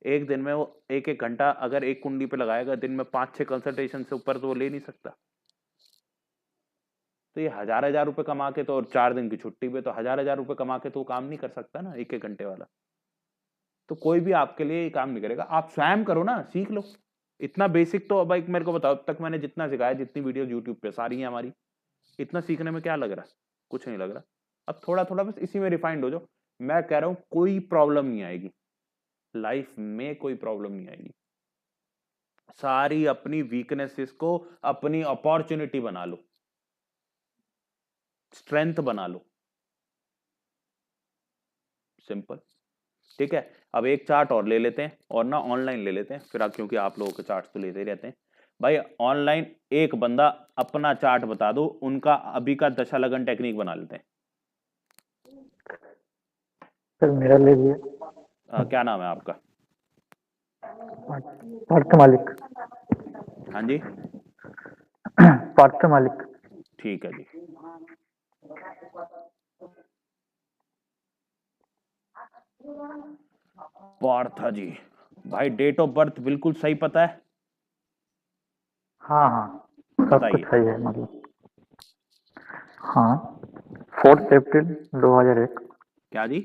[SPEAKER 1] एक दिन में वो 1-1 घंटा अगर एक कुंडली पे लगाएगा, दिन में 5-6 कंसल्टेशन से ऊपर तो वो ले नहीं सकता। तो ये 1,000-1,000 रुपए कमा के तो, और 4 दिन की छुट्टी पे, तो 1,000-1,000 रुपए कमा के तो काम नहीं कर सकता ना 1-1 घंटे वाला। तो कोई भी आपके लिए काम नहीं करेगा, आप स्वयं करो ना, सीख लो। इतना बेसिक तो अब एक मेरे को बताओ, अब तक मैंने जितना सिखाया, जितनी वीडियो यूट्यूब पे सारी है हमारी, इतना सीखने में क्या लग रहा है? कुछ नहीं लग रहा। अब थोड़ा थोड़ा बस इसी में रिफाइंड हो जाओ। मैं कह रहा हूं कोई प्रॉब्लम नहीं आएगी लाइफ में, कोई प्रॉब्लम नहीं आएगी। सारी अपनी वीकनेसेस को अपनी अपॉर्चुनिटी बना लो, स्ट्रेंथ बना लो, सिंपल। ठीक है, अब एक चार्ट और ले लेते हैं, और ना ऑनलाइन ले लेते हैं फिर, क्योंकि आप लोगों के चार्ट तो लेते ही रहते हैं भाई। ऑनलाइन एक बंदा अपना चार्ट बता दो, उनका अभी का दशा लगन टेक्निक बना लेते हैं।
[SPEAKER 3] सर मेरा ले लिए।
[SPEAKER 1] क्या नाम है आपका?
[SPEAKER 3] पार्थ मालिक।
[SPEAKER 1] हाँ जी,
[SPEAKER 3] पार्थ मालिक।
[SPEAKER 1] ठीक है जी। पार्था जी, भाई डेट ऑफ बर्थ बिल्कुल सही पता है?
[SPEAKER 3] हाँ हाँ, सब कुछ
[SPEAKER 1] बताइए।
[SPEAKER 3] सही है, मतलब हाँ 4 अप्रैल 2001।
[SPEAKER 1] क्या जी?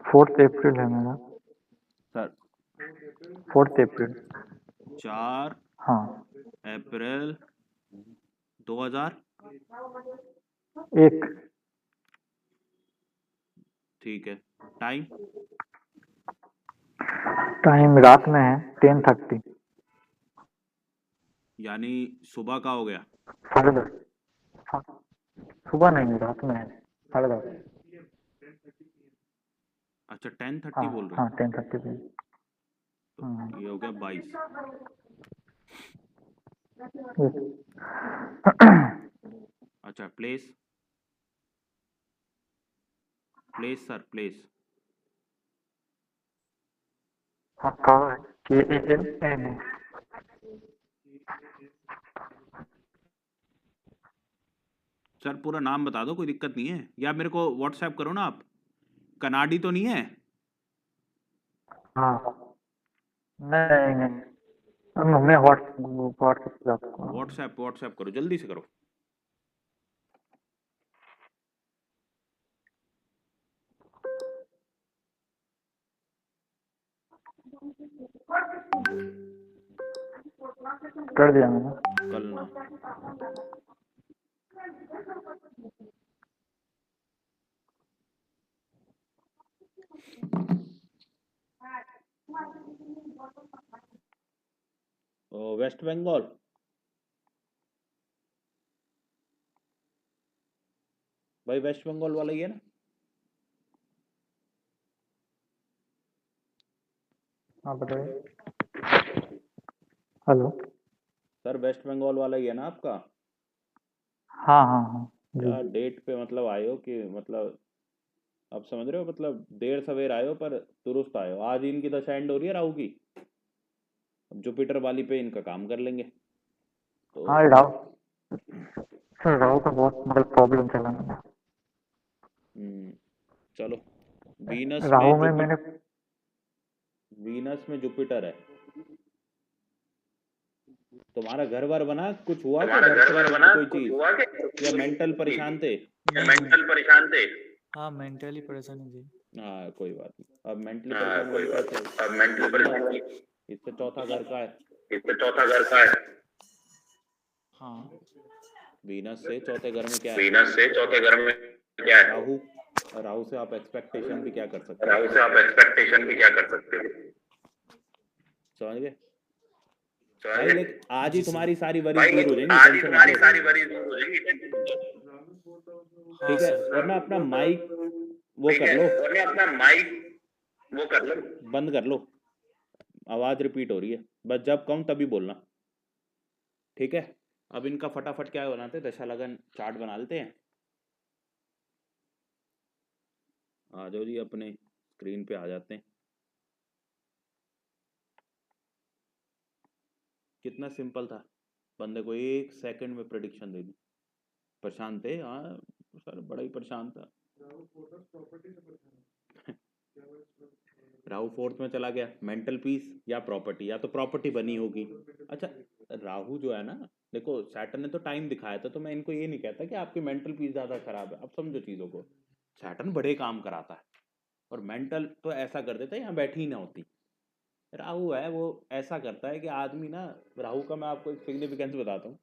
[SPEAKER 3] 4 अप्रैल है मेरा।
[SPEAKER 1] सर
[SPEAKER 3] 4 अप्रैल।
[SPEAKER 1] 4
[SPEAKER 3] हाँ
[SPEAKER 1] अप्रैल 2001। ठीक है। टाइम?
[SPEAKER 3] टाइम रात में है 10:30।
[SPEAKER 1] यानी सुबह का हो गया।
[SPEAKER 3] 10:30। हाँ, सुबह नहीं रात में है 10:30।
[SPEAKER 1] अच्छा 10:30
[SPEAKER 3] हाँ
[SPEAKER 1] बोल रहे
[SPEAKER 3] हाँ
[SPEAKER 1] हो?
[SPEAKER 3] 10:30 पे।
[SPEAKER 1] तो ये हो गया 22। अच्छा प्लेस? Place sir, place.
[SPEAKER 3] हाँ कहाँ है? KALN।
[SPEAKER 1] सर पूरा नाम बता दो, कोई दिक्कत नहीं है, या मेरे को व्हाट्सएप करो ना आप। कनाडी तो नहीं है?
[SPEAKER 3] हाँ नहीं नहीं, अब मैं व्हाट्सएप पे आपको।
[SPEAKER 1] व्हाट्सएप करो, जल्दी से करो।
[SPEAKER 3] कर दिया मैंने।
[SPEAKER 1] कल ना। वेस्ट बंगाल। भाई वेस्ट बंगाल वाला ही है ना?
[SPEAKER 3] हाँ बताइए। हेलो।
[SPEAKER 1] सर वेस्ट बंगाल वाला ही है ना आपका?
[SPEAKER 3] हाँ हाँ हाँ जी।
[SPEAKER 1] यार डेट पे मतलब आए हो कि मतलब, आप समझ रहे हो, मतलब देर सवेर आए हो पर दुरुस्त आए हो। आज इनकी दशा एंड हो रही है राहु की। अब जुपिटर वाली पे इनका काम कर लेंगे तो।
[SPEAKER 3] हाँ राव सर, राव का बहुत मतलब प्रॉब्लम चला मैंने।
[SPEAKER 1] चलो। वीनस
[SPEAKER 3] राहु
[SPEAKER 1] में
[SPEAKER 3] में मैंने।
[SPEAKER 1] वीनस में जुपिटर है। तुम्हारा घर बार बना, कुछ हुआ क्या
[SPEAKER 6] तुम्हारा
[SPEAKER 1] घर
[SPEAKER 6] घर
[SPEAKER 1] से
[SPEAKER 6] बार बना,
[SPEAKER 1] कोई
[SPEAKER 6] कुछ
[SPEAKER 1] चीज,
[SPEAKER 6] हुआ क्या?
[SPEAKER 1] या मेंटल परेशान थे?
[SPEAKER 6] या मेंटल परेशान थे?
[SPEAKER 7] हाँ मेंटली परेशानी थी।
[SPEAKER 1] हाँ कोई बात नहीं, अब मेंटली
[SPEAKER 6] हाँ
[SPEAKER 1] परेशान
[SPEAKER 6] कोई
[SPEAKER 1] वाली
[SPEAKER 6] बात
[SPEAKER 1] कैसे?
[SPEAKER 6] नहीं, अब मेंटल परेशान वाली।
[SPEAKER 1] इससे चौथा घर का है।
[SPEAKER 6] इससे चौथा घर का है।
[SPEAKER 7] हाँ
[SPEAKER 1] वीनस से चौथे घर में क्या है?
[SPEAKER 6] वीनस से चौथे घर में क्या है?
[SPEAKER 1] राहु। राहु से आप एक्सपेक्टेशन भी क्या कर सकते हो?
[SPEAKER 6] राहु से आप एक्सपेक्टेशन भी क्या कर सकते हो?
[SPEAKER 1] समझ गए
[SPEAKER 6] समझ
[SPEAKER 1] भाई?
[SPEAKER 6] गए?
[SPEAKER 1] लेकिन आज ही
[SPEAKER 7] जी सर।
[SPEAKER 1] तुम्हारी सारी वरीज
[SPEAKER 6] भाई
[SPEAKER 1] दूर हो जाएंगी,
[SPEAKER 6] आज ही
[SPEAKER 1] टेंशन मत
[SPEAKER 6] तुम्हारी
[SPEAKER 1] लो।
[SPEAKER 6] सारी वरीज दूर हो जाएंगी, टेंशन मत लो।
[SPEAKER 7] हाँ
[SPEAKER 1] ठीक है,
[SPEAKER 7] सर।
[SPEAKER 1] और ना अपना माइक वो
[SPEAKER 6] ठीक
[SPEAKER 1] कर
[SPEAKER 6] है,
[SPEAKER 1] लो,
[SPEAKER 6] और ना अपना माइक वो कर लो,
[SPEAKER 1] बंद कर लो। आवाज रिपीट हो रही है, बस जब कहूँ तभी बोलना। ठीक है, अब इनका फटाफट क्या बनाते हैं, दशा लगन चार्ट बना लेते हैं। आ जाओ जी, अपने स्क्रीन पे आ जाते हैं। कितना सिंपल था, बंदे को 1 सेकंड में प्रेडिक्शन दे दी। परेशान थे, हाँ सर बड़ा ही परेशान था। राहु फोर्थ में चला गया, मेंटल पीस या प्रॉपर्टी, या तो प्रॉपर्टी बनी होगी। अच्छा राहु जो है ना, देखो सैटर्न ने तो टाइम दिखाया था, तो मैं इनको ये नहीं कहता कि आपकी मेंटल पीस ज्यादा खराब है। अब समझो चीजों को, सैटर्न बड़े काम कराता है और मेंटल तो ऐसा कर देता है यहाँ बैठी ही ना होती। राहु है वो ऐसा करता है कि आदमी ना, राहु का मैं आपको एक सिग्निफिकेंस बताता हूँ।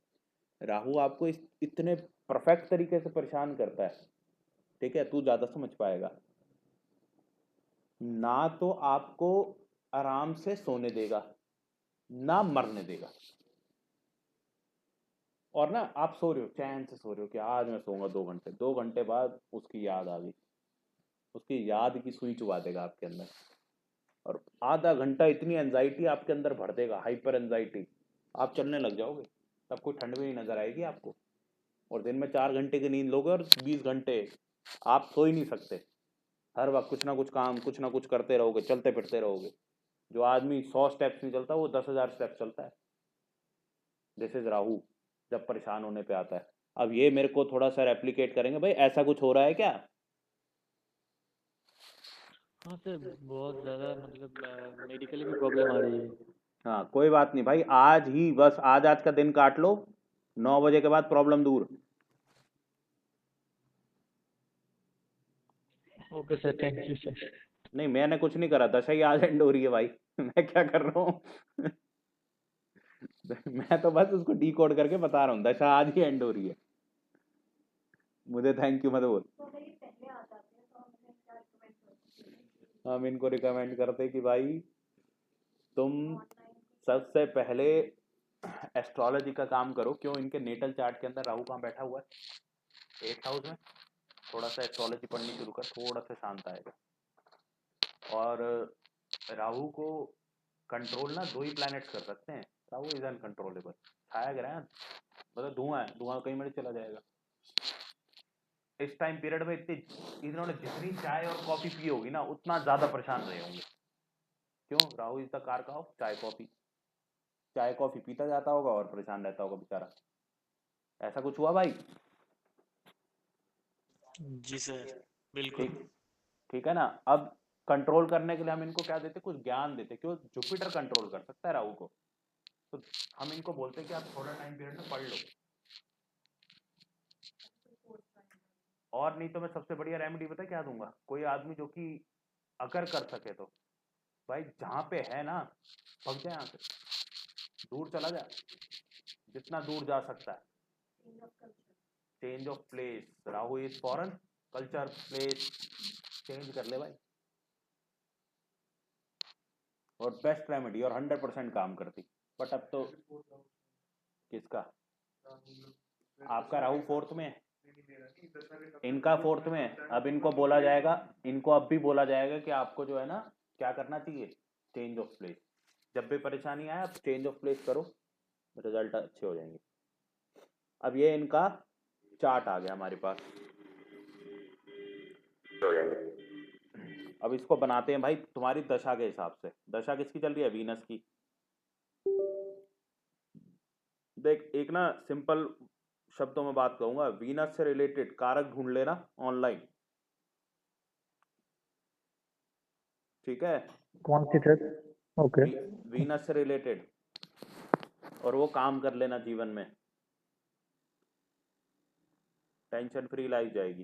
[SPEAKER 1] राहु आपको इतने परफेक्ट तरीके से परेशान करता है, ठीक है, तू ज्यादा समझ पाएगा ना, तो आपको आराम से सोने देगा ना मरने देगा। और ना आप सो रहे हो, चैन से सो रहे हो कि आज मैं सोऊंगा 2 घंटे, 2 घंटे बाद उसकी याद आ गई, उसकी याद की सुई चुबा देगा आपके अंदर, और आधा घंटा इतनी एंजाइटी आपके अंदर भर देगा, हाइपर एंजाइटी, आप चलने लग जाओगे, तब कोई ठंड भी नहीं नजर आएगी आपको। और दिन में 4 घंटे की नींद लोगे और 20 घंटे आप सो ही नहीं सकते, हर वक्त कुछ ना कुछ काम, कुछ ना कुछ करते रहोगे, चलते फिरते रहोगे। जो आदमी 100 स्टेप्स नहीं चलता वो 10,000 स्टेप्स चलता है। दिस इज राहु, जब परेशान होने पे आता है। अब ये मेरे को थोड़ा सा रेप्लिकेट करेंगे, भाई ऐसा कुछ हो रहा है क्या?
[SPEAKER 7] हाँ सर बहुत ज़्यादा मतलब मेडिकली भी प्रॉब्लम आ रही है।
[SPEAKER 1] हाँ कोई बात नहीं भाई, आज ही बस आज का दिन काट लो, 9 बजे के बाद प्रॉब्लम दूर।
[SPEAKER 7] Okay sir, thank you sir.
[SPEAKER 1] नहीं मैंने कुछ नहीं करा, दशा ही आज एंड हो रही है भाई। मैं क्या कर रहा हूँ? मैं तो बस उसको डिकोड करके बता रहा हूँ, दशा आज ही एंड हो रही है। मुझे थैंक यू मत बोल।
[SPEAKER 2] तो अगर ये पहले आ जाते हैं तो हम इन्हें क्या रिकमेंड कर सकते हैं?
[SPEAKER 1] हम इनको रिकमेंड करते कि भाई तुम
[SPEAKER 2] ऑनलाइन
[SPEAKER 1] सबसे पहले एस्ट्रोलॉजी का काम करो। क्यों? इनके नेटल चार्ट के अंदर राहु कहाँ बैठा हुआ है? 8th हाउस में। थोड़ा सा एस्ट्रोलॉजी पढ़नी शुरू कर, थोड़ा सा शांत आएगा। और राहु को कंट्रोल ना 2 ही प्लैनेट्स कर सकते हैं। राहु इज अनकंट्रोलेबल, छाया ग्रह मतलब धुआं है, धुआं कहीं में चला जाएगा। इस टाइम पीरियड में इन्होंने जितनी चाय और कॉफी पी होगी ना, उतना ज्यादा परेशान रहे होंगे। क्यों? राहु इज द कारक ऑफ चाय कॉफी। चाय कॉफी पीता जाता होगा और परेशान रहता होगा बेचारा। ऐसा कुछ हुआ भाई?
[SPEAKER 7] जी सर, बिल्कुल।
[SPEAKER 1] ठीक है ना। अब कंट्रोल करने के लिए हम इनको क्या देते? कुछ ज्ञान देते। क्यों? जुपिटर कंट्रोल कर सकता है राहु को, तो हम इनको बोलते हैं कि आप थोड़ा टाइम पीरियड में पढ़ लो। और नहीं तो मैं सबसे बढ़िया रेमेडी पता क्या दूंगा? कोई आदमी जो कि अगर कर सके तो भाई जहां पे है ना, भाग जाए यहाँ से, दूर चला जा, जितना दूर जा सकता है। Change of place. Rahu is foreign, culture, place change कर ले भाई। और बेस्ट रेमेडी और 100% काम करती। बट अब तो किसका? आपका राहु 4th में है, इनका 4th में है। अब इनको बोला जाएगा, इनको अब भी बोला जाएगा कि आपको जो है ना क्या करना चाहिए? Change of place. जब भी परेशानी आए आप चेंज ऑफ प्लेस करो, रिजल्ट अच्छे हो जाएंगे। अब ये इनका चार्ट आ गया हमारे पास। अब इसको बनाते हैं भाई तुम्हारी दशा के हिसाब से। दशा किसकी चल रही है? वीनस की। देख एक ना सिंपल शब्दों में बात कहूंगा, वीनस से रिलेटेड कारक ढूंढ लेना ऑनलाइन, ठीक है?
[SPEAKER 3] कौन सी सर? ओके।
[SPEAKER 1] वीनस से रिलेटेड, और वो काम कर लेना जीवन में। टेंशन फ्री लाइफ जाएगी,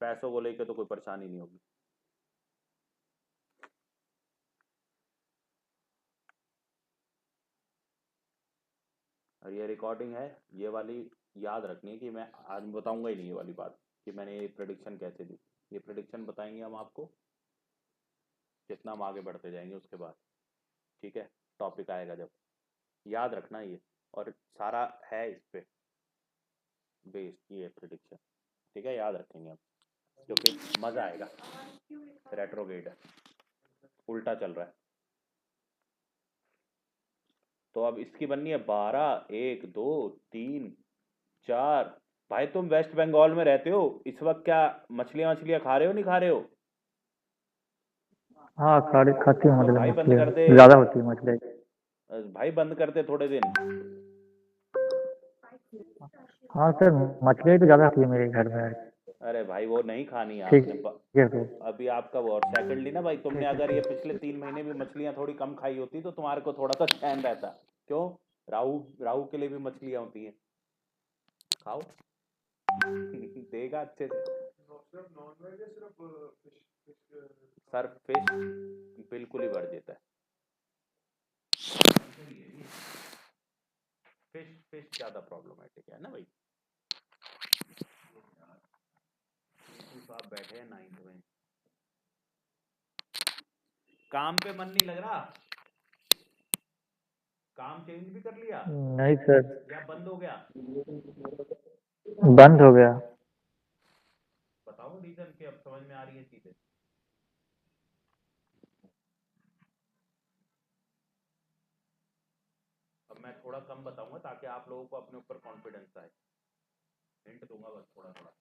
[SPEAKER 1] पैसों को लेके तो कोई परेशानी नहीं होगी। और ये रिकॉर्डिंग है, ये वाली याद रखनी है कि मैं आज बताऊंगा ही नहीं ये वाली बात कि मैंने ये प्रेडिक्शन कैसे दी। ये प्रेडिक्शन बताएंगे हम आपको जितना हम आगे बढ़ते जाएंगे उसके बाद, ठीक है? टॉपिक आएगा जब, याद रखना ये। और सारा है इस पे बेस्ड ये प्रेडिक्शन, ठीक है? याद रखेंगे हम, क्योंकि मजा आएगा। रेट्रोग्रेड है, उल्टा चल रहा है। तो अब इसकी बननी है 12, 1 2 3 4। भाई तुम वेस्ट बंगाल में रहते हो इस वक्त, क्या मछलियां खा रहे हो? नहीं खा रहे हो?
[SPEAKER 3] हाँ, खाती हूँ
[SPEAKER 1] तो
[SPEAKER 3] मतलब
[SPEAKER 1] भाई बंद
[SPEAKER 3] मछलियाँ
[SPEAKER 1] कर दे
[SPEAKER 3] ज़्यादा होती है मछली।
[SPEAKER 1] भाई, बंद कर दे थोड़े दिन।
[SPEAKER 3] हाँ सर, मछलियाँ तो ज़्यादा होती है मेरे घर में।
[SPEAKER 1] अरे भाई वो नहीं खानी है
[SPEAKER 3] ठीक
[SPEAKER 1] आपने।
[SPEAKER 3] है सर।
[SPEAKER 1] अभी आपका वो, और सेकंडली ना भाई, तुमने अगर ये पिछले 3 महीने भी मछलियां थोड़ी कम खाई होती तो तुम्हारे को थोड़ा सा चैन रहता। क्यों? राहु राहु के लिए भी मछलियां होती हैं, खाओ। देगा अच्छे से।
[SPEAKER 4] सिर्फ नॉन-वेज या सिर्फ फिश?
[SPEAKER 1] सर फिश बिल्कुल ही बढ़ जाता है। फिश ज्यादा प्रॉब्लमेटिक है ना भाई। तो आप बैठे हैं 9th में, काम पे मन नहीं लग रहा? काम चेंज भी कर लिया
[SPEAKER 3] नहीं सर,
[SPEAKER 1] या बंद हो गया?
[SPEAKER 3] बंद हो गया।
[SPEAKER 1] बताओ रीजन, कि अब समझ में आ रही है चीजें। अब मैं थोड़ा कम बताऊंगा ताकि आप लोगों को अपने ऊपर कॉन्फिडेंस आए। हिंट दूंगा बस थोड़ा थोड़ा।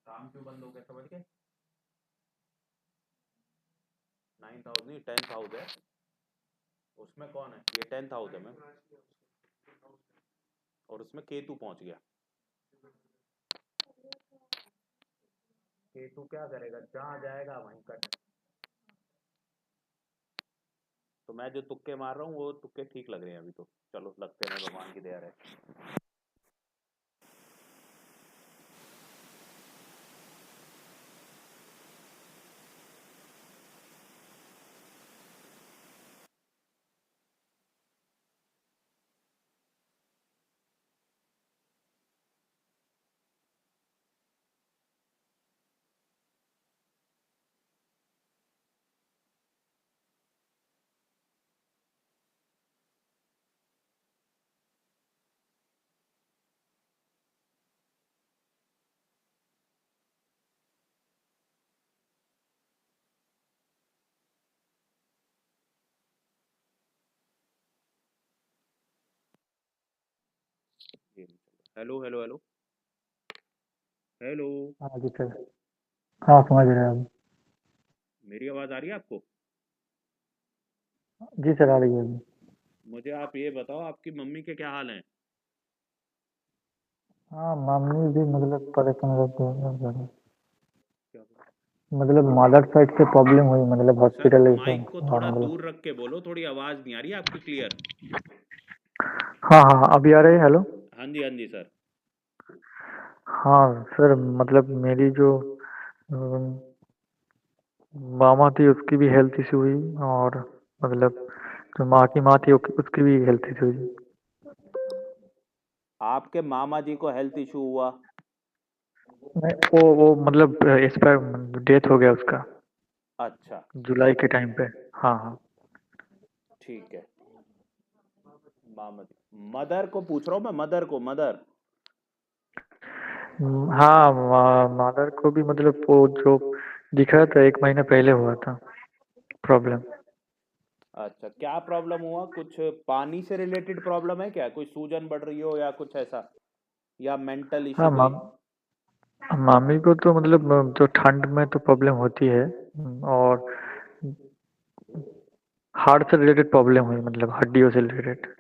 [SPEAKER 1] काम क्यों बंद हो गया समझ गए? 9th हाउस नहीं, 10th हाउस है। उसमें कौन है? ये 10th हाउस है मैम, और उसमें केतु पहुंच गया। केतु क्या करेगा? जहां जाएगा वहीं कट। तो मैं जो तुक्के मार रहा हूँ वो तुक्के ठीक लग रहे हैं अभी तो। चलो लगते रहे, भगवान की दया है। हेलो हेलो हेलो हेलो,
[SPEAKER 3] हाँ जी सर। हाँ समझ रहे हैं अब।
[SPEAKER 1] मेरी आवाज़ आ रही है आपको?
[SPEAKER 3] जी सर आ रही है अभी।
[SPEAKER 1] मुझे आप ये बताओ, आपकी मम्मी के क्या हाल हैं?
[SPEAKER 3] हाँ मम्मी भी मतलब परेशान रहती है ज़्यादा।
[SPEAKER 1] क्या?
[SPEAKER 3] मतलब मदर साइड से प्रॉब्लम हुई, मतलब
[SPEAKER 1] सर
[SPEAKER 3] हॉस्पिटलाइजेशन
[SPEAKER 1] माइक को
[SPEAKER 3] और
[SPEAKER 1] थोड़ा
[SPEAKER 3] मतलब।
[SPEAKER 1] दूर रख के बोलो, थोड़ी आवाज़ नहीं आ रही है आपकी क्लियर।
[SPEAKER 3] हाँ हाँ अभी आ रही है। हेलो।
[SPEAKER 1] हाँ जी सर।
[SPEAKER 3] हाँ सर मतलब मेरी जो मामा थी उसकी भी हेल्थ इशू हुई, और मतलब जो माँ की माँ थी उसकी भी हेल्थ इशू हुई।
[SPEAKER 1] आपके मामा जी को हेल्थ इशू हुआ?
[SPEAKER 3] नहीं वो मतलब इस पर डेथ हो गया उसका
[SPEAKER 1] अच्छा
[SPEAKER 3] जुलाई के टाइम पे। हाँ हाँ।
[SPEAKER 1] ठीक है। मामा जी, मदर को पूछ रहा हूँ मैं, मदर को, मदर।
[SPEAKER 3] हाँ मदर को भी मतलब वो जो दिख रहा था 1 महीना पहले हुआ था प्रॉब्लम।
[SPEAKER 1] अच्छा, क्या प्रॉब्लम हुआ? कुछ पानी से रिलेटेड प्रॉब्लम है क्या? कोई सूजन बढ़ रही हो या कुछ ऐसा, या मेंटल
[SPEAKER 3] हाँ
[SPEAKER 1] इशू कोई?
[SPEAKER 3] मामी को तो मतलब जो ठंड में तो प्रॉब्लम होती है, और हार्ट से रिलेटेड प्रॉब्लम हुई, मतलब हड्डियों से रिलेटेड।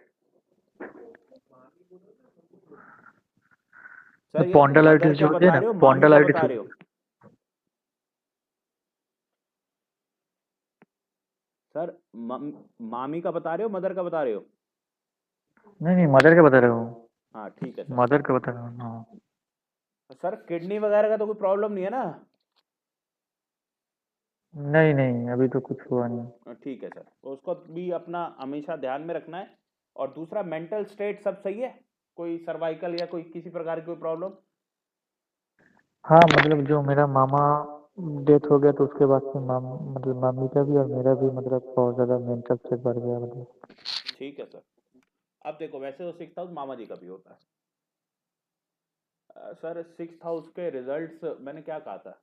[SPEAKER 1] सर ये मदर
[SPEAKER 3] स्पॉन्डिलाइटिस
[SPEAKER 1] क्या
[SPEAKER 3] जो होती है
[SPEAKER 1] बता
[SPEAKER 3] ना,
[SPEAKER 1] रहे हो, मामी क्या
[SPEAKER 3] स्पॉन्डिलाइटिस
[SPEAKER 1] बता रहे
[SPEAKER 3] हुई।
[SPEAKER 1] हो? सर मामी का बता रहे हो, मदर का बता रहे हो?
[SPEAKER 3] नहीं नहीं मदर का बता रहा हूँ।
[SPEAKER 1] हाँ ठीक है सर।
[SPEAKER 3] मदर का बता रहा हूँ हाँ।
[SPEAKER 1] सर किडनी वगैरह का तो कोई प्रॉब्लम नहीं है ना?
[SPEAKER 3] नहीं नहीं अभी तो कुछ हुआ नहीं।
[SPEAKER 1] ठीक है सर, तो उसको भी अपना हमेशा ध्यान में रखना है। और दूसरा, मेंटल स्टेट सब सही है? कोई सर्वाइकल या कोई किसी प्रकार की कोई प्रॉब्लम?
[SPEAKER 3] हाँ मतलब जो मेरा मामा डेथ हो गया तो उसके बाद से मतलब मामी का भी और मेरा भी मतलब बहुत ज़्यादा मेंटल स्ट्रेस बढ़ गया मतलब।
[SPEAKER 1] ठीक है सर। अब देखो, वैसे तो 6th हाउस मामा जी का भी होता है। सर 6th हाउस के रिजल्ट्स मैंने क्या कहा था,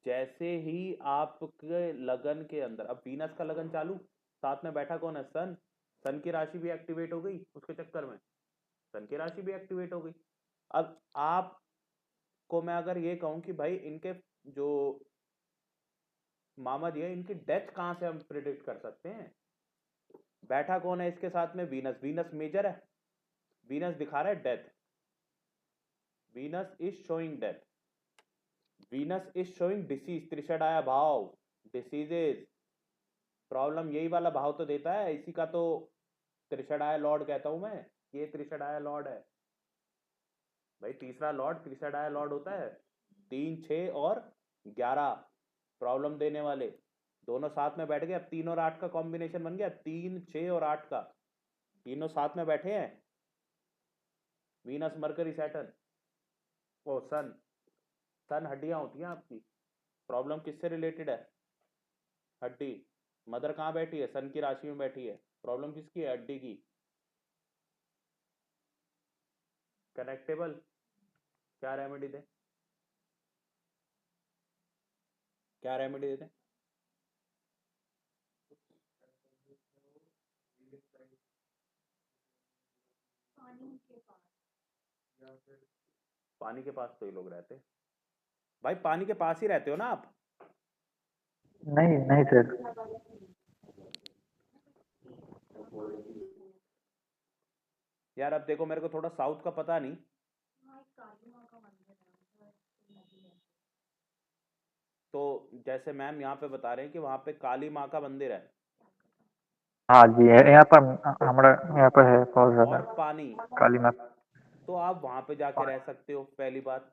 [SPEAKER 1] जैसे ही आपके लगन के अंदर, अब वीनस का लगन चालू, साथ में बैठा कौन है? सन। सन की राशि भी एक्टिवेट हो गई उसके चक्कर में, सन की राशि भी एक्टिवेट हो गई। अब आपको मैं अगर ये कहूं कि भाई इनके जो मामा जी है, इनकी डेथ कहां से हम प्रिडिक्ट कर सकते हैं? बैठा कौन है इसके साथ में? वीनस। वीनस मेजर है, वीनस दिखा रहा है death. Venus is showing death, Venus is showing disease, त्रिषडाया भाव, डिसीजेज। प्रॉब्लम यही वाला भाव तो देता है, इसी का तो त्रिषडाया लॉर्ड कहता हूं मैं। ये त्रिषडाया लॉर्ड है भाई, तीसरा लॉर्ड त्रिषडाया लॉर्ड होता है। 3, 6 और 11 प्रॉब्लम देने वाले दोनों साथ में बैठ गए। अब 3 और 8 का कॉम्बिनेशन बन गया, 3, 6 और 8 का, तीनों साथ में बैठे हैं। वीनस मरकरी सैटर्न, ओ सन। सन हड्डियां होती हैं आपकी। प्रॉब्लम किससे रिलेटेड है? हड्डी। मदर कहाँ बैठी है? सन की राशि में बैठी है। प्रॉब्लम किसकी है? हड्डी की। कनेक्टेबल। क्या रेमेडी दें? क्या रेमेडी दें?
[SPEAKER 2] पानी के पास।
[SPEAKER 1] पानी के पास तो ये लोग रहते हैं भाई, पानी के पास ही रहते हो ना आप?
[SPEAKER 3] नहीं नहीं सर।
[SPEAKER 1] यार अब देखो, मेरे को थोड़ा साउथ का पता नहीं,
[SPEAKER 2] हाँ, एक काली माँ का मंदिर है उधर, नदी है।
[SPEAKER 1] तो जैसे मैम यहाँ पे बता रहे हैं कि वहाँ पे काली माँ का मंदिर है,
[SPEAKER 3] हाँ जी, यहाँ पर हमारा यहाँ पर है बहुत ज्यादा
[SPEAKER 1] और पानी,
[SPEAKER 3] काली माता।
[SPEAKER 1] तो आप वहां पे जाके रह सकते हो, पहली बात।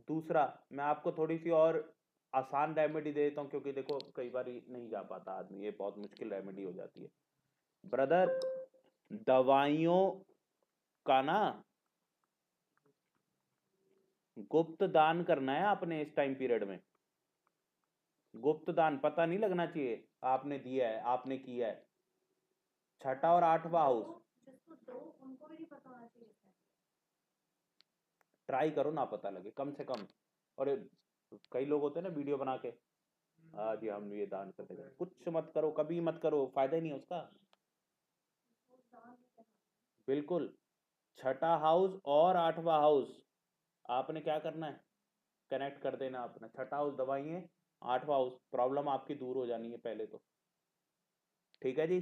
[SPEAKER 1] दूसरा, मैं आपको थोड़ी सी और आसान रेमेडी दे देता हूँ, क्योंकि देखो कई बार नहीं जा पाता आदमी, ये बहुत मुश्किल रेमेडी हो जाती है ब्रदर। दवाइयों का ना गुप्त दान करना है आपने इस टाइम पीरियड में। गुप्त दान पता नहीं लगना चाहिए आपने दिया है, आपने किया है। छठा और आठवां हाउस
[SPEAKER 2] जिसको दो उनको भी नहीं पता होना चाहिए इसमें।
[SPEAKER 1] ट्राई करो ना पता लगे कम से कम। और कई लोग होते हैं ना वीडियो बना के, आज ये हम ये दान करते हैं, कुछ मत करो, कभी मत करो, फायदा ही नहीं है उसका बिल्कुल। छठा हाउस और आठवां हाउस आपने क्या करना है, कनेक्ट कर देना अपना। छठा हाउस दवाइयाँ, आठवां हाउस प्रॉब्लम आपकी दूर हो जानी है पहले तो। ठीक है जी।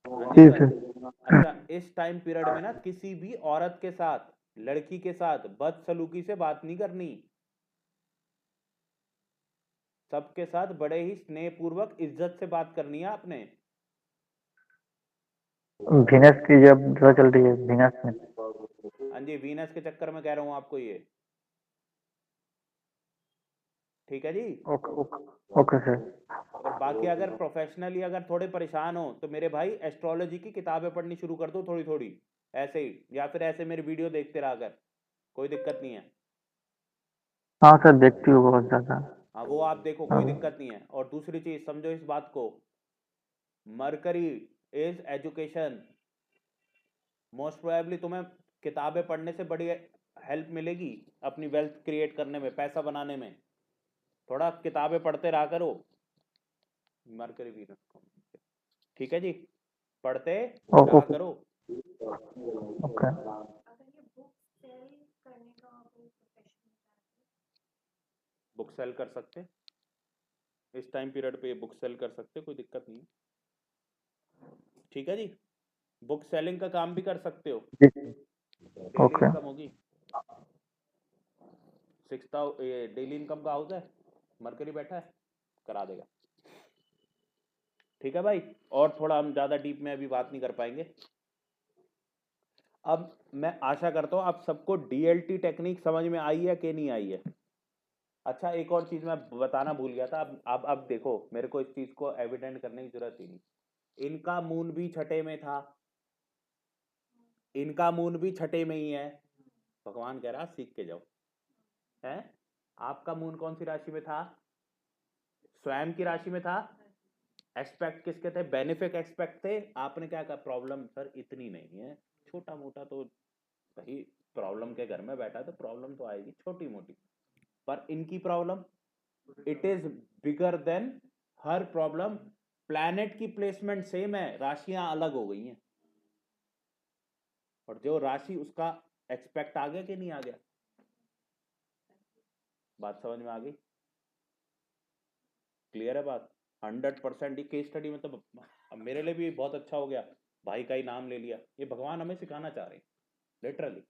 [SPEAKER 1] हाँ जी
[SPEAKER 3] ठीक
[SPEAKER 1] सर।
[SPEAKER 3] है।
[SPEAKER 1] अच्छा, इस टाइम पीरियड में ना किसी भी औरत के साथ, लड़की के साथ बदसलूकी से बात नहीं करनी। सबके साथ बड़े ही स्नेहपूर्वक इज्जत से बात करनी है आपने।
[SPEAKER 3] वीनस की जब जो चल रही है वीनस में।
[SPEAKER 1] हाँ जी, वीनस के चक्कर में कह रहा हूँ आपको ये। ठीक है जी।
[SPEAKER 3] Okay okay okay sir.
[SPEAKER 1] और बाकी अगर प्रोफेशनली अगर थोड़े परेशान हो तो मेरे भाई एस्ट्रोलॉजी की किताबें पढ़नी शुरू कर दो थोड़ी थोड़ी, ऐसे ही, या फिर ऐसे मेरी वीडियो देखते रहा कर, कोई दिक्कत नहीं है।
[SPEAKER 3] हाँ सर, देखती हूँ बहुत ज्यादा।
[SPEAKER 1] हाँ वो आप देखो, कोई दिक्कत नहीं है। और दूसरी चीज समझो इस बात को, mercury is education. Most probably तुम्हें किताबें पढ़ने से बड़ी हेल्प मिलेगी अपनी वेल्थ क्रिएट करने में, पैसा बनाने में। थोड़ा किताबें पढ़ते रहा करो। मरकरी वीनस, ठीक है जी, पढ़ते रहा
[SPEAKER 3] ओके
[SPEAKER 1] करो।
[SPEAKER 3] ओके।
[SPEAKER 2] अगर ये बुक सेल करने का कोई प्रोफेशन
[SPEAKER 1] बुक सेल कर सकते, इस टाइम पीरियड पे बुक सेल कर सकते, कोई दिक्कत नहीं है। ठीक है जी, बुक सेलिंग का काम भी कर सकते हो,
[SPEAKER 3] जी
[SPEAKER 1] डेली
[SPEAKER 3] ओके।
[SPEAKER 1] इनकम होगी। 6000 ये डेली इनकम का हाउस है, मरकरी बैठा है, करा देगा। ठीक है भाई। और थोड़ा हम ज़्यादा डीप में अभी बात नहीं कर पाएंगे। अब मैं आशा करता हूँ आप सबको डीएलटी टेक्निक समझ में आई है कि नहीं आई है। अच्छा, एक और चीज़ मैं बताना भूल गया था। अब देखो, मेरे को इस चीज़ को एविडेंट करने की जरूरत ही नहीं। इनका मून भी छठे में था, इनका मून भी छठे में ही है। भगवान कह रहा सीख के जाओ। है, आपका मून कौन सी राशि में था, स्वयं की राशि में था। एक्सपेक्ट किसके थे, बेनिफिक एक्सपेक्ट थे। आपने क्या कहा, प्रॉब्लम सर इतनी नहीं है, छोटा मोटा तो भाई प्रॉब्लम के घर में बैठा तो प्रॉब्लम तो आएगी छोटी मोटी, पर इनकी problem it is bigger than her problem. Planet की प्लेसमेंट सेम है, राशियां अलग हो गई हैं, और जो राशि उसका एक्सपेक्ट आ गया कि नहीं आ गया। बात समझ में आ गई, क्लियर है बात। 100% केस स्टडी में तो अब मेरे लिए भी बहुत अच्छा हो गया, भाई का ही नाम ले लिया। ये भगवान हमें सिखाना चाह रहे हैं लिटरली,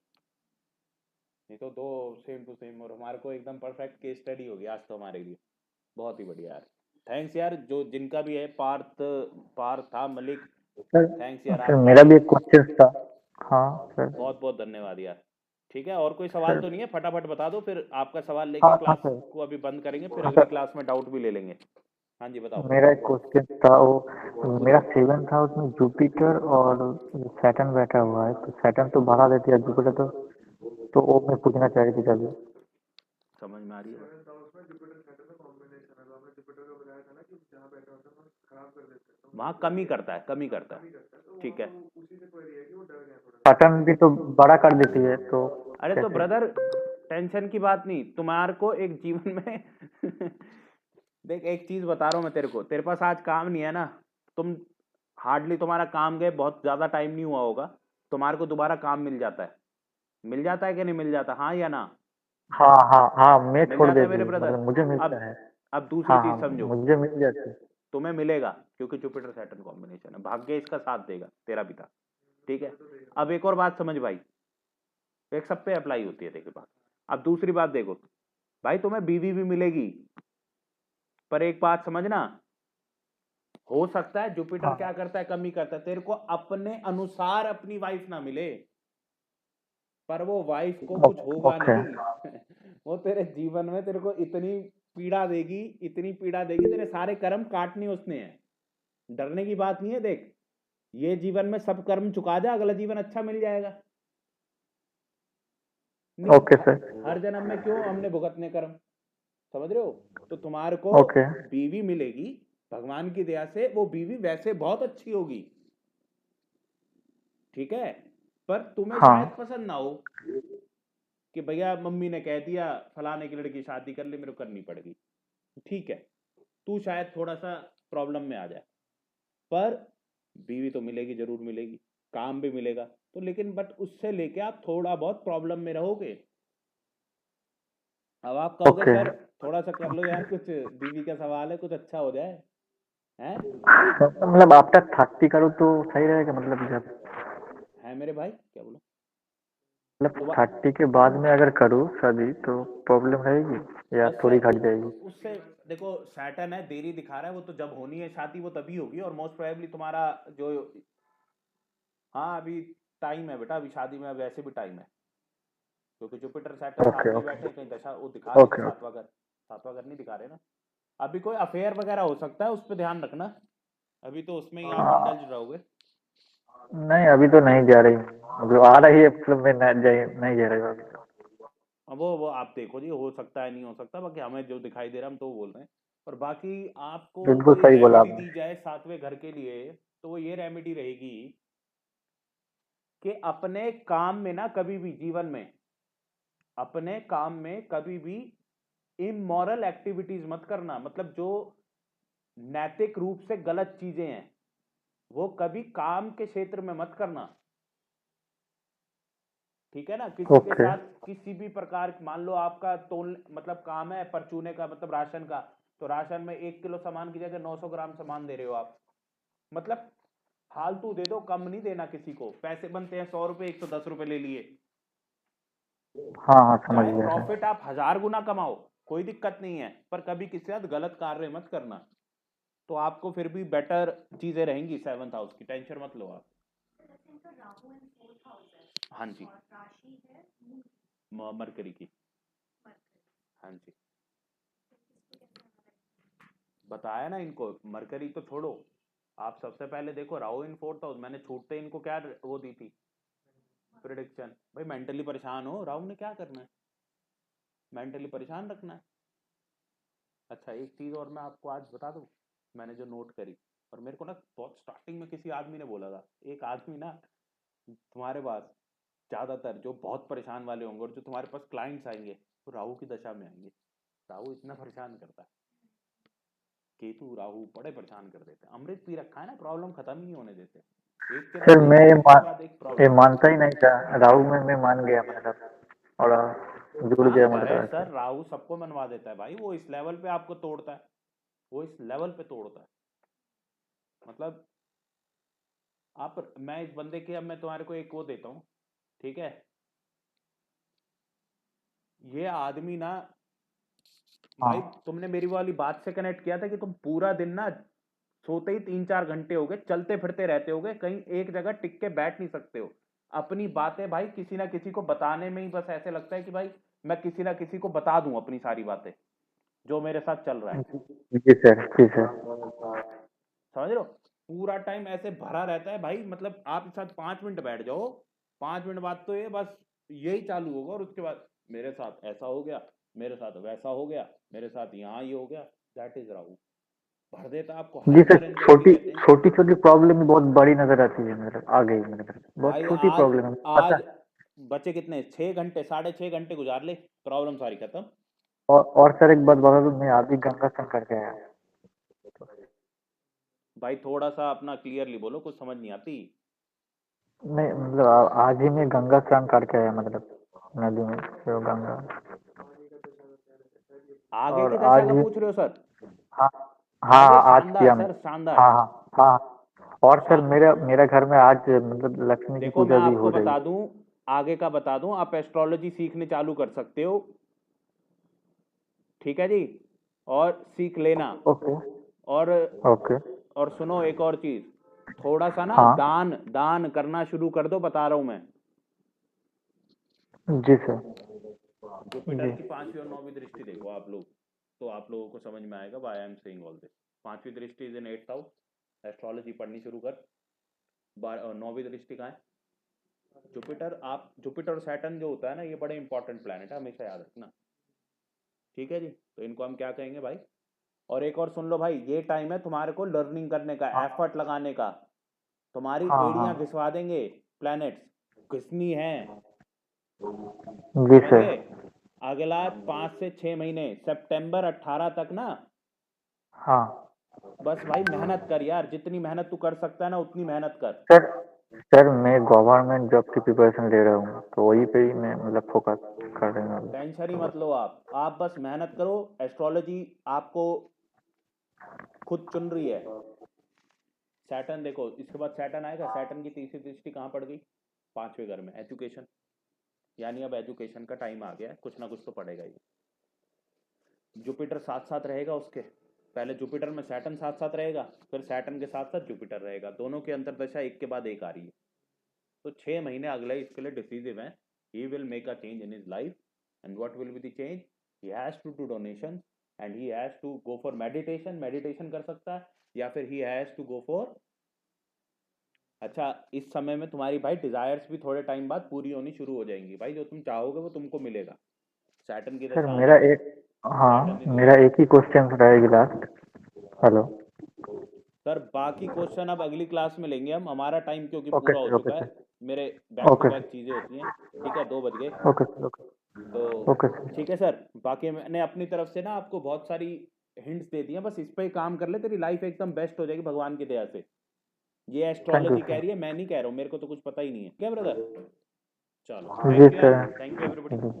[SPEAKER 1] नहीं तो दो सेम टू सेम, और हमारे को एकदम परफेक्ट केस स्टडी हो गया आज तो हमारे लिए। बहुत ही बढ़िया यार, थैंक्स यार, जो जिनका भी है, पार्थ था, मलिक,
[SPEAKER 3] सर
[SPEAKER 1] थैंक्स यार
[SPEAKER 3] सर
[SPEAKER 1] आपका
[SPEAKER 3] मेरा
[SPEAKER 1] भी।
[SPEAKER 3] भी एक क्वेश्चन था। हाँ सर।
[SPEAKER 1] बहुत बहुत धन्यवाद यार। ठीक है, और कोई सवाल
[SPEAKER 3] सर
[SPEAKER 1] तो नहीं है, फटाफट बता दो, फिर आपका सवाल लेके
[SPEAKER 3] हाँ हाँ
[SPEAKER 1] क्लास
[SPEAKER 3] सर।
[SPEAKER 1] को अभी बंद करेंगे, फिर
[SPEAKER 3] हाँ
[SPEAKER 1] अगली
[SPEAKER 3] सर,
[SPEAKER 1] क्लास में डाउट भी ले लेंगे। हाँ जी बताओ।
[SPEAKER 3] मेरा एक क्वेश्चन था वो मेरा 7th हाउस में जुपिटर और सैटर्न बैठा हुआ है, तो सैटर्न तो बढ़ा देती है, जुपिटर तो वो मैं पूछना चाह रही थी कभी।
[SPEAKER 1] समझ में आ रही है बात?
[SPEAKER 4] 7th हाउस में जुपिटर सैटर्न का कॉम्बिनेशन है, तो आपने जुपिटर का बताया था ना कि जहाँ बैठा होता है वहाँ खराब कर देते हैं, तो
[SPEAKER 1] वहाँ कमी करता है, कमी करता
[SPEAKER 4] कमी
[SPEAKER 1] है।
[SPEAKER 4] करता है, तो
[SPEAKER 1] ठीक है।
[SPEAKER 4] वहाँ तो उसी से क्वेरी है कि वो डर गया थोड़ा।
[SPEAKER 3] सैटर्न भी तो बड़ा कर देती है, तो
[SPEAKER 1] अरे तो
[SPEAKER 3] कैसे?
[SPEAKER 1] ब्रदर टेंशन की बात नहीं, तुम्हारे को एक जीवन में देख एक चीज बता रहा हूँ मैं तेरे को, तेरे पास आज काम नहीं है ना, तुम हार्डली तुम्हारा काम गए, बहुत ज्यादा टाइम नहीं हुआ होगा, तुम्हारे को दोबारा काम मिल जाता है। मिल जाता है कि नहीं मिल जाता, हाँ या ना?
[SPEAKER 3] हाँ हाँ हाँ, मैं
[SPEAKER 1] मिल
[SPEAKER 3] छोड़
[SPEAKER 1] जाता है
[SPEAKER 3] देती
[SPEAKER 1] मेरे
[SPEAKER 3] हूँ,
[SPEAKER 1] ब्रदर।
[SPEAKER 3] मतलब मुझे
[SPEAKER 1] अब
[SPEAKER 3] मिलता है।
[SPEAKER 1] अब दूसरी
[SPEAKER 3] हाँ हाँ,
[SPEAKER 1] चीज समझो,
[SPEAKER 3] मुझे मिल जाती है।
[SPEAKER 1] तुम्हें मिलेगा क्योंकि जुपिटर सैटर्न कॉम्बिनेशन है, भाग्य इसका साथ देगा, तेरा भी था। ठीक है। अब एक और बात समझ भाई, एक सब पे अप्लाई होती है, देखो बात। अब दूसरी बात देखो भाई, तुम्हें बीवी भी मिलेगी, पर एक बात समझना, हो सकता है जुपिटर
[SPEAKER 3] हाँ
[SPEAKER 1] क्या करता है, कमी करता है, तेरे को अपने अनुसार अपनी वाइफ ना मिले, पर वो वाइफ को कुछ होगा
[SPEAKER 3] ओके
[SPEAKER 1] नहीं वो तेरे जीवन में तेरे को इतनी पीड़ा देगी, इतनी पीड़ा देगी, तेरे सारे कर्म काटने उसने हैं। डरने की बात नहीं है, देख ये जीवन में सब कर्म चुका जा, अगला जीवन अच्छा मिल जाएगा। नहीं
[SPEAKER 3] ओके सर
[SPEAKER 1] हर जन्म में क्यों हमने भुगतने कर्म, समझ रहे हो? तो तुम्हारे को
[SPEAKER 3] ओके
[SPEAKER 1] बीवी मिलेगी भगवान की दया से, वो बीवी वैसे बहुत अच्छी होगी, ठीक है, पर तुम्हें
[SPEAKER 3] हाँ
[SPEAKER 1] शायद पसंद ना हो कि भैया मम्मी ने कह दिया फलाने की लड़की शादी कर ले, मेरे को करनी पड़ेगी, ठीक है, तू शायद थोड़ा सा प्रॉब्लम में आ जाए, पर बीवी तो मिलेगी, जरूर मिलेगी, काम भी मिलेगा, तो लेकिन बट उससे लेके आप थोड़ा बहुत प्रॉब्लम में रहोगे। अब आप कहोगे
[SPEAKER 3] ओके
[SPEAKER 1] सर थोड़ा सा कर लो यार, कुछ बीवी का सवाल है, कुछ अच्छा हो जाए, हैं?
[SPEAKER 3] मतलब आफ्टर 30 करो तो सही रहेगा, मतलब जब
[SPEAKER 1] है मेरे भाई, क्या बोलो?
[SPEAKER 3] मतलब 30 के बाद में अगर करूँ शादी तो प्रॉब्लम रहेगी या थोड़ी घट जाएगी?
[SPEAKER 1] उससे देखो सैटर्न है, देरी दिखा रहा है, वो तो जब होनी है शादी वो तभी होगी, और मोस्ट प्रोबेबली तुम्हारा जो, हाँ अभी टाइम है बेटा, अभी शादी में वैसे भी टाइम है, क्योंकि जुपिटर सैटर्न साथ
[SPEAKER 3] ओके
[SPEAKER 1] में
[SPEAKER 3] ओके
[SPEAKER 1] बैठे हैं, कहीं दशा वो दिखा रहे थे
[SPEAKER 3] ओके
[SPEAKER 1] सातवां घर नहीं दिखा रहे ना। अभी कोई अफेयर वगैरह हो सकता है, उस पर ध्यान रखना, अभी तो उसमें ही आप इंडल्ज रहोगे।
[SPEAKER 3] नहीं अभी तो नहीं जा रही, मतलब आ रही है, मतलब मैं नहीं जा रही हूँ अभी तो।
[SPEAKER 1] अब वो आप देखो जी, हो सकता है नहीं हो सकता, बाकी हमें जो दिखाई दे रहा है हम तो वो बोल रहे हैं, और बाकी आपको
[SPEAKER 3] बिल्कुल
[SPEAKER 1] कोई
[SPEAKER 3] सही बोला
[SPEAKER 1] रेमेडी
[SPEAKER 3] आपने।
[SPEAKER 1] दी जाए सातवें घर के लिए, तो वो ये रेमेडी रहेगी कि अपने काम में ना कभी भी जीवन में, अपने काम में कभी भी इमोरल एक्टिविटीज मत करना, मतलब जो नैतिक रूप से गलत चीजें हैं वो कभी काम के क्षेत्र में मत करना, ठीक है ना? किसी के
[SPEAKER 3] ओके
[SPEAKER 1] साथ किसी भी प्रकार, मान लो आपका तोल मतलब काम है परचूने का, मतलब राशन का, तो राशन में 1 किलो सामान की जगह 900 ग्राम सामान दे रहे हो आप, मतलब फालतू दे दो, कम नहीं देना किसी को, पैसे बनते हैं 100 रुपए, 110 रुपए ले लिए,
[SPEAKER 3] हाँ हाँ समझ
[SPEAKER 1] चाहे
[SPEAKER 3] गया सर।
[SPEAKER 1] प्रॉफिट आप 1000 गुना कमाओ, कोई दिक्कत नहीं है, पर कभी किसी के साथ गलत कार्य मत करना, तो आपको फिर भी बेटर चीजें रहेंगी 7th हाउस की, टेंशन मत लो आप।
[SPEAKER 2] इनका राहु एंड 4th हाउस है
[SPEAKER 1] हाँ जी,
[SPEAKER 2] और राशि है मून
[SPEAKER 1] मरकरी की,
[SPEAKER 2] मरकरी,
[SPEAKER 1] हाँ जी,
[SPEAKER 2] तो इसको कैसे होना है?
[SPEAKER 1] बताया ना इनको, मरकरी तो छोड़ो, आप सबसे पहले देखो राहु इन 4th हाउस, मैंने छूटते इनको क्या वो दी थी प्रिडिक्शन, भाई मेंटली परेशान हो, राहु ने क्या करना है, मेंटली परेशान रखना है। अच्छा एक चीज और मैं आपको आज बता दूं, मैंने जो नोट करी, और मेरे को ना बहुत स्टार्टिंग में किसी आदमी ने बोला था, एक आदमी ना तुम्हारे पास ज्यादातर जो बहुत परेशान वाले होंगे और जो तुम्हारे पास क्लाइंट्स आएंगे वो राहु की दशा में आएंगे, राहु इतना परेशान करता है, केतु राहु बड़े परेशान कर देते हैं, अमृत पी रखा है ना, प्रॉब्लम खत्म ही नहीं होने देते, एक के
[SPEAKER 3] सर
[SPEAKER 1] बाद
[SPEAKER 3] मैं
[SPEAKER 1] एक, एक के बाद एक
[SPEAKER 3] ये
[SPEAKER 1] प्रॉब्लम।
[SPEAKER 3] मानता ही नहीं था, राहु में मैं मान गया मतलब, और जुड़ गया
[SPEAKER 1] अरे
[SPEAKER 3] मतलब
[SPEAKER 1] सर
[SPEAKER 3] ऐसे।
[SPEAKER 1] राहु सबको मनवा देता है भाई, वो इस लेवल पे आपको तोड़ता है, वो इस लेवल पे तोड़ता है, मतलब आप, मैं इस बंदे के, अब मैं तुम्हारे को एक वो देता हूँ, ठीक है, ये आदमी ना भाई,
[SPEAKER 3] हाँ
[SPEAKER 1] तुमने मेरी वाली बात से कनेक्ट किया था कि तुम पूरा दिन ना सोते ही 3-4 घंटे हो गए, चलते फिरते रहते होगे, कहीं एक जगह टिक के बैठ नहीं सकते हो, अपनी बातें भाई किसी ना किसी को बताने में ही बस ऐसे लगता है कि भाई मैं किसी ना किसी को बता दूं अपनी सारी बातें जो मेरे साथ चल रहा है,
[SPEAKER 3] जी सर जी सर।
[SPEAKER 1] समझ रहे हो? पूरा टाइम ऐसे भरा रहता है भाई, मतलब आप इस साथ 5 मिनट बैठ जाओ, 5 मिनट बाद तो ये बस यही चालू होगा, और उसके बाद मेरे साथ ऐसा हो गया, मेरे साथ वैसा हो गया, मेरे साथ यहाँ ये हो गया, दैट इज राहु, भर देता है आपको,
[SPEAKER 3] जी सर
[SPEAKER 1] हाइपर एंजाइटी
[SPEAKER 3] छोटी
[SPEAKER 1] कहते हैं।
[SPEAKER 3] छोटी छोटी प्रॉब्लम भी बहुत बड़ी नजर आती है, मतलब आ गई मतलब बहुत
[SPEAKER 1] भाई
[SPEAKER 3] छोटी
[SPEAKER 1] आज
[SPEAKER 3] प्रॉब्लम है
[SPEAKER 1] आज
[SPEAKER 3] पता।
[SPEAKER 1] बचे कितने, 6 घंटे, 6.5 घंटे गुजार ले, प्रॉब्लम सारी खत्म।
[SPEAKER 3] और सर एक बात बता दूं, मैं आदि गंगा स्नान करके आया।
[SPEAKER 1] भाई थोड़ा सा अपना क्लियरली बोलो, कुछ समझ नहीं आती।
[SPEAKER 3] नहीं मतलब आज ही मैं गंगा स्नान करके आया, मतलब नदी में जो गंगा।
[SPEAKER 1] आगे
[SPEAKER 3] और
[SPEAKER 1] की दशा
[SPEAKER 3] आज
[SPEAKER 1] का
[SPEAKER 3] ही
[SPEAKER 1] पूछ रहे हो सर?
[SPEAKER 3] हाँ
[SPEAKER 1] आगे
[SPEAKER 3] हाँ आज
[SPEAKER 1] शानदार
[SPEAKER 3] किया मैं।
[SPEAKER 1] सर, शानदार।
[SPEAKER 3] हाँ हाँ हाँ। और सर
[SPEAKER 1] शा-
[SPEAKER 3] मेरा मेरा घर में आज मतलब लक्ष्मी की
[SPEAKER 1] देखो मैं
[SPEAKER 3] पूजा भी
[SPEAKER 1] आपको
[SPEAKER 3] हो रही
[SPEAKER 1] बता
[SPEAKER 3] है।
[SPEAKER 1] दूं, आगे का बता दूं, आप एस्ट्रोलॉजी सीखने चालू कर सकते हो, ठीक है जी, और सीख लेना,
[SPEAKER 3] ओके
[SPEAKER 1] और
[SPEAKER 3] ओके
[SPEAKER 1] और सुनो एक और चीज, थोड़ा सा ना
[SPEAKER 3] हाँ।
[SPEAKER 1] दान दान करना शुरू कर दो, बता रहा हूं मैं।
[SPEAKER 3] जी सर।
[SPEAKER 1] जुपिटर
[SPEAKER 3] जी।
[SPEAKER 1] की 5वीं और 9वीं दृष्टि देखो आप लोग, तो आप लोगों को समझ में आएगा why I am saying all this. 5वीं दृष्टि is in 8th house, astrology पढ़नी शुरू कर। 9वीं दृष्टि कहाँ है? जुपिटर। आप जुपिटर और सैटर्न जो होता है ना, ये बड़े इंपॉर्टेंट प्लैनेट है, हमेशा याद रखना, ठीक है जी। तो इनको हम क्या कहेंगे भाई? और एक और सुन लो भाई, ये टाइम है तुम्हारे को लर्निंग करने का, एफर्ट लगाने का। तुम्हारी
[SPEAKER 3] हाँ
[SPEAKER 1] एड़ियां
[SPEAKER 3] हाँ
[SPEAKER 1] घिसवा देंगे प्लैनेट्स, घिसनी है,
[SPEAKER 3] जी
[SPEAKER 1] समझ
[SPEAKER 3] सर।
[SPEAKER 1] गए? अगला 5 से 6 महीने, सितंबर 18 तक ना,
[SPEAKER 3] हाँ
[SPEAKER 1] बस भाई मेहनत कर यार, जितनी मेहनत तू कर सकता है ना उतनी मेहनत कर।
[SPEAKER 3] सर। सर मैं गवर्नमेंट जॉब की प्रिपरेशन ले रहा हूँ, तो वही पे ही मैं मतलब फोकस कर रहा हूँ।
[SPEAKER 1] टेंशन ही मत लो आप बस मेहनत करो। एस्ट्रोलॉजी आपको खुद चुन रही है। सैटर्न देखो, इसके बाद सैटर्न आएगा। सैटर्न की तीसरी दृष्टि कहाँ पड़ गई? 5वें घर में, एजुकेशन। यानी अब एजुकेशन का टाइम आ गया है, कुछ ना कुछ तो पड़ेगा ही। जुपिटर साथ साथ रहेगा उसके, पहले जुपिटर में सैटर्न साथ साथ रहेगा, फिर सैटर्न के साथ साथ जुपिटर रहेगा, दोनों की अंतर्दशा एक के बाद एक आ रही है। तो 6 महीने अगले इसके लिए डिसीजिव हैं। He will make a change in his life, and what will be the change? He has to do donation, and he has to go for meditation. Meditation कर सकता है, या फिर he has to go for, अच्छा इस समय में तुम्हारी भाई डिजायर्स भी थोड़े टाइम बाद पूरी होनी शुरू हो जाएंगी भाई, जो तुम चाहोगे वो तुमको मिलेगा। सैटर्न की
[SPEAKER 3] सर
[SPEAKER 1] दशा
[SPEAKER 3] मेरा
[SPEAKER 1] आने,
[SPEAKER 3] एक, हाँ
[SPEAKER 1] सैटर्न
[SPEAKER 3] मेरा एक ही क्वेश्चन रहेगी लास्ट। हेलो।
[SPEAKER 1] सर बाकी क्वेश्चन अब अगली क्लास में लेंगे हम, हमारा टाइम क्योंकि
[SPEAKER 3] ओके
[SPEAKER 1] पूरा हो
[SPEAKER 3] सर। ओके
[SPEAKER 1] चुका है।
[SPEAKER 3] सर।
[SPEAKER 1] मेरे बैक टू
[SPEAKER 3] ओके
[SPEAKER 1] बैक चीजें होती हैं, ठीक है, 2 बज गए।
[SPEAKER 3] Okay sir. ओके
[SPEAKER 1] तो
[SPEAKER 3] ओके सर।
[SPEAKER 1] ठीक है सर, बाकी मैंने अपनी तरफ से ना आपको बहुत सारी हिंट्स दे दी हैं, बस इस पे ही काम कर ले, तेरी लाइफ एकदम बेस्ट हो जाएगी भगवान की दया से। ये
[SPEAKER 3] थैंक यू
[SPEAKER 1] एस्ट्रोलॉजी कह
[SPEAKER 3] सर।
[SPEAKER 1] रही है, मैं नहीं कह रहा हूँ, मेरे को तो कुछ पता ही नहीं है, क्या ब्रदर? चलो
[SPEAKER 3] जी
[SPEAKER 1] thank you,
[SPEAKER 3] sir.
[SPEAKER 1] Thank you everybody.